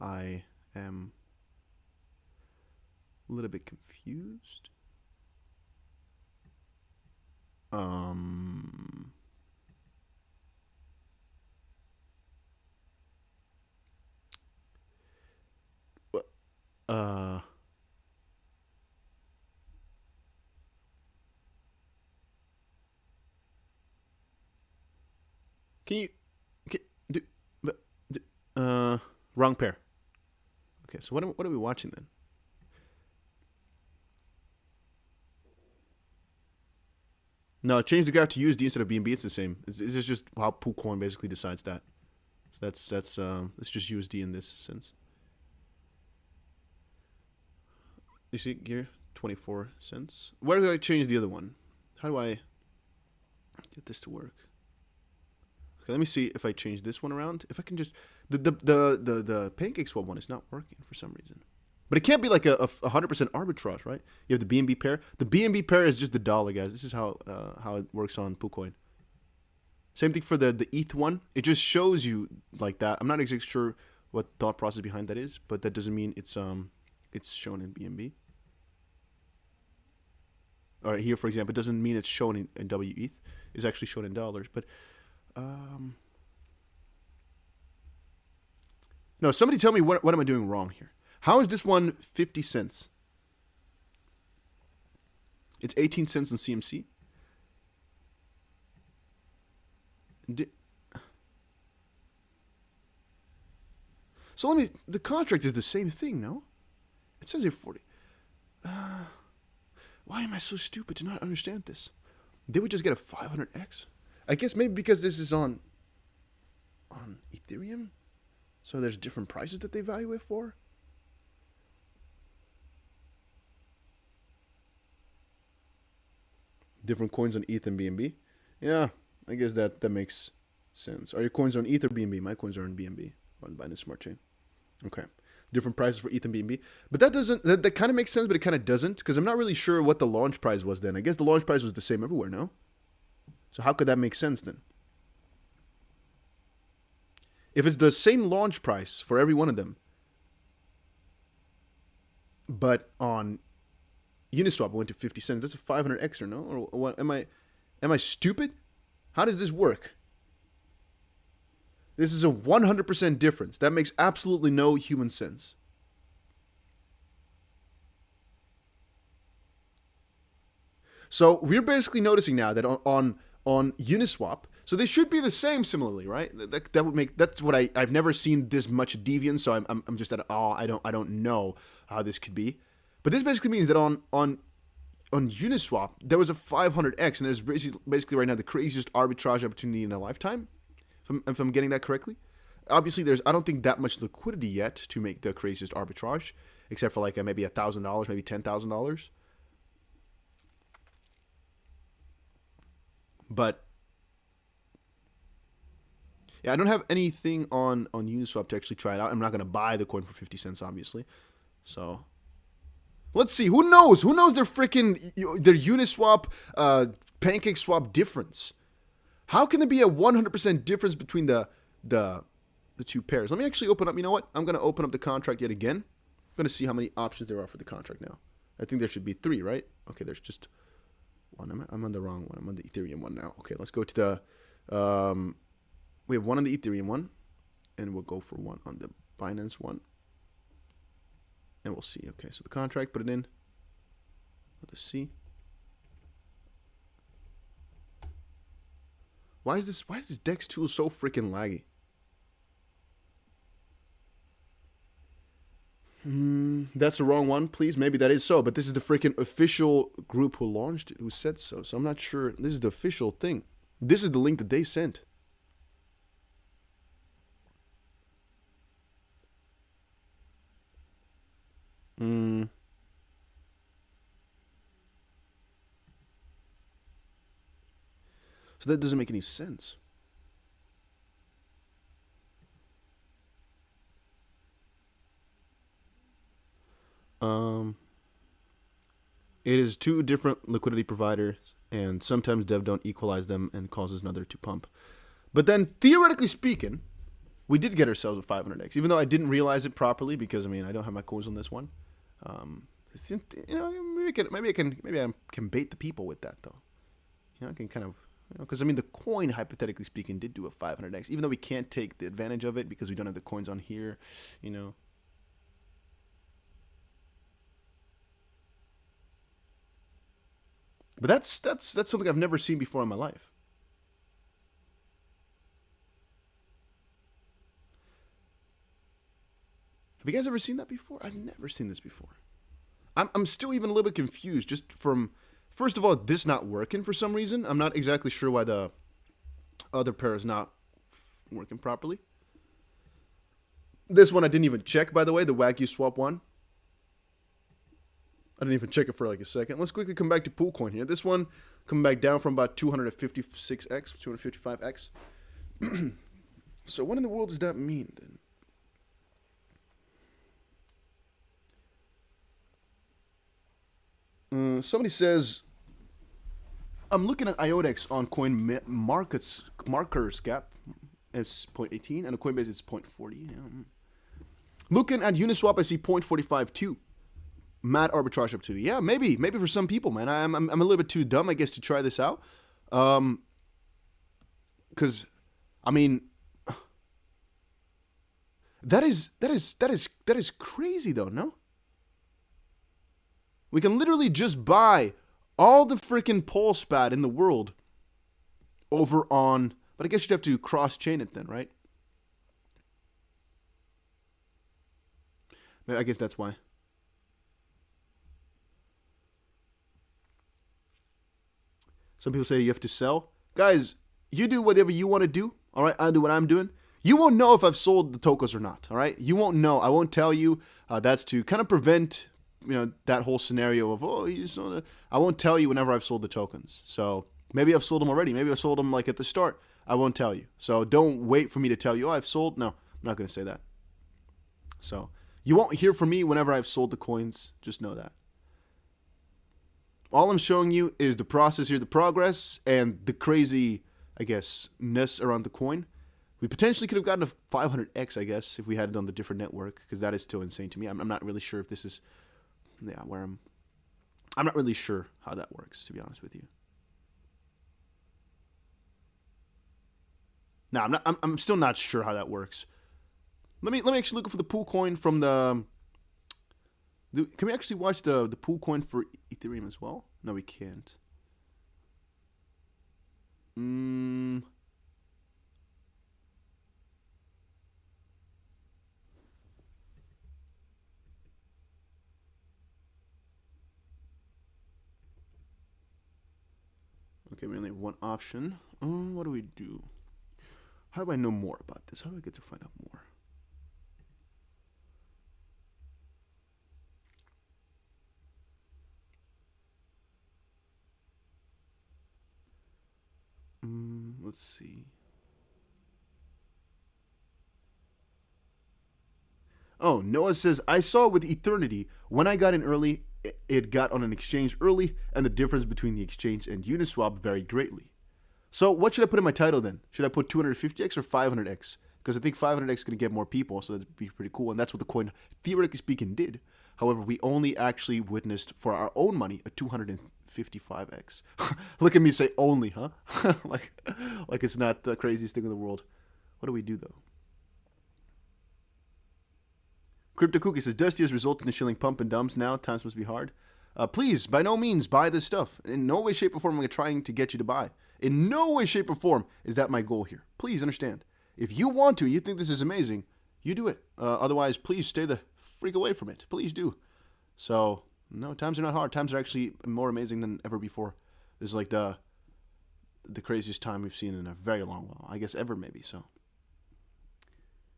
I am a little bit confused. Can you wrong pair. Okay, so what are we watching then? No, change the graph to USD instead of BNB. It's the same. It's just how Altcoin basically decides that. So it's just USD in this sense. You see here, 24 cents. Where do I change the other one? How do I get this to work? Okay, let me see if I change this one around. If I can just the pancake swap one is not working for some reason. But it can't be like a 100% arbitrage, right? You have the BNB pair. The BNB pair is just the dollar, guys. This is how it works on Altcoin. Same thing for the ETH one. It just shows you like that. I'm not exactly sure what thought process behind that is, but that doesn't mean it's shown in BNB. All right, here for example, it doesn't mean it's shown in WETH. It's actually shown in dollars, but no. Somebody tell me what am I doing wrong here? How is this one 50 cents? It's 18 cents on CMC. So the contract is the same thing, no? It says here 40. Why am I so stupid to not understand this? Did we just get a 500x? I guess maybe because this is on Ethereum. So there's different prices that they value it for. Different coins on ETH and BNB. Yeah, I guess that makes sense. Are your coins on ETH or BNB? My coins are on BNB on the Binance Smart Chain. Okay. Different prices for ETH and BNB. But that kind of makes sense, but it kind of doesn't, because I'm not really sure what the launch price was then. I guess the launch price was the same everywhere, no? So how could that make sense then? If it's the same launch price for every one of them, but on Uniswap it went to 50 cents, that's a 500x or no? Or what? Am I stupid? How does this work? This is a 100% difference. That makes absolutely no human sense. So we're basically noticing now that on Uniswap, so they should be the same similarly, right? That would make, that's what I've never seen this much deviance, so I'm just at awe. I don't know how this could be. But this basically means that on Uniswap there was a 500x, and there's basically right now the craziest arbitrage opportunity in a lifetime. If I'm getting that correctly, Obviously, I don't think that much liquidity yet to make the craziest arbitrage, except for like maybe $1,000, maybe $10,000. But yeah, I don't have anything on Uniswap to actually try it out. I'm not going to buy the coin for 50 cents, obviously. So let's see. Who knows? Who knows their Uniswap, Pancake Swap difference? How can there be a 100% difference between the two pairs? Let me actually open up. You know what? I'm going to open up the contract yet again. I'm going to see how many options there are for the contract now. I think there should be 3, right? Okay, there's just one. I'm on the wrong one. I'm on the Ethereum one now. Okay, let's go to the... we have one on the Ethereum one, and we'll go for one on the Binance one. And we'll see. Okay, so the contract, put it in. Let's see. Why is this DEX tool so freaking laggy? That's the wrong one, please. Maybe that is so, but this is the freaking official group who launched it, who said so. So I'm not sure. This is the official thing. This is the link that they sent. So that doesn't make any sense. It is 2 different liquidity providers, and sometimes dev don't equalize them and causes another to pump. But then, theoretically speaking, we did get ourselves a 500x, even though I didn't realize it properly because, I mean, I don't have my coins on this one. You know, maybe I can bait the people with that, though. You know, I can kind of, because I mean, the coin, hypothetically speaking, did do a 500x, even though we can't take the advantage of it because we don't have the coins on here, you know. But that's something I've never seen before in my life. Have you guys ever seen that before? I've never seen this before. I'm still even a little bit confused just from, first of all, this not working for some reason. I'm not exactly sure why the other pair is not working properly. This one I didn't even check, by the way, the Wagyu swap one. I didn't even check it for like a second. Let's quickly come back to Poolcoin here. This one coming back down from about 256x, 255x. So what in the world does that mean then? Somebody says, I'm looking at IODEX on coin markers gap. It's 0.18 and a Coinbase it's 0.40. Yeah. Looking at Uniswap, I see 0.45 too. Mad arbitrage opportunity. Yeah, maybe for some people, man. I'm a little bit too dumb, I guess, to try this out. Because, I mean, that is crazy though, no? We can literally just buy all the freaking PulsePad in the world over on, but I guess you'd have to cross-chain it then, right? I guess that's why. Some people say you have to sell. Guys, you do whatever you want to do, all right? I'll do what I'm doing. You won't know if I've sold the tokens or not, all right? You won't know. I won't tell you. That's to kind of prevent, that whole scenario of, oh, you sold it. I won't tell you whenever I've sold the tokens. So maybe I've sold them already. Maybe I sold them like at the start. I won't tell you. So don't wait for me to tell you, oh, I've sold. No, I'm not going to say that. So you won't hear from me whenever I've sold the coins. Just know that. All I'm showing you is the process here, the progress, and the crazy, I guess, ness around the coin. We potentially could have gotten a 500x, I guess, if we had it on the different network, because that is still insane to me. I'm not really sure if this is, where I'm not really sure how that works, to be honest with you. No, I'm still not sure how that works. Let me actually look for the pool coin from the. Can we actually watch the pool coin for Ethereum as well? No, we can't. Okay, we only have one option. What do we do? How do I know more about this? How do I get to find out more? Let's see. Oh, Noah says, I saw with Eternity, when I got in early, it got on an exchange early, and the difference between the exchange and Uniswap varied greatly. So what should I put in my title then? Should I put 250x or 500x? Because I think 500x is going to get more people, so that'd be pretty cool. And that's what the coin, theoretically speaking, did. However, we only actually witnessed, for our own money, a 255x. Look at me say only, huh? like it's not the craziest thing in the world. What do we do, though? Crypto Cookie says, Dusty has resulted in a shilling pump and dumps now. Times must be hard. Please, by no means, buy this stuff. In no way, shape, or form am I trying to get you to buy. In no way, shape, or form is that my goal here. Please understand. If you want to, you think this is amazing, you do it. Otherwise, please stay the freak away from it. Please do. So, no, times are not hard. Times are actually more amazing than ever before. This is like the craziest time we've seen in a very long while. I guess ever, maybe, so.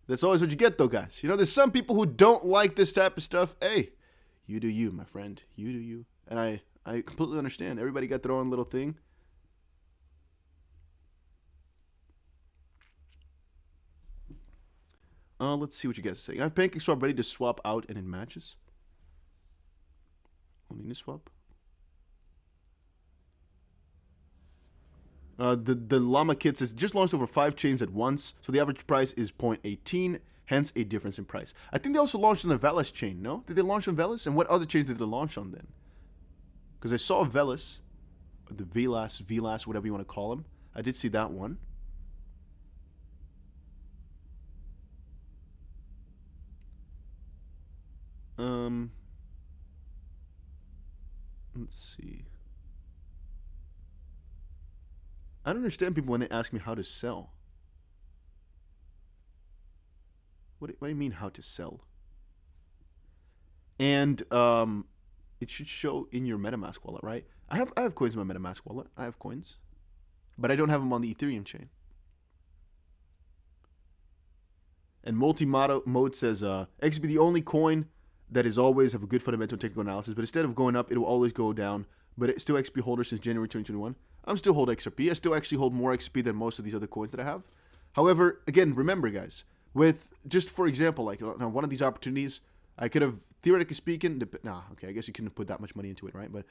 That's always what you get, though, guys. You know, there's some people who don't like this type of stuff. Hey, you do you, my friend. You do you. And I completely understand. Everybody got their own little thing. Let's see what you guys are saying. I have PancakeSwap ready to swap out and in matches. Only Uniswap. The Llama Kid says, just launched over 5 chains at once, so the average price is 0.18, hence a difference in price. I think they also launched on the Velas chain, no? Did they launch on Velas? And what other chains did they launch on then? Because I saw Velas, the Velas, whatever you want to call them. I did see that one. Let's see. I don't understand people when they ask me how to sell. What do you mean how to sell? And it should show in your MetaMask wallet, right? I have coins in my MetaMask wallet. I have coins, but I don't have them on the Ethereum chain. And multi-mode says XB the only coin that is always have a good fundamental technical analysis, but instead of going up, it will always go down. But it's still XP holder since January 2021. I'm still hold XRP. I still actually hold more XP than most of these other coins that I have. However, again, remember, guys, with just for example, like one of these opportunities, I could have theoretically speaking, okay, I guess you couldn't have put that much money into it, right? But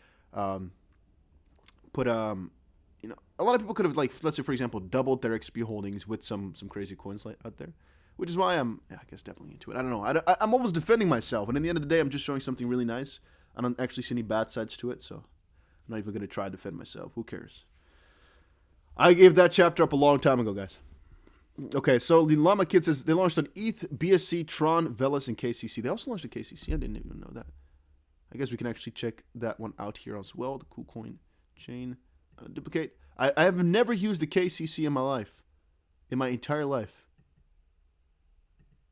you know, a lot of people could have, like, let's say for example, doubled their XP holdings with some crazy coins like out there, which is why I'm, I guess, definitely into it. I don't know. I'm almost defending myself, and in the end of the day, I'm just showing something really nice. I don't actually see any bad sides to it, so I'm not even going to try to defend myself. Who cares? I gave that chapter up a long time ago, guys. Okay, so the Llama Kid says they launched on ETH, BSC, Tron, Velas, and KCC. They also launched a KCC. I didn't even know that. I guess we can actually check that one out here as well. The KuCoin chain. Duplicate. I have never used the KCC in my life. In my entire life.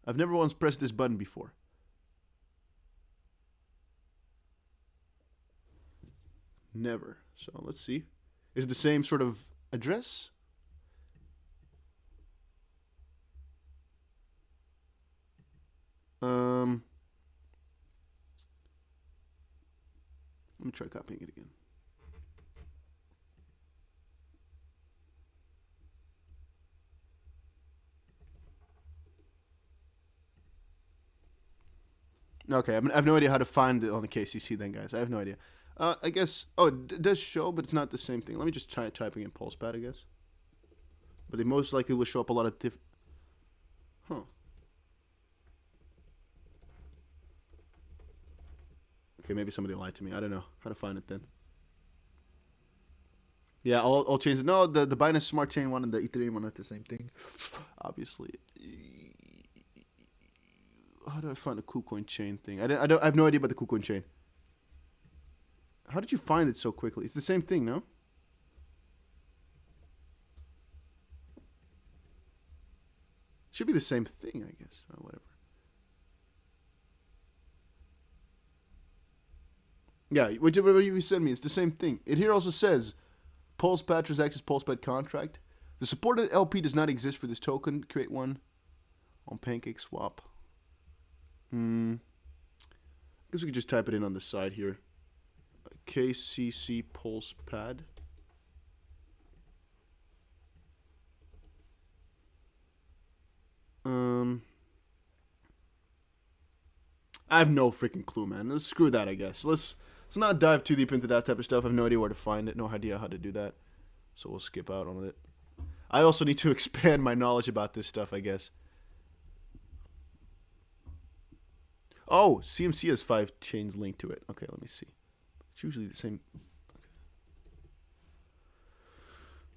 I've never once pressed this button before. Never. So let's see. Is it the same sort of address? Let me try copying it again. Okay, I have no idea how to find it on the KCC then, guys. I have no idea. I guess, oh, it does show, but it's not the same thing. Let me just try typing in PulsePad, I guess. But they most likely will show up a lot of different... Huh. Okay, maybe somebody lied to me. I don't know how to find it then. Yeah, all chains. No, the Binance Smart Chain one and the Ethereum one are the same thing. Obviously. How do I find a KuCoin chain thing? I have no idea about the KuCoin chain. How did you find it so quickly? It's the same thing, no? Should be the same thing, I guess. Oh, whatever. Yeah, whichever you send me, it's the same thing. It here also says PulsePad transactions, PulsePad contract. The supported LP does not exist for this token. Create one on PancakeSwap. I guess we could just type it in on the side here. KCC pulse pad. I have no freaking clue, man. Let's screw that, I guess. Let's not dive too deep into that type of stuff. I have no idea where to find it. No idea how to do that. So we'll skip out on it. I also need to expand my knowledge about this stuff, I guess. Oh, CMC has 5 chains linked to it. Okay, let me see. It's usually the same.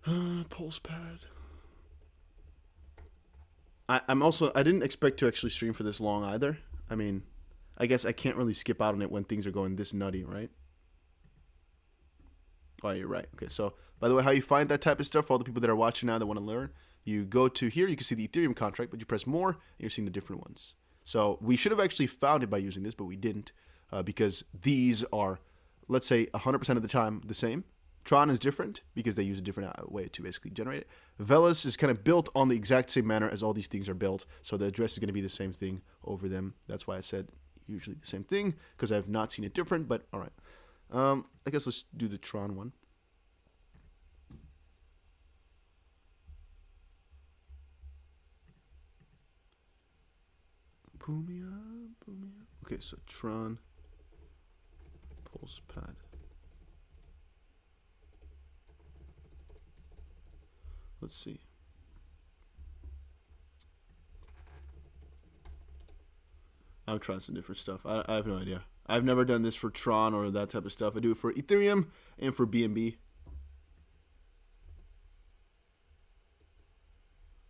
Okay. Pulse pad. I didn't expect to actually stream for this long either. I mean, I guess I can't really skip out on it when things are going this nutty, right? Oh, you're right. Okay, so by the way, how you find that type of stuff for all the people that are watching now that want to learn, you go to here, you can see the Ethereum contract, but you press more, and you're seeing the different ones. So we should have actually found it by using this, but we didn't because these are, let's say, 100% of the time the same. Tron is different because they use a different way to basically generate it. Velas is kind of built on the exact same manner as all these things are built, so the address is going to be the same thing over them. That's why I said usually the same thing, because I've not seen it different, but all right. I guess let's do the Tron one. Boomia. Okay, so Tron pulse pad. Let's see. I'm trying some different stuff. I have no idea. I've never done this for Tron or that type of stuff. I do it for Ethereum and for BNB.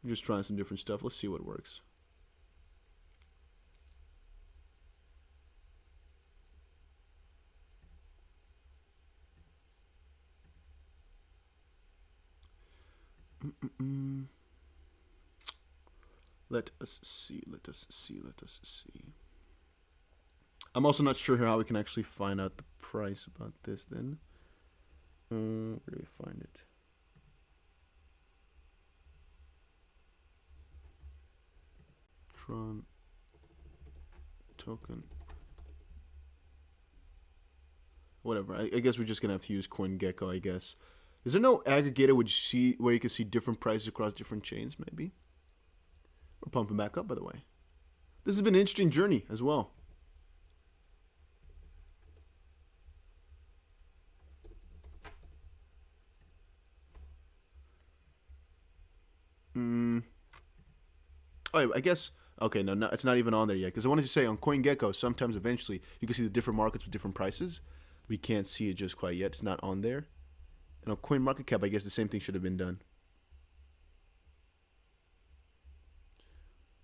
I'm just trying some different stuff. Let's see what works. Let us see. I'm also not sure how we can actually find out the price about this then. Where do we find it? Tron token. Whatever. I guess we're just going to have to use CoinGecko, I guess. Is there no aggregator where you can see different prices across different chains, maybe? We're pumping back up, by the way. This has been an interesting journey as well. Oh, I guess... Okay, no, it's not even on there yet. Because I wanted to say, on CoinGecko, sometimes eventually, you can see the different markets with different prices. We can't see it just quite yet. It's not on there. And on CoinMarketCap, I guess the same thing should have been done.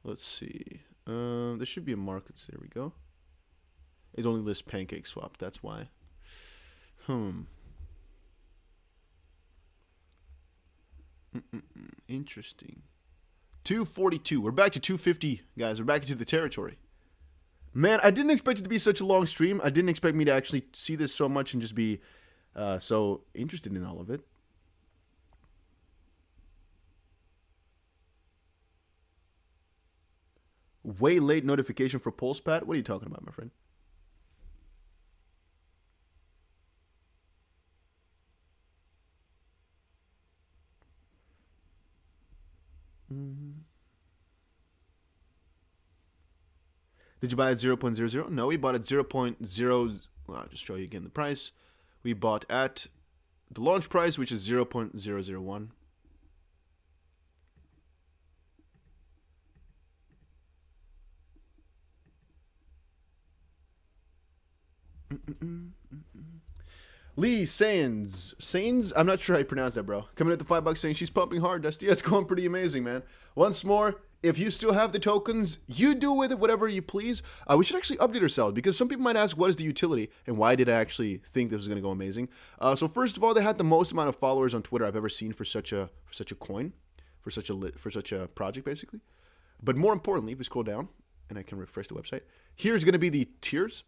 Let's see. There should be a markets. There we go. It only lists PancakeSwap. That's why. Interesting. 242. We're back to 250, guys. We're back into the territory. Man, I didn't expect it to be such a long stream. I didn't expect me to actually see this so much and just be so interested in all of it. Way late notification for PulsePad? What are you talking about, my friend? Did you buy at 0.00? No, we bought at 0.0. Well, I'll just show you again the price. We bought at the launch price, which is 0.001. Lee Sains, I'm not sure how you pronounce that, bro. Coming at the $5 saying she's pumping hard, Dusty. That's going pretty amazing, man. Once more, if you still have the tokens, you do with it whatever you please. We should actually update ourselves because some people might ask, what is the utility and why did I actually think this was going to go amazing? So first of all, they had the most amount of followers on Twitter I've ever seen for such a coin, for such a project, basically. But more importantly, if we scroll down and I can refresh the website, here's going to be the tiers.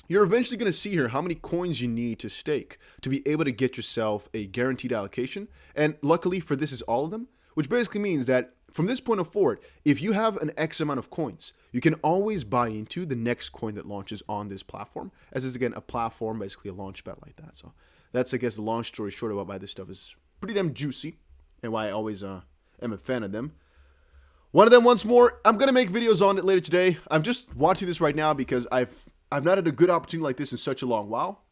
you're eventually going to see here how many coins you need to stake to be able to get yourself a guaranteed allocation. And luckily for this is all of them, which basically means that from this point forward, if you have an X amount of coins, you can always buy into the next coin that launches on this platform, as is again a platform, basically a launch pad like that. So that's, I guess, the long story short about why this stuff is pretty damn juicy and why I always am a fan of them. One of them once more, I'm going to make videos on it later today. I'm just watching this right now because I've not had a good opportunity like this in such a long while.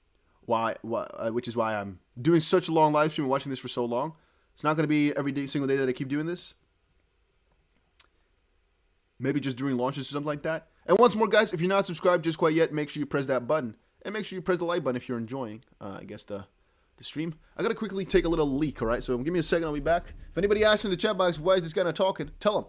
Which is why I'm doing such a long live stream and watching this for so long. It's not going to be every day, single day that I keep doing this. Maybe just during launches or something like that. And once more, guys, if you're not subscribed just quite yet, make sure you press that button. And make sure you press the like button if you're enjoying, I guess, the stream. I got to quickly take a little leak, all right? So give me a second, I'll be back. If anybody asks in the chat box, why is this guy not talking, tell him.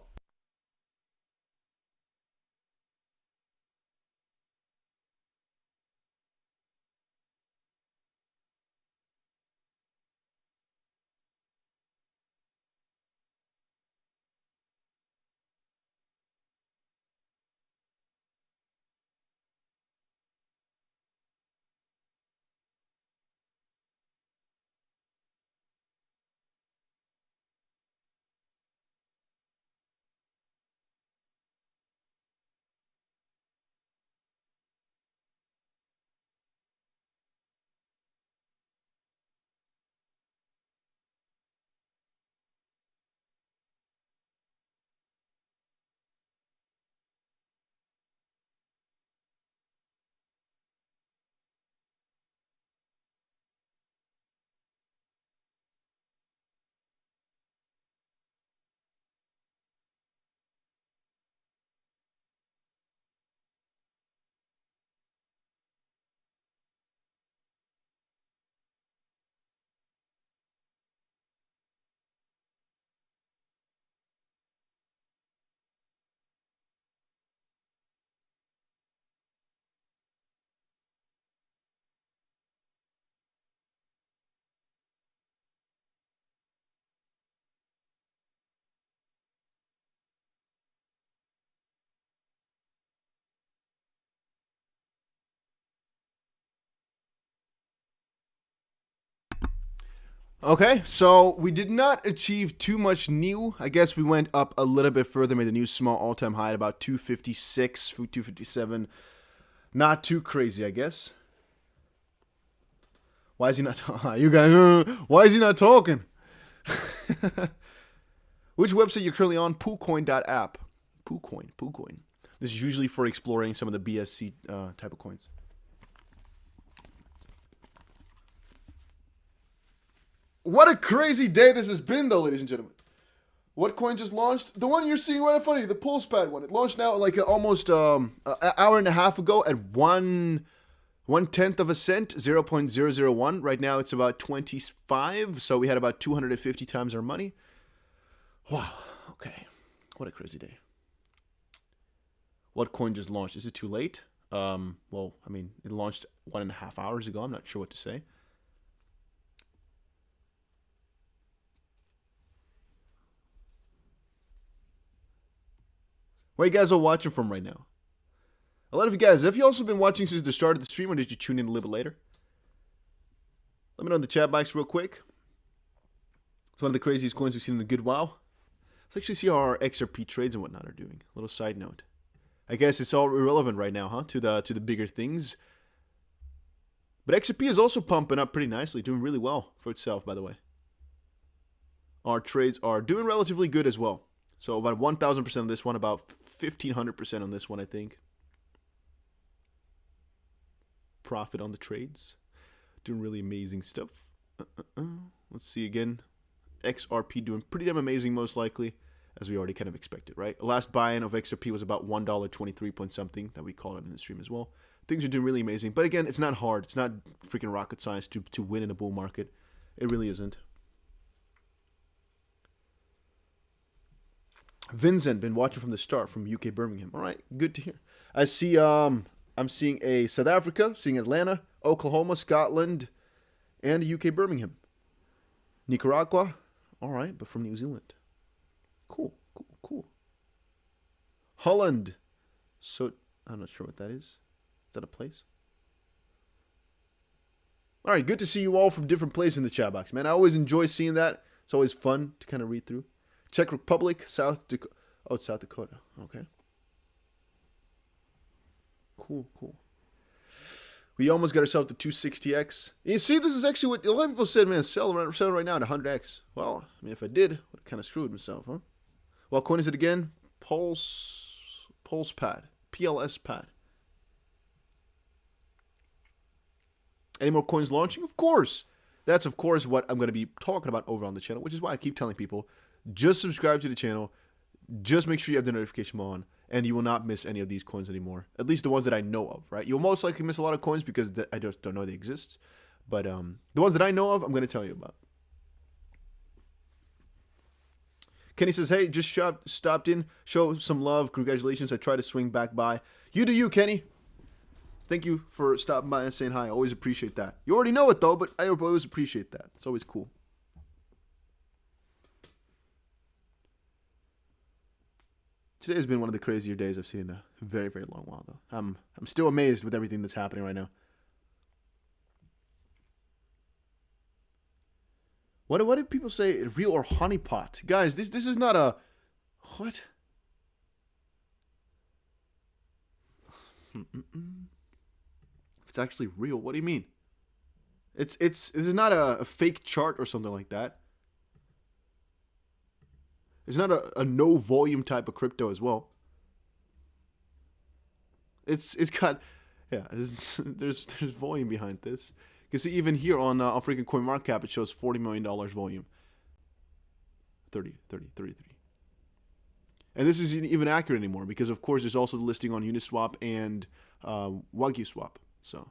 Okay, so we did not achieve too much new. I guess we went up a little bit further, made a new small all-time high at about 256, 257. Not too crazy, I guess. Why is he not talking? You guys, why is he not talking? Which website you're currently on? PooCoin.app. PooCoin. This is usually for exploring some of the BSC type of coins. What a crazy day this has been, though, ladies and gentlemen. What coin just launched? The one you're seeing right in front of you, the pulse pad one. It launched now like almost an hour and a half ago at 1/10 of a cent, 0.001. Right now it's about 25, so we had about 250 times our money. Wow, okay. What a crazy day. What coin just launched? Is it too late? Well, I mean, it launched 1.5 hours ago. I'm not sure what to say. Where you guys are watching from right now? A lot of you guys, have you also been watching since the start of the stream, or did you tune in a little bit later? Let me know in the chat box real quick. It's one of the craziest coins we've seen in a good while. Let's actually see how our XRP trades and whatnot are doing. A little side note. I guess it's all irrelevant right now, huh? To the bigger things. But XRP is also pumping up pretty nicely, doing really well for itself, by the way. Our trades are doing relatively good as well. So about 1,000% on this one, about 1,500% on this one, I think. Profit on the trades. Doing really amazing stuff. Let's see again. XRP doing pretty damn amazing, most likely, as we already kind of expected, right? Last buy-in of XRP was about $1.23 point something that we called it in the stream as well. Things are doing really amazing. But again, it's not hard. It's not freaking rocket science to win in a bull market. It really isn't. Vincent, been watching from the start from UK Birmingham. All right, good to hear. I see, I'm seeing a South Africa, seeing Atlanta, Oklahoma, Scotland, and UK Birmingham. Nicaragua, all right, but from New Zealand. Cool. Holland. So, I'm not sure what that is. Is that a place? All right, good to see you all from different places in the chat box, man. I always enjoy seeing that. It's always fun to kind of read through. Czech Republic, South Dakota. Oh, it's South Dakota. Okay. Cool, cool. We almost got ourselves to 260x. You see, this is actually what a lot of people said, man, sell right now at 100x. Well, I mean, if I did, I would have kind of screwed myself, huh? What coin is it again? Pulse pad. PLS pad. Any more coins launching? Of course. That's, of course, what I'm going to be talking about over on the channel, which is why I keep telling people, just subscribe to the channel. Just make sure you have the notification on, and you will not miss any of these coins anymore. At least the ones that I know of, right? You'll most likely miss a lot of coins because I just don't know they exist. But the ones that I know of, I'm going to tell you about. Kenny says, hey, just stopped in. Show some love. Congratulations. I tried to swing back by. You do you, Kenny. Thank you for stopping by and saying hi. I always appreciate that. You already know it, though, but I always appreciate that. It's always cool. Today has been one of the crazier days I've seen in a very, very long while, though. I'm still amazed with everything that's happening right now. What do people say? Real or honeypot? Guys, this is not a... What? It's actually real. What do you mean? This is not a fake chart or something like that. It's not a no volume type of crypto as well. It's got, yeah. There's volume behind this. You can see even here on freaking CoinMarketCap it shows $40 million volume. 33. And this isn't even accurate anymore because of course there's also the listing on Uniswap and WagyuSwap. So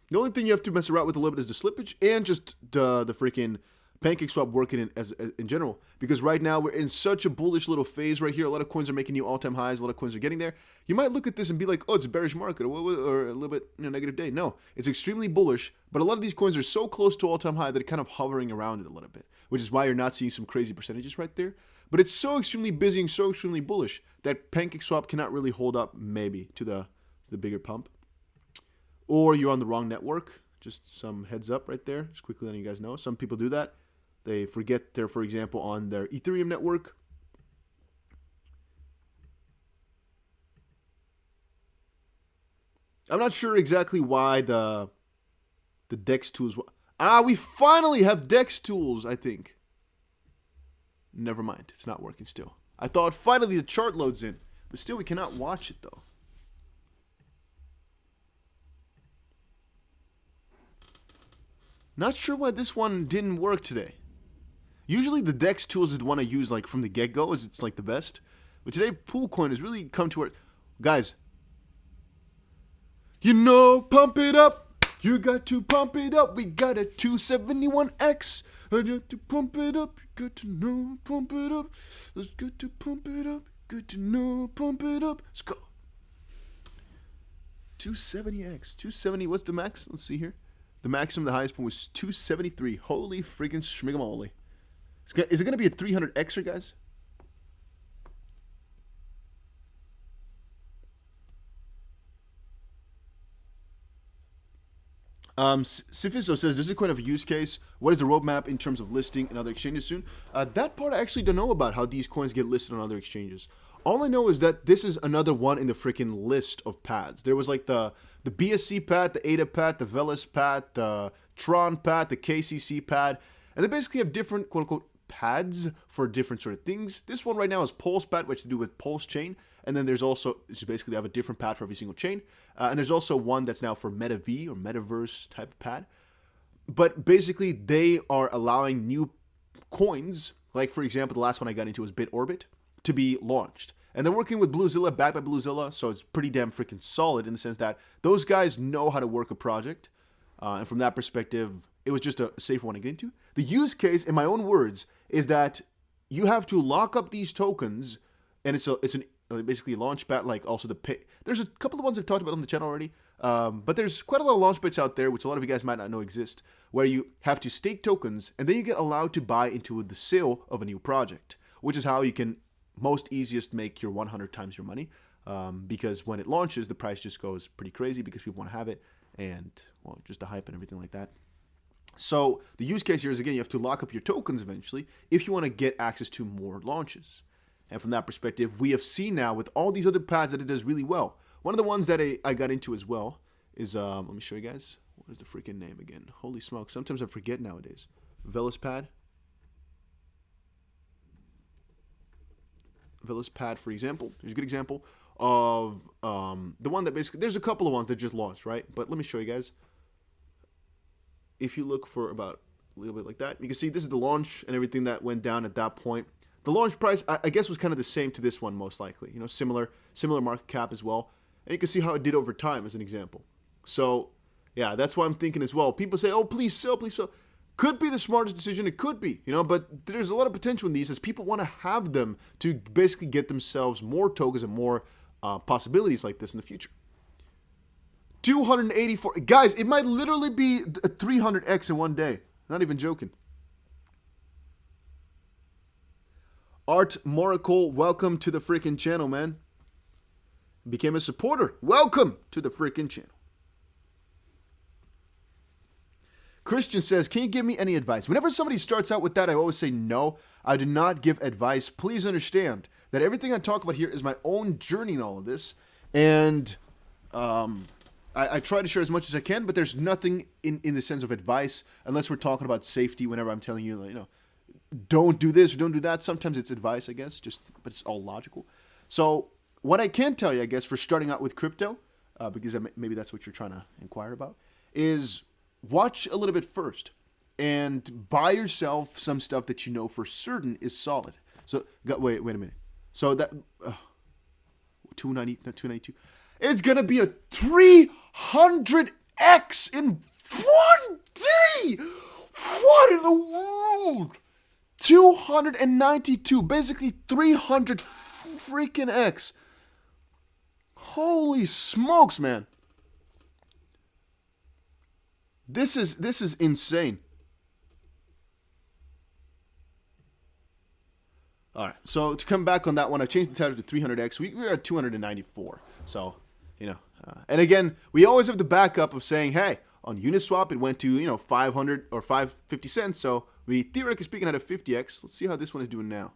the only thing you have to mess around with a little bit is the slippage and just the freaking PancakeSwap working in general, because right now we're in such a bullish little phase right here. A lot of coins are making new all-time highs. A lot of coins are getting there. You might look at this and be like, oh, it's a bearish market or a little bit negative day. No, it's extremely bullish, but a lot of these coins are so close to all-time high that they're kind of hovering around it a little bit, which is why you're not seeing some crazy percentages right there. But it's so extremely busy and so extremely bullish that PancakeSwap cannot really hold up maybe to the bigger pump. Or you're on the wrong network. Just some heads up right there. Just quickly letting you guys know. Some people do that. They forget they're, for example, on their Ethereum network. I'm not sure exactly why the DEX tools... we finally have DEX tools, I think. Never mind. It's not working still. I thought finally the chart loads in. But still, we cannot watch it, though. Not sure why this one didn't work today. Usually the DEX tools is the one I use like from the get-go, as it's like the best. But today PoolCoin has really come to our... Guys. You know, pump it up. You got to pump it up. We got a 271X. I got to pump it up. You got to know, pump it up. Let's get to pump it up. Good to know, pump it up. Let's go. 270X. 270, what's the max? Let's see here. The maximum, the highest point was 273. Holy freaking schmigamole. Is it going to be a 300Xer, guys? Sifiso says, does Bitcoin have a use case? What is the roadmap in terms of listing in other exchanges soon? That part I actually don't know about, how these coins get listed on other exchanges. All I know is that this is another one in the freaking list of pads. There was like the BSC pad, the ADA pad, the Velas pad, the Tron pad, the KCC pad. And they basically have different, quote-unquote, pads for different sort of things. This one right now is Pulse pad, which has to do with Pulse chain. And then there's also, so basically they have a different pad for every single chain. And there's also one that's now for MetaV or Metaverse type of pad. But basically they are allowing new coins, like for example, the last one I got into was BitOrbit, to be launched. And they're working with BlueZilla, backed by BlueZilla, so it's pretty damn freaking solid in the sense that those guys know how to work a project. And from that perspective, it was just a safer one to get into. The use case, in my own words, is that you have to lock up these tokens, and it's basically a launchpad, like also the pay. There's a couple of ones I've talked about on the channel already, but there's quite a lot of launchpads out there, which a lot of you guys might not know exist, where you have to stake tokens, and then you get allowed to buy into the sale of a new project, which is how you can most easiest make your 100 times your money. because when it launches, the price just goes pretty crazy because people want to have it and, well, just the hype and everything like that. So the use case here is, again, you have to lock up your tokens eventually if you want to get access to more launches. And from that perspective, we have seen now with all these other pads that it does really well. One of the ones that I got into as well is, let me show you guys. What is the freaking name again? Holy smoke. Sometimes I forget nowadays. Velospad. Velospad, for example. Here's a good example of the one that basically, there's a couple of ones that just launched, right? But let me show you guys. If you look for about a little bit like that, you can see this is the launch and everything that went down at that point. The launch price, I guess, was kind of the same to this one, most likely. You know, similar market cap as well. And you can see how it did over time as an example. So, yeah, that's why I'm thinking as well. People say, oh, please sell, please sell. Could be the smartest decision. It could be, you know, but there's a lot of potential in these as people want to have them to basically get themselves more tokens and more possibilities like this in the future. 284. Guys, it might literally be a 300x in one day. Not even joking. Art Moracle, welcome to the freaking channel, man. Became a supporter. Welcome to the freaking channel. Christian says, can you give me any advice? Whenever somebody starts out with that, I always say no. I do not give advice. Please understand that everything I talk about here is my own journey in all of this. And I try to share as much as I can, but there's nothing in the sense of advice unless we're talking about safety whenever I'm telling you, you know, don't do this or don't do that. Sometimes it's advice, I guess, but it's all logical. So what I can tell you, I guess, for starting out with crypto, because maybe that's what you're trying to inquire about, is watch a little bit first and buy yourself some stuff that you know for certain is solid. So wait a minute. So that 292. It's gonna be a 300x in one day. What in the world? 292, basically 300 freaking x. Holy smokes, man. This is insane. All right, so to come back on that one, I changed the title to 300x. We're at 294. So, you know, and again, we always have the backup of saying, hey, on Uniswap, it went to, you know, 500 or 550 cents. So we theoretically speaking had a 50x. Let's see how this one is doing now.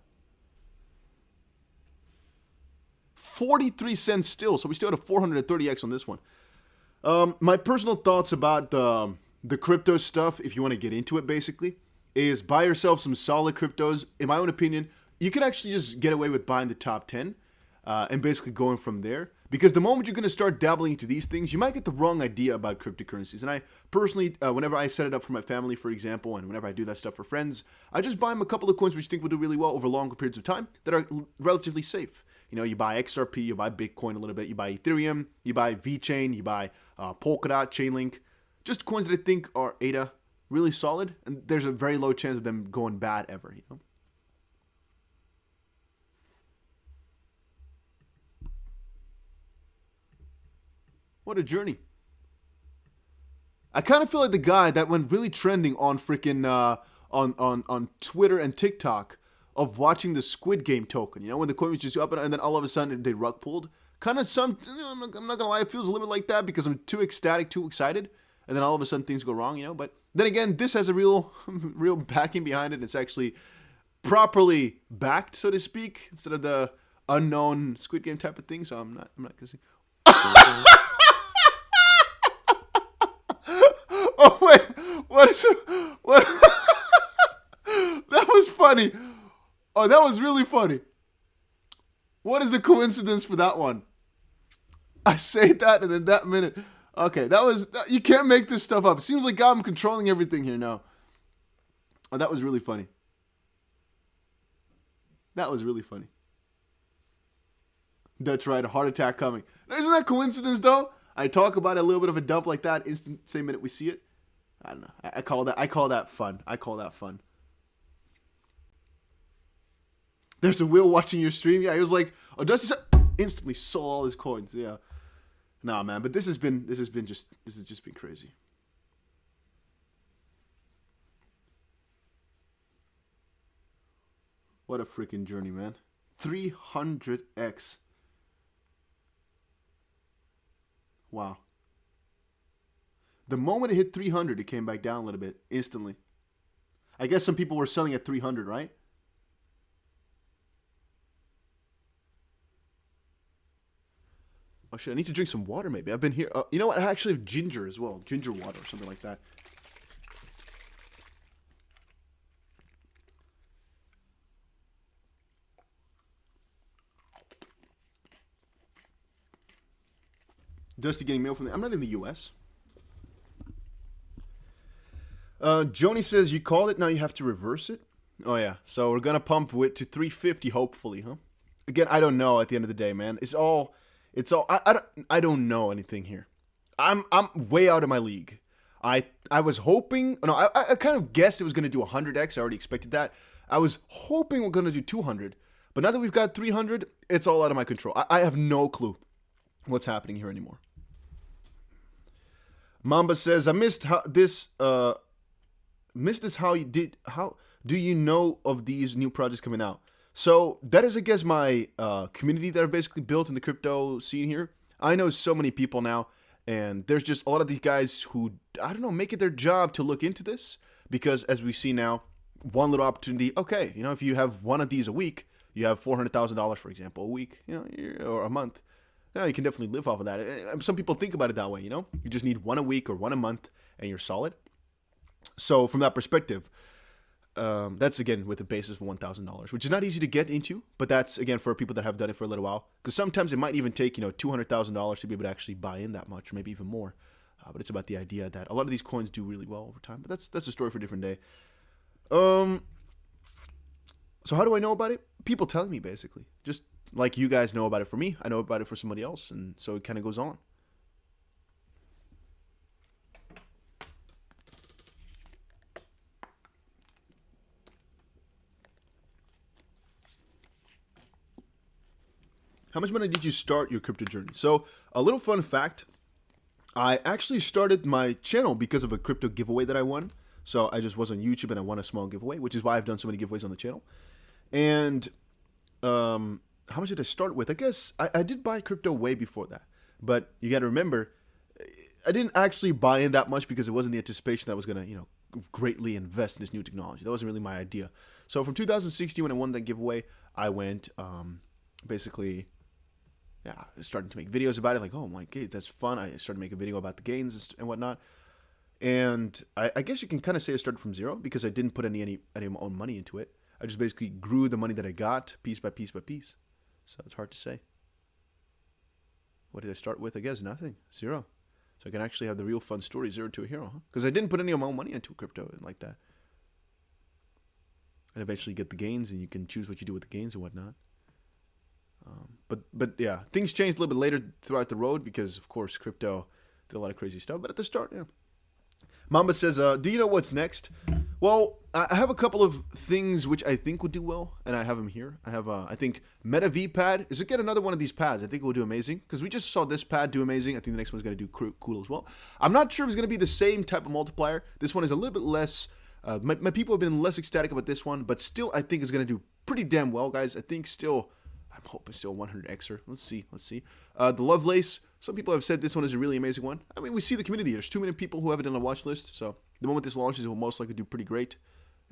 43 cents still. So we still had a 430x on this one. My personal thoughts about the crypto stuff, if you want to get into it, basically, is buy yourself some solid cryptos. In my own opinion, you can actually just get away with buying the top 10 and basically going from there. Because the moment you're going to start dabbling into these things, you might get the wrong idea about cryptocurrencies. And I personally, whenever I set it up for my family, for example, and whenever I do that stuff for friends, I just buy them a couple of coins which I think will do really well over longer periods of time that are relatively safe. You know, you buy XRP, you buy Bitcoin a little bit, you buy Ethereum, you buy VeChain, you buy Polkadot, Chainlink. Just coins that I think are ADA, really solid, and there's a very low chance of them going bad ever, you know? What a journey. I kind of feel like the guy that went really trending on freaking on Twitter and TikTok of watching the Squid Game token. You know, when the coin was just up and then all of a sudden they rug pulled. Kind of some, you know, I'm not gonna lie, it feels a little bit like that because I'm too ecstatic, too excited, and then all of a sudden things go wrong. You know, but then again, this has a real backing behind it. It's actually properly backed, so to speak, instead of the unknown Squid Game type of thing. So I'm not gonna say. Oh wait, what is it? What? That was funny. Oh, that was really funny. What is the coincidence for that one? I say that and then that minute. Okay, you can't make this stuff up. It seems like I'm controlling everything here now. Oh, that was really funny. That was really funny. That's right, a heart attack coming. Now, isn't that coincidence though? I talk about a little bit of a dump like that, same minute we see it. I don't know. I call that fun. I call that fun. There's a Will watching your stream. Yeah, he was like, oh, Dusty instantly sold all his coins. Yeah. Nah, man, but this has just been crazy. What a freaking journey, man. 300x. Wow. The moment it hit 300, it came back down a little bit instantly. I guess some people were selling at 300, right? Oh shit, I need to drink some water maybe. I've been here. You know what? I actually have ginger as well. Ginger water or something like that. Dusty getting mail from I'm not in the US. Joni says you called it, now you have to reverse it. Oh yeah, so we're gonna pump it to 350 hopefully, huh? Again, I don't know at the end of the day, man. I don't know anything here. I'm way out of my league. I was hoping, no, I kind of guessed it was gonna do 100x. I already expected that. I was hoping we're gonna do 200, but now that we've got 300, it's all out of my control. I have no clue what's happening here anymore. Mamba says I missed how this how do you know of these new projects coming out? So that is, I guess, my community that are basically built in the crypto scene here. I know so many people now, and there's just a lot of these guys who, I don't know, make it their job to look into this, because as we see now, one little opportunity, okay, you know, if you have one of these a week, you have $400,000, for example, a week, you know, or a month. Yeah, you can definitely live off of that. Some people think about it that way, you know? You just need one a week or one a month, and you're solid. So from that perspective, that's, again, with a basis of $1,000, which is not easy to get into, but that's, again, for people that have done it for a little while. Because sometimes it might even take, you know, $200,000 to be able to actually buy in that much, or maybe even more. But it's about the idea that a lot of these coins do really well over time. But that's a story for a different day. So how do I know about it? People telling me, basically. Just like you guys know about it for me, I know about it for somebody else, and so it kind of goes on. How much money did you start your crypto journey? So, a little fun fact, I actually started my channel because of a crypto giveaway that I won. So, I just was on YouTube and I won a small giveaway, which is why I've done so many giveaways on the channel. And how much did I start with? I guess I did buy crypto way before that. But you got to remember, I didn't actually buy in that much because it wasn't the anticipation that I was going to, you know, greatly invest in this new technology. That wasn't really my idea. So from 2016, when I won that giveaway, I went basically, yeah, starting to make videos about it. Like, oh my god, that's fun. I started to make a video about the gains and whatnot. And I guess you can kind of say I started from zero because I didn't put any of my own money into it. I just basically grew the money that I got piece by piece by piece. So it's hard to say. What did I start with? I guess nothing. Zero. So I can actually have the real fun story, zero to a hero, huh? Because I didn't put any of my own money into crypto and like that. And eventually get the gains, and you can choose what you do with the gains and whatnot. But yeah, things changed a little bit later throughout the road because, of course, crypto did a lot of crazy stuff. But at the start, yeah. Mamba says, do you know what's next? Well, I have a couple of things which I think would do well, and I have them here. I have, I think, Meta V pad is again another one of these pads. I think it will do amazing because we just saw this pad do amazing. I think the next one's going to do cool as well. I'm not sure if it's going to be the same type of multiplier. This one is a little bit less. My people have been less ecstatic about this one, but still, I think it's going to do pretty damn well, guys. I think still, I'm hoping still 100xer. Let's see. The Lovelace. Some people have said this one is a really amazing one. I mean, we see the community. There's too many people who have it on a watch list. So the moment this launches, it will most likely do pretty great.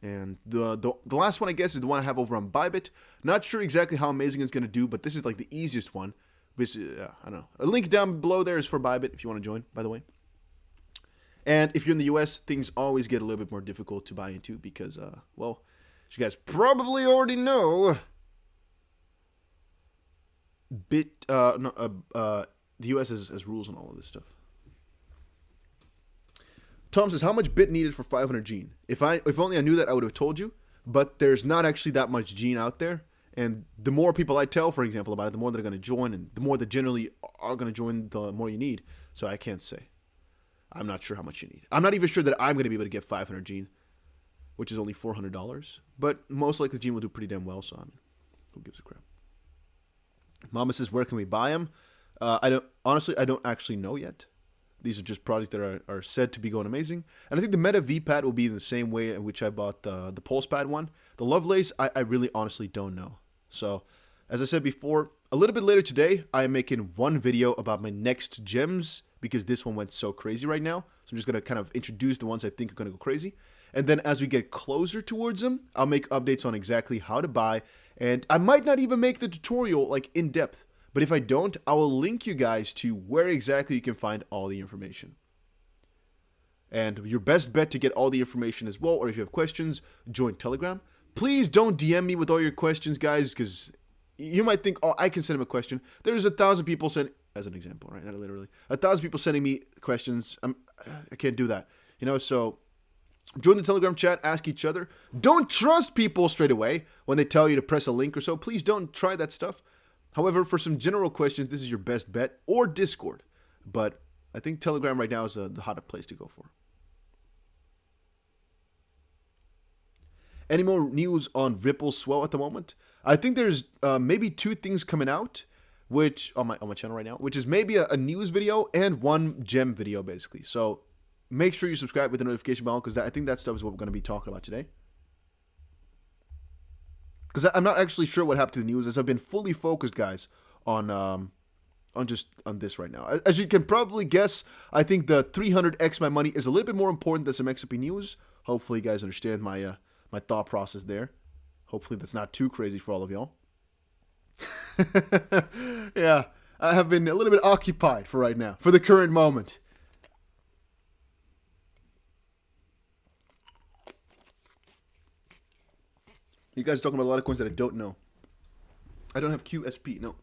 And the last one, I guess, is the one I have over on Bybit. Not sure exactly how amazing it's going to do, but this is like the easiest one. Which, I don't know. A link down below there is for Bybit if you want to join, by the way. And if you're in the US, things always get a little bit more difficult to buy into because, well, as you guys probably already know, the US has rules on all of this stuff. Tom says, how much bit needed for 500 gene? If only I knew that, I would have told you. But there's not actually that much gene out there. And the more people I tell, for example, about it, the more they're going to join. And the more that generally are going to join, the more you need. So I can't say. I'm not sure how much you need. I'm not even sure that I'm going to be able to get 500 gene, which is only $400. But most likely gene will do pretty damn well. So, I mean, who gives a crap? Mama says, where can we buy them? I don't actually know yet. These are just projects that are said to be going amazing. And I think the Meta V pad will be in the same way in which I bought the Pulse pad one. The Lovelace, I really honestly don't know. So, as I said before, a little bit later today, I am making one video about my next gems because this one went so crazy right now. So I'm just going to kind of introduce the ones I think are going to go crazy. And then as we get closer towards them, I'll make updates on exactly how to buy. And I might not even make the tutorial like in depth. But if I don't, I will link you guys to where exactly you can find all the information. And your best bet to get all the information as well, or if you have questions, join Telegram. Please don't DM me with all your questions, guys, because you might think, oh, I can send him a question. There's 1,000 people sending, as an example, right? Not literally. 1,000 people sending me questions. I can't do that. You know, so join the Telegram chat, ask each other. Don't trust people straight away when they tell you to press a link or so. Please don't try that stuff. However, for some general questions, this is your best bet, or Discord. But I think Telegram right now is the hottest place to go for. Any more news on Ripple swell at the moment? I think there's maybe 2 things coming out, which on my channel right now, which is maybe a news video and one gem video, basically. So make sure you subscribe with the notification bell, because I think that stuff is what we're going to be talking about today. Because I'm not actually sure what happened to the news, as I've been fully focused, guys, on this right now. As you can probably guess, I think the 300x my money is a little bit more important than some XRP news. Hopefully, you guys understand my my thought process there. Hopefully, that's not too crazy for all of y'all. Yeah, I have been a little bit occupied for right now, for the current moment. You guys are talking about a lot of coins that I don't know. I don't have QSP, no.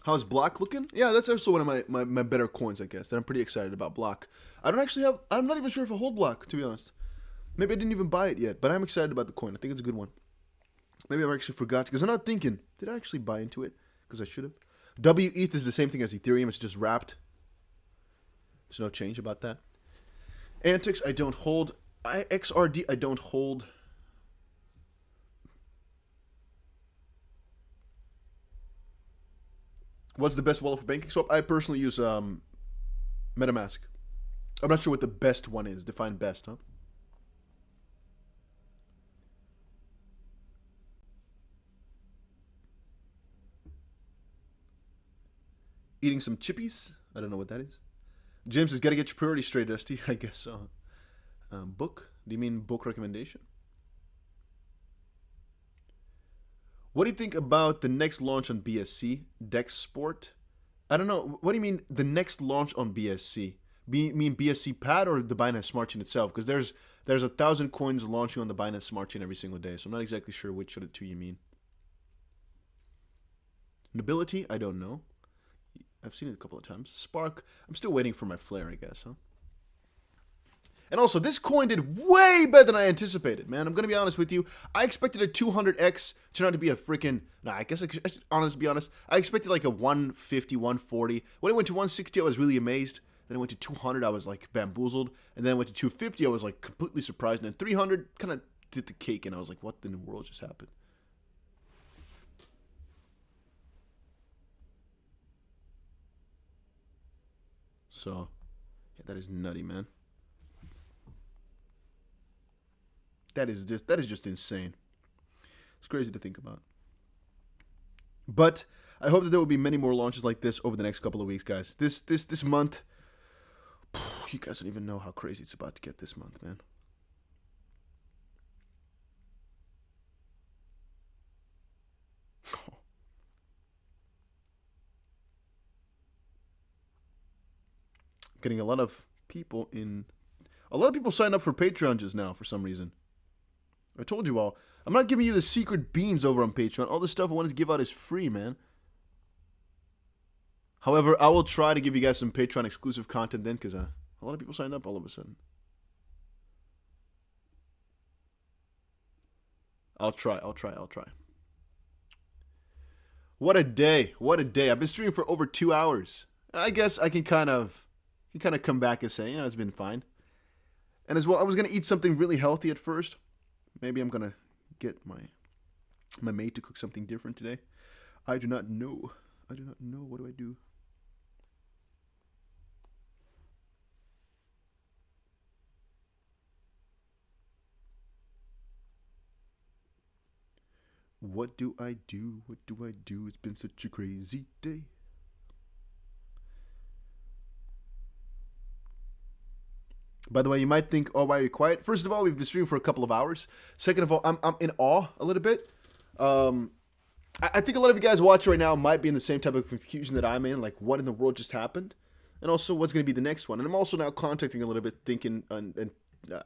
How's Block looking? Yeah, that's also one of my better coins, I guess, that I'm pretty excited about. Block. I don't actually have, I'm not even sure if I hold Block, to be honest. Maybe I didn't even buy it yet, but I'm excited about the coin. I think it's a good one. Maybe I actually forgot, because I'm not thinking, did I actually buy into it? Because I should have. WETH is the same thing as Ethereum, it's just wrapped. There's no change about that. Antics, I don't hold. XRD, I don't hold. What's the best wallet for banking swap? I personally use MetaMask. I'm not sure what the best one is. Define best, huh? Eating some chippies? I don't know what that is. James has got to get your priorities straight, Dusty. I guess so. Book? Do you mean book recommendation? What do you think about the next launch on BSC? Dex Sport? I don't know. What do you mean the next launch on BSC? Mean BSC Pad or the Binance Smart Chain itself? Because there's 1,000 coins launching on the Binance Smart Chain every single day. So I'm not exactly sure which of the two you mean. Nobility? I don't know. I've seen it a couple of times. Spark? I'm still waiting for my flare, I guess, huh? And also, this coin did way better than I anticipated, man. I'm going to be honest with you. I expected a 200x, turned out to be a freaking... Nah, I guess I should be honest. I expected like a 150, 140. When it went to 160, I was really amazed. Then it went to 200, I was like bamboozled. And then it went to 250, I was like completely surprised. And then 300 kind of did the cake, and I was like, what in the world just happened? So, yeah, that is nutty, man. That is just insane. It's crazy to think about. But I hope that there will be many more launches like this over the next couple of weeks, guys. This month, you guys don't even know how crazy it's about to get this month, man. Getting a lot of people signed up for Patreon just now for some reason. I told you all, I'm not giving you the secret beans over on Patreon. All the stuff I wanted to give out is free, man. However, I will try to give you guys some Patreon exclusive content then, because a lot of people signed up all of a sudden. I'll try. What a day. I've been streaming for over 2 hours. I guess I can kind of come back and say, it's been fine. And as well, I was going to eat something really healthy at first. Maybe I'm going to get my maid to cook something different today. I do not know. What do I do? What do I do? What do I do? It's been such a crazy day. By the way, you might think, oh, why are you quiet? First of all, we've been streaming for a couple of hours. Second of all, I'm in awe a little bit. I think a lot of you guys watching right now might be in the same type of confusion that I'm in, like what in the world just happened? And also what's going to be the next one. And I'm also now contacting a little bit, thinking, and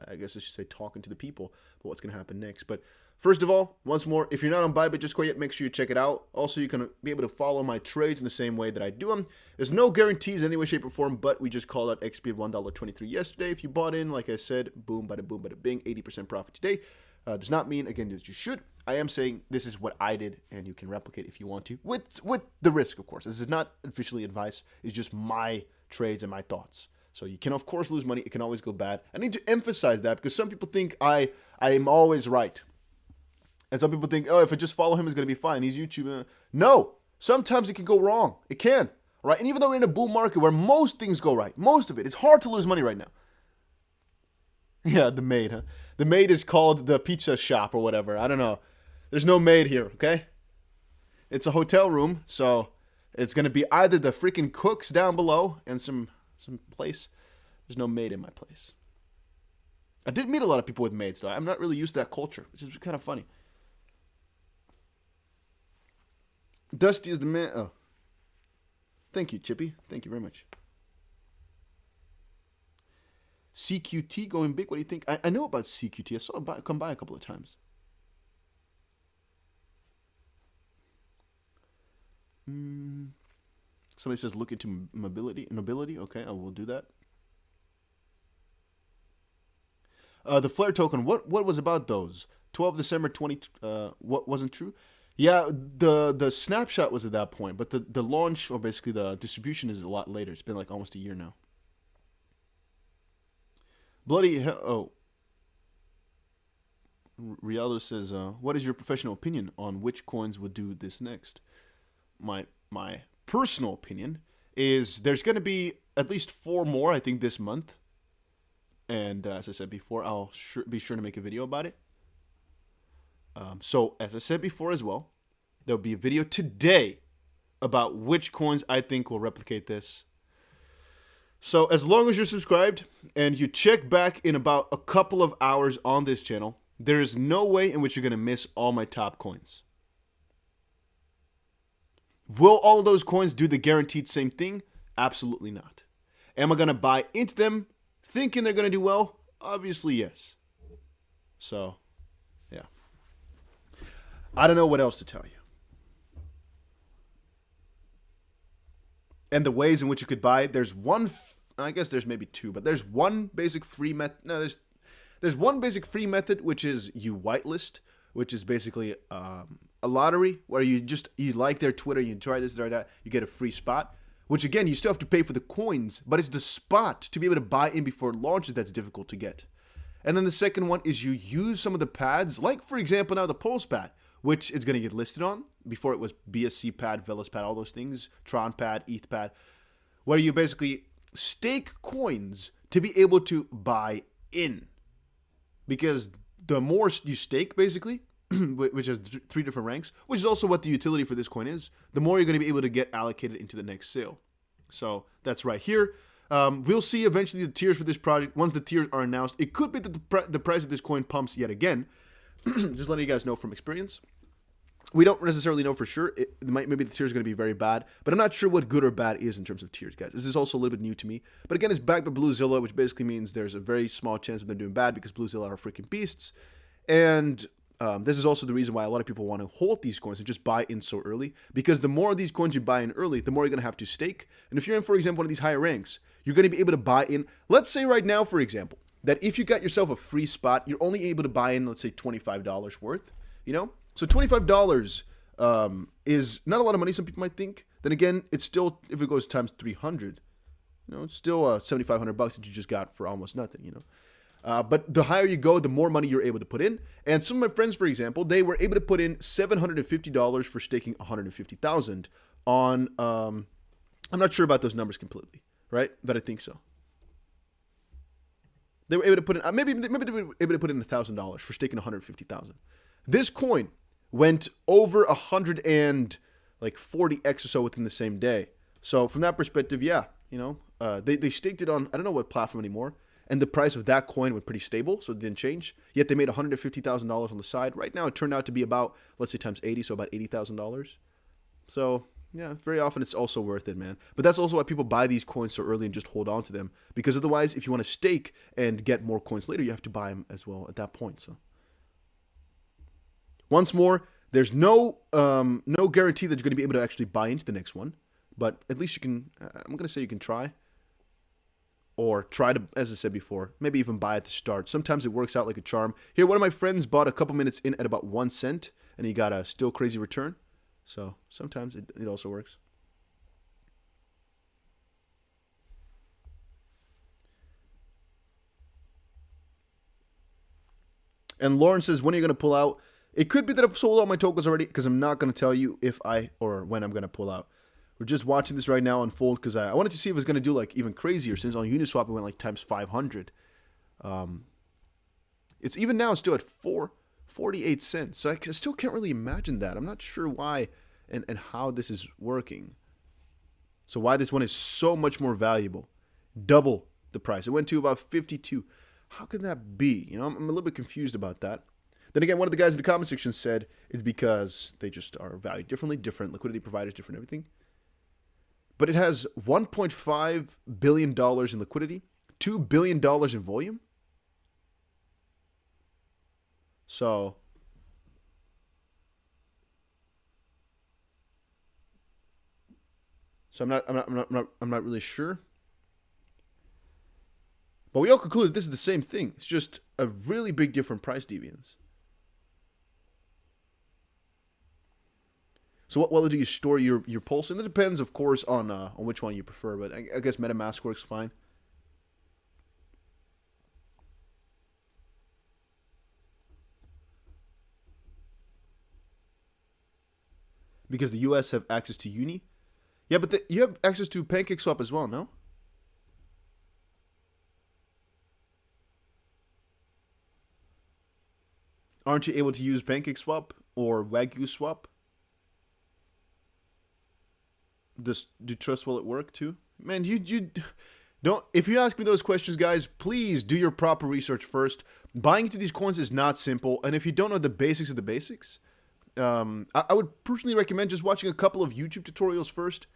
I guess I should say talking to the people about what's going to happen next. But first of all, once more, if you're not on Bybit just quite yet, make sure you check it out. Also, you can be able to follow my trades in the same way that I do them. There's no guarantees in any way, shape, or form, but we just called out XP at $1.23 yesterday. If you bought in, like I said, boom, bada bing, 80% profit today. Does not mean, again, that you should. I am saying this is what I did, and you can replicate if you want to, with the risk, of course. This is not officially advice. It's just my trades and my thoughts. So you can, of course, lose money. It can always go bad. I need to emphasize that because some people think I am always right. And some people think, oh, if I just follow him, it's going to be fine. He's YouTube. No. Sometimes it can go wrong. It can. Right? And even though we're in a bull market where most things go right, most of it, it's hard to lose money right now. Yeah, the maid, huh? The maid is called the pizza shop or whatever. I don't know. There's no maid here, okay? It's a hotel room, so it's going to be either the freaking cooks down below and some place. There's no maid in my place. I did meet a lot of people with maids, though. I'm not really used to that culture, which is kind of funny. Dusty is the man. Oh. Thank you, Chippy. Thank you very much. CQT going big. What do you think? I know about CQT. I saw it come by a couple of times. Somebody says look into mobility. Okay, I will do that. The Flare token. What was about those? 12 December 20. What wasn't true? Yeah, the snapshot was at that point, but the launch, or basically the distribution, is a lot later. It's been like almost a year now. Bloody hell. Oh. Rialdo says, what is your professional opinion on which coins would do this next? My personal opinion is there's going to be at least 4 more, I think, this month. And as I said before, I'll be sure to make a video about it. So, as I said before as well, there'll be a video today about which coins I think will replicate this. So, as long as you're subscribed and you check back in about a couple of hours on this channel, there is no way in which you're going to miss all my top coins. Will all of those coins do the guaranteed same thing? Absolutely not. Am I going to buy into them thinking they're going to do well? Obviously, yes. So, yeah. I don't know what else to tell you. And the ways in which you could buy, there's one, I guess there's maybe 2, but there's one basic free method. No, there's one basic free method, which is you whitelist, which is basically a lottery where you like their Twitter, you try this, try that, you get a free spot. Which again, you still have to pay for the coins, but it's the spot to be able to buy in before it launches that's difficult to get. And then the second one is you use some of the pads, like for example now the Pulse pad, which is going to get listed on. Before it was BSC pad, Velas pad, all those things, Tron pad, ETH pad, where you basically stake coins to be able to buy in. Because the more you stake, basically, which has 3 different ranks, which is also what the utility for this coin is, the more you're going to be able to get allocated into the next sale. So that's right here. We'll see eventually the tiers for this project. Once the tiers are announced, it could be that the price of this coin pumps yet again. Just letting you guys know from experience. We don't necessarily know for sure. Maybe the tier is going to be very bad, but I'm not sure what good or bad is in terms of tiers, guys. This is also a little bit new to me. But again, it's backed by BlueZilla, which basically means there's a very small chance of them doing bad because BlueZilla are freaking beasts. And this is also the reason why a lot of people want to hold these coins and just buy in so early. Because the more of these coins you buy in early, the more you're going to have to stake. And if you're in, for example, one of these higher ranks, you're going to be able to buy in. Let's say right now, for example, that if you got yourself a free spot, you're only able to buy in, let's say, $25 worth, you know? So $25 is not a lot of money, some people might think. Then again, it's still, if it goes times 300, you know, it's still $7,500 that you just got for almost nothing, you know? But the higher you go, the more money you're able to put in. And some of my friends, for example, they were able to put in $750 for staking $150,000 on, I'm not sure about those numbers completely, right? But I think so. They were able to put in, maybe they were able to put in $1,000 for staking $150,000. This coin went over 140x or so within the same day. So from that perspective, yeah, you know, they staked it on, I don't know what platform anymore, and the price of that coin went pretty stable, so it didn't change. Yet they made $150,000 on the side. Right now, it turned out to be about, let's say times 80, so about $80,000. So yeah, very often it's also worth it, man. But that's also why people buy these coins so early and just hold on to them, because otherwise, if you want to stake and get more coins later, you have to buy them as well at that point. So once more, there's no guarantee that you're going to be able to actually buy into the next one, but at least you can. I'm going to say you can try. Or try to, as I said before, maybe even buy at the start. Sometimes it works out like a charm. Here, one of my friends bought a couple minutes in at about 1 cent, and he got a still crazy return. So sometimes it also works. And Lauren says, when are you going to pull out? It could be that I've sold all my tokens already, because I'm not going to tell you if I or when I'm going to pull out. We're just watching this right now unfold because I wanted to see if it was going to do like even crazier, since on Uniswap it went like times 500. It's even now still at 48 cents. So I still can't really imagine that. I'm not sure why and how this is working. So why this one is so much more valuable. Double the price. It went to about 52. How can that be? You know, I'm a little bit confused about that. Then again, one of the guys in the comment section said it's because they just are valued differently, different liquidity providers, different everything. But it has $1.5 billion in liquidity, $2 billion in volume. So I'm not really sure. But we all concluded this is the same thing. It's just a really big different price deviance. So what wallet do you store your pulse in? That depends, of course, on which one you prefer. But I guess MetaMask works fine. Because the US have access to Uni. Yeah, but you have access to PancakeSwap as well, no? Aren't you able to use PancakeSwap or Wagyu Swap? Do Trust Wallet work too? Man, you don't. If you ask me those questions, guys, please do your proper research first. Buying into these coins is not simple, and if you don't know the basics of the basics, I would personally recommend just watching a couple of YouTube tutorials first,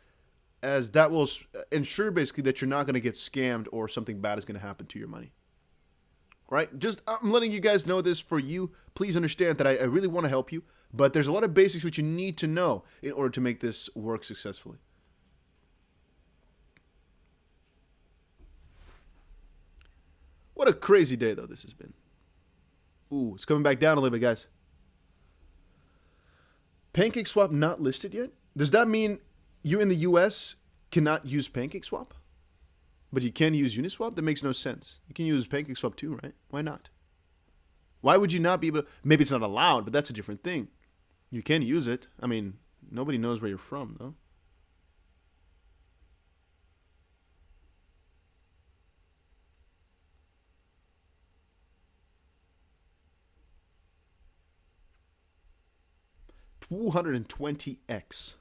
as that will ensure basically that you're not going to get scammed or something bad is going to happen to your money. Right? Just, I'm letting you guys know this for you. Please understand that I really want to help you, but there's a lot of basics which you need to know in order to make this work successfully. What a crazy day, though, this has been. Ooh, it's coming back down a little bit, guys. PancakeSwap not listed yet? Does that mean you in the US cannot use PancakeSwap? But you can use Uniswap? That makes no sense. You can use PancakeSwap too, right? Why not? Why would you not be able to? Maybe it's not allowed, but that's a different thing. You can use it. I mean, nobody knows where you're from, though. $220x.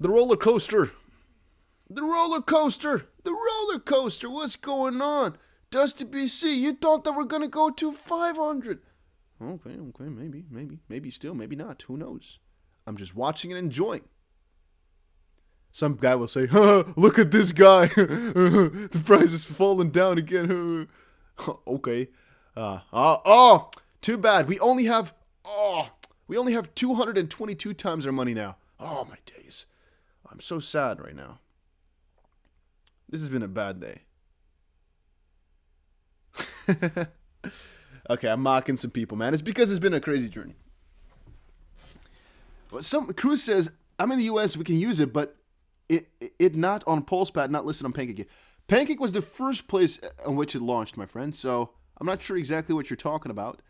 The roller coaster. The roller coaster. The roller coaster. What's going on? Dusty BC, you thought that we're going to go to 500. Okay, maybe still, maybe not. Who knows? I'm just watching and enjoying. Some guy will say, look at this guy. The price is falling down again. Okay. Too bad. We only have 222 times our money now. Oh, my days. I'm so sad right now. This has been a bad day. Okay, I'm mocking some people, man. It's because it's been a crazy journey. Cruz says, I'm in the US, we can use it, but it not on PulsePad, not listed on Pancake yet. Pancake was the first place on which it launched, my friend, so I'm not sure exactly what you're talking about.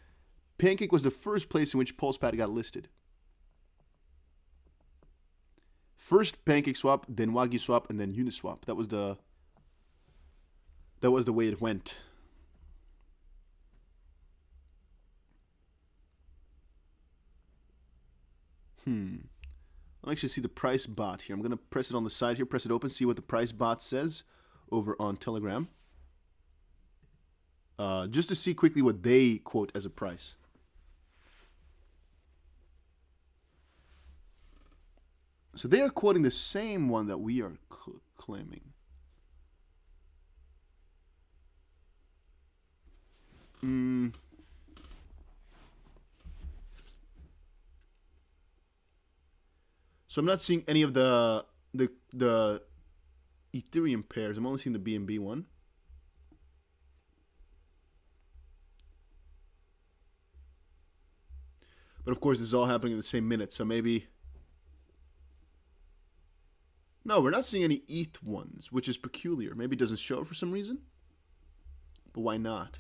Pancake was the first place in which PulsePad got listed. First PancakeSwap, then Wagyu Swap, and then Uniswap. That was the way it went. Let me actually see the price bot here. I'm going to press it on the side here, press it open, see what the price bot says over on Telegram. Just to see quickly what they quote as a price. So they are quoting the same one that we are claiming. So I'm not seeing any of the Ethereum pairs. I'm only seeing the BNB one. But of course, this is all happening in the same minute, so maybe... No, we're not seeing any ETH ones, which is peculiar. Maybe it doesn't show for some reason. But why not?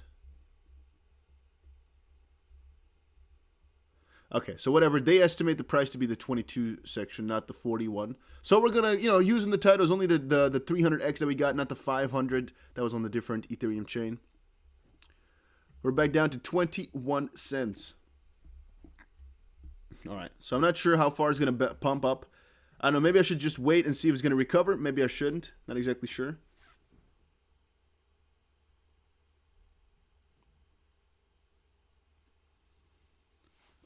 Okay, so whatever. They estimate the price to be the 22 section, not the 41. So we're going to, using the titles, only the 300X that we got, not the 500 that was on the different Ethereum chain. We're back down to 21 cents. All right, so I'm not sure how far it's going to pump up. I don't know, maybe I should just wait and see if it's going to recover. Maybe I shouldn't. Not exactly sure.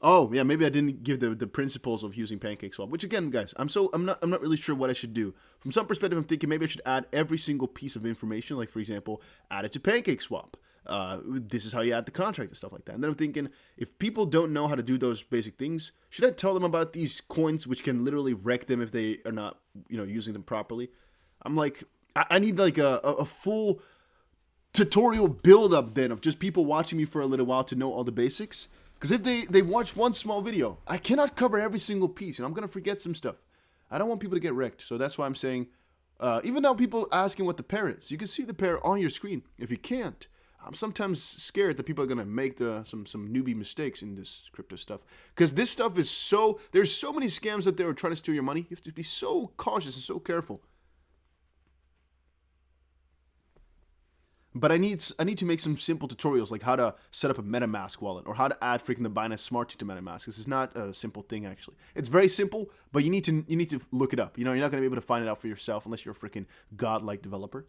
Oh, yeah, maybe I didn't give the principles of using PancakeSwap, which again, guys, I'm not really sure what I should do. From some perspective, I'm thinking maybe I should add every single piece of information, like for example, add it to PancakeSwap. This is how you add the contract and stuff like that. And then I'm thinking, if people don't know how to do those basic things, should I tell them about these coins which can literally wreck them if they are not, using them properly? I'm like, I need like a full tutorial build-up then of just people watching me for a little while to know all the basics. Because if they watch one small video, I cannot cover every single piece, and I'm going to forget some stuff. I don't want people to get wrecked, so that's why I'm saying, even now people asking what the pair is, you can see the pair on your screen. If you can't, I'm sometimes scared that people are going to make some newbie mistakes in this crypto stuff. Because this stuff is there's so many scams out there who are trying to steal your money. You have to be so cautious and so careful. But I need to make some simple tutorials, like how to set up a MetaMask wallet or how to add freaking the Binance Smart Chain to MetaMask. This is not a simple thing, actually. It's very simple, but you need to look it up. You're not going to be able to find it out for yourself unless you're a freaking godlike developer.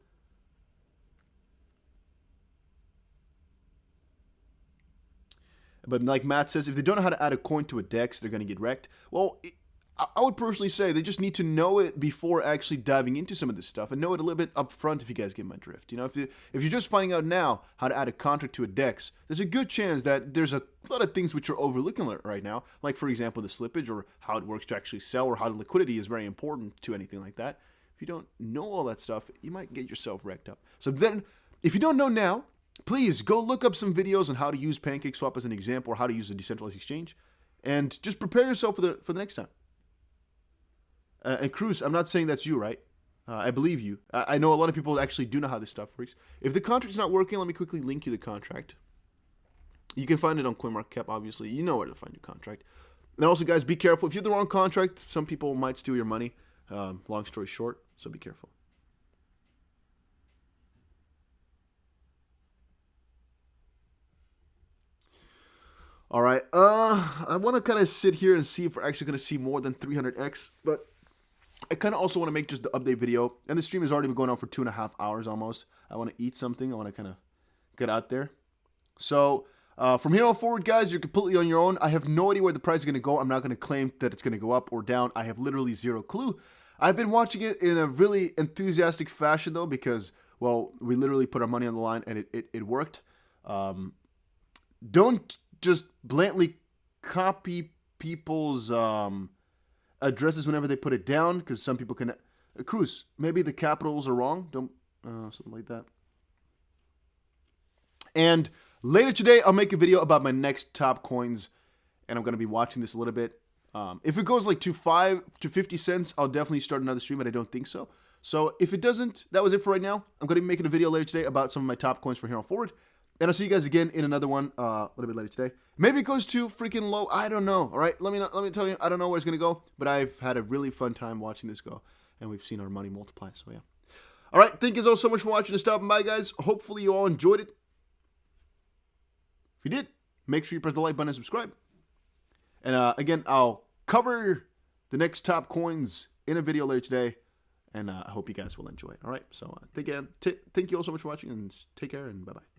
But like Matt says, if they don't know how to add a coin to a DEX, they're going to get wrecked. Well, I would personally say they just need to know it before actually diving into some of this stuff and know it a little bit up front, if you guys get my drift. If you're just finding out now how to add a contract to a DEX, there's a good chance that there's a lot of things which you're overlooking right now, like for example the slippage or how it works to actually sell or how the liquidity is very important to anything like that. If you don't know all that stuff, you might get yourself wrecked up. So then, if you don't know now, please go look up some videos on how to use PancakeSwap as an example or how to use a decentralized exchange, and just prepare yourself for the next time. And Cruz, I'm not saying that's you, right? I believe you. I know a lot of people actually do know how this stuff works. If the contract's not working, let me quickly link you the contract. You can find it on CoinMarketCap, obviously. You know where to find your contract. And also, guys, be careful. If you have the wrong contract, some people might steal your money. Long story short, so be careful. All right. I want to kind of sit here and see if we're actually going to see more than 300x, but I kind of also want to make just the update video, and the stream has already been going on for 2.5 hours almost. I want to eat something. I want to kind of get out there. So from here on forward, guys, you're completely on your own. I have no idea where the price is going to go. I'm not going to claim that it's going to go up or down. I have literally zero clue. I've been watching it in a really enthusiastic fashion, though, because, well, we literally put our money on the line, and it worked. Don't just blatantly copy people's addresses whenever they put it down, because some people can... Cruz, maybe the capitals are wrong. Don't... something like that. And later today, I'll make a video about my next top coins, and I'm going to be watching this a little bit. If it goes like to 5 to 50 cents, I'll definitely start another stream, but I don't think so. So if it doesn't, that was it for right now. I'm going to be making a video later today about some of my top coins from here on forward. And I'll see you guys again in another one a little bit later today. Maybe it goes to freaking low. I don't know. All right, let me tell you, I don't know where it's going to go, but I've had a really fun time watching this go, and we've seen our money multiply, so yeah. All right, thank you all so much for watching and stopping by, guys. Hopefully you all enjoyed it. If you did, make sure you press the like button and subscribe. And again, I'll cover the next top coins in a video later today. And I hope you guys will enjoy it. All right. So thank you all so much for watching, and take care, and bye-bye.